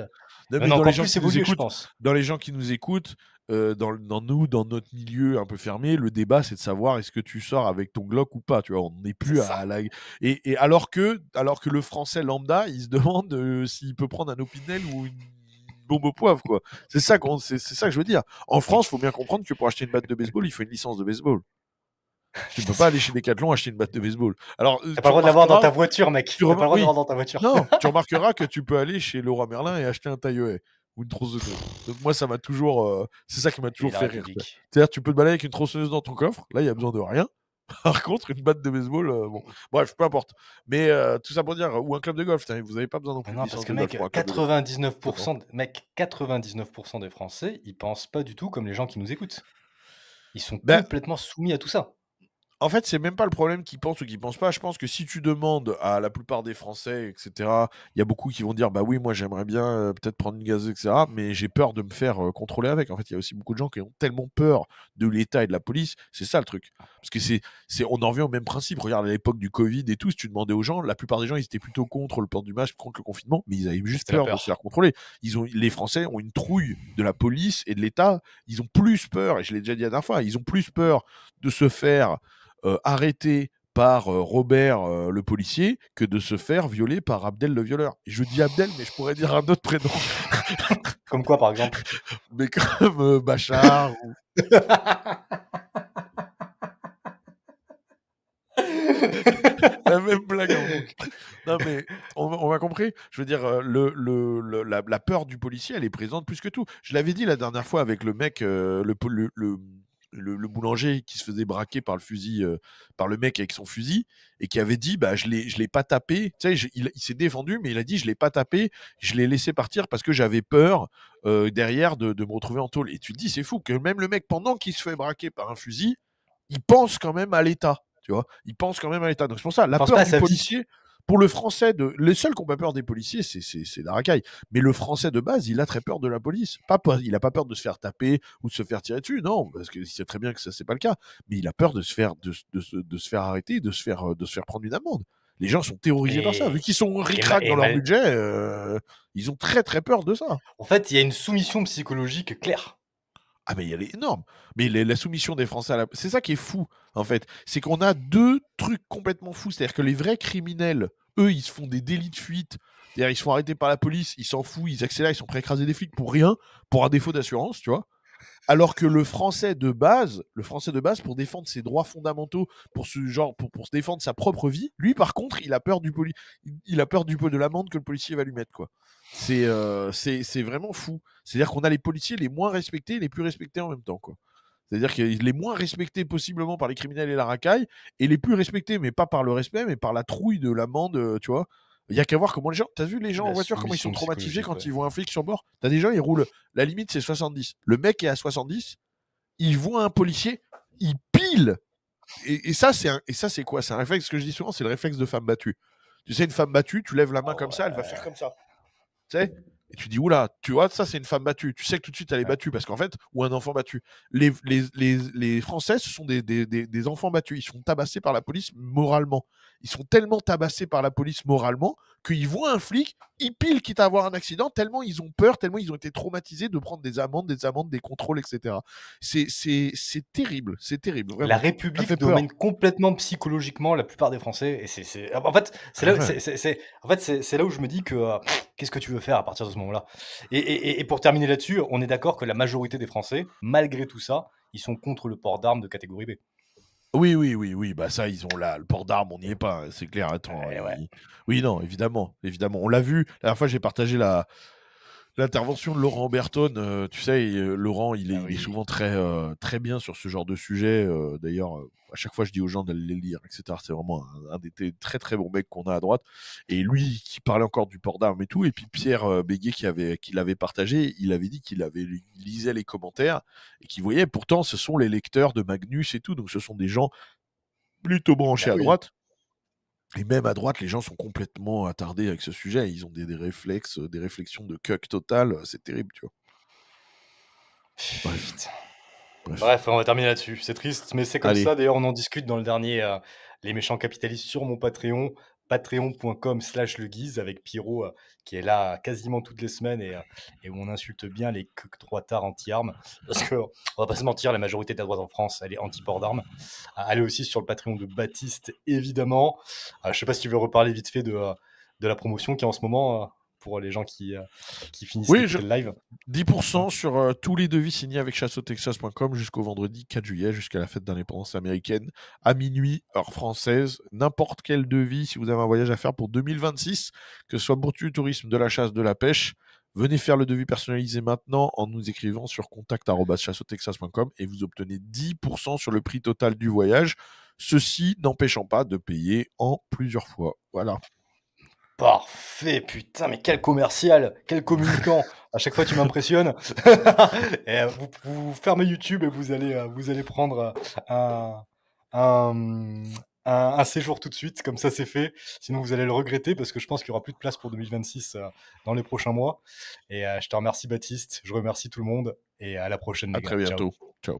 mais a dans les encore gens plus qui nous évolué, je écoutent, pense. dans les gens qui nous écoutent, dans notre milieu un peu fermé, le débat c'est de savoir est-ce que tu sors avec ton Glock ou pas, tu vois. On n'est C'est plus à ça. la et alors que le français lambda, il se demande s'il peut prendre un Opinel ou une bombe au poivre, quoi. C'est ça que je veux dire. En France, faut bien comprendre que pour acheter une batte de baseball, il faut une licence de baseball. Tu ne peux pas aller chez Decathlon acheter une batte de baseball. Alors, T'as pas tu le droit de l'avoir dans remarqueras, ta voiture, mec. T'as pas le droit de oui, l'avoir dans ta voiture. non, tu remarqueras que tu peux aller chez Leroy Merlin et acheter un taille-haie ou une tronçonneuse. Donc moi, ça m'a toujours, c'est ça qui m'a Et toujours la fait rire, quoi. République. C'est-à-dire, tu peux te balader avec une tronçonneuse dans ton coffre. Là, il y a besoin de rien. Par contre, une batte de baseball, bon, bref, peu importe. Mais tout ça pour dire, ou un club de golf. Vous n'avez pas besoin non Mais plus de non, parce licence que de golf mec, pour un club de golf. 99%, mec, 99% des Français, ils pensent pas du tout comme les gens qui nous écoutent. Ils sont Ben, complètement soumis à tout ça. en fait, c'est même pas le problème qu'ils pensent ou qu'ils pensent pas. Je pense que si tu demandes à la plupart des Français, etc., il y a beaucoup qui vont dire bah oui, moi j'aimerais bien peut-être prendre une gazeuse, etc., mais j'ai peur de me faire contrôler avec. En fait, il y a aussi beaucoup de gens qui ont tellement peur de l'État et de la police. C'est ça le truc. Parce que on en revient au même principe. Regarde à l'époque du Covid et tout, si tu demandais aux gens, la plupart des gens ils étaient plutôt contre le port du masque, contre le confinement, mais ils avaient juste C'était la peur de se faire peur. contrôler. Les Français ont une trouille de la police et de l'État. Ils ont plus peur, et je l'ai déjà dit la dernière fois, ils ont plus peur de se faire arrêté par Robert le policier que de se faire violer par Abdel le violeur. Et je dis Abdel, mais je pourrais dire un autre prénom. Comme quoi, par exemple? Mais comme Bachar. La même blague en boucle. Non, mais on m'a compris. Je veux dire, la peur du policier, elle est présente plus que tout. Je l'avais dit la dernière fois avec le mec, le boulanger qui se faisait braquer par le fusil, par le mec avec son fusil, et qui avait dit bah je l'ai pas tapé. Tu sais, il s'est défendu, mais il a dit je l'ai pas tapé, je l'ai laissé partir parce que j'avais peur derrière de me retrouver en tôle. Et tu te dis c'est fou que même le mec pendant qu'il se fait braquer par un fusil, il pense quand même à l'État. Tu vois, il pense quand même à l'État. Donc c'est pour ça, Il la pense pas peur à du sa vie. policier, pour le français, les seuls qui n'ont pas peur des policiers, c'est la racaille. Mais le français de base, il a très peur de la police. Il n'a pas peur de se faire taper ou de se faire tirer dessus, non, parce qu'il sait très bien que ça, c'est pas le cas. Mais il a peur de se faire, de se faire arrêter, de se faire prendre une amende. Les gens sont terrorisés par ça. Vu qu'ils sont ric-rac dans leur budget, ils ont très très peur de ça. En fait, il y a une soumission psychologique claire. Ah mais elle est énorme. Mais la soumission des Français c'est ça qui est fou, en fait. C'est qu'on a deux trucs complètement fous. C'est-à-dire que les vrais criminels, eux, ils se font des délits de fuite. C'est-à-dire ils se font arrêter par la police, ils s'en foutent, ils accélèrent, ils sont prêts à écraser des flics pour rien, pour un défaut d'assurance, tu vois. Alors que le français de base, pour défendre ses droits fondamentaux, pour se défendre sa propre vie, lui par contre, il a peur de l'amende que le policier va lui mettre, quoi. C'est vraiment fou. C'est-à-dire qu'on a les policiers les moins respectés et les plus respectés en même temps, quoi. C'est-à-dire que les moins respectés possiblement par les criminels et la racaille, et les plus respectés, mais pas par le respect, mais par la trouille de l'amende, tu vois. Il y a qu'à voir comment les gens. T'as vu les gens en La voiture, comment ils sont soumission traumatisés quand psychologique, ils voient un flic sur bord? T'as des gens, ils roulent. La limite, c'est 70. Le mec est à 70, il voit un policier, il pile. Et ça, c'est quoi? C'est un réflexe que je dis souvent, c'est le réflexe de femme battue. Tu sais, une femme battue, tu lèves la main comme ça, elle va faire comme ça. Tu sais? Et tu dis, oula, tu vois, ça c'est une femme battue. Tu sais que tout de suite elle est battue parce qu'en fait, ou un enfant battu. Les Français, ce sont des enfants battus. Ils sont tabassés par la police moralement. Ils sont tellement tabassés par la police moralement qu'ils voient un flic, ils pilent quitte à avoir un accident, tellement ils ont peur, tellement ils ont été traumatisés de prendre des amendes, des contrôles, etc. C'est terrible, vraiment. La Ça République fait peur. domine complètement psychologiquement la plupart des Français. Et en fait, c'est là, c'est là où je me dis que qu'est-ce que tu veux faire à partir de ce moment-là? Et pour terminer là-dessus, on est d'accord que la majorité des Français, malgré tout ça, ils sont contre le port d'armes de catégorie B. Oui, bah ça, ils ont là, le port d'armes, on n'y est pas, c'est clair, attends. Ouais. Oui, non, évidemment. On l'a vu, la dernière fois, j'ai partagé L'intervention de Laurent Berton, tu sais, Laurent, il est oui. souvent très bien sur ce genre de sujet. D'ailleurs, à chaque fois, je dis aux gens d'aller les lire, etc. C'est vraiment un des très très bons mecs qu'on a à droite. Et lui, qui parlait encore du port d'armes et tout. Et puis Pierre Béguet, qui l'avait partagé, il avait dit il lisait les commentaires et qu'il voyait, pourtant, ce sont les lecteurs de Magnus et tout. Donc, ce sont des gens plutôt branchés à oui. droite. Et même à droite, les gens sont complètement attardés avec ce sujet. Ils ont des réflexes, des réflexions de cuck total. C'est terrible, tu vois. Bref. Bref, on va terminer là-dessus. C'est triste, mais c'est comme Allez. ça. D'ailleurs, on en discute dans le dernier Les méchants capitalistes sur mon Patreon, patreon.com/leguise, avec Pierrot qui est là quasiment toutes les semaines et où on insulte bien les droitards anti-armes. Parce que, on va pas se mentir, la majorité de la droite en France, elle est anti-port d'armes. Allez aussi sur le Patreon de Baptiste, évidemment. Je sais pas si tu veux reparler vite fait de la promotion qui est en ce moment pour les gens qui finissent d'écouter le live. 10% sur tous les devis signés avec chassotexas.com jusqu'au vendredi 4 juillet, jusqu'à la fête d'indépendance américaine, à minuit, heure française. N'importe quel devis, si vous avez un voyage à faire pour 2026, que ce soit pour du tourisme, de la chasse, de la pêche, venez faire le devis personnalisé maintenant en nous écrivant sur contact@chassotexas.com et vous obtenez 10% sur le prix total du voyage. Ceci n'empêchant pas de payer en plusieurs fois. Voilà. Parfait, putain, mais quel commercial, quel communicant. À chaque fois, tu m'impressionnes. Et vous fermez YouTube et vous allez prendre un séjour tout de suite, comme ça c'est fait. Sinon, vous allez le regretter parce que je pense qu'il n'y aura plus de place pour 2026 dans les prochains mois. Et je te remercie, Baptiste. Je remercie tout le monde et à la prochaine, À les gars. très Ciao. bientôt. Ciao.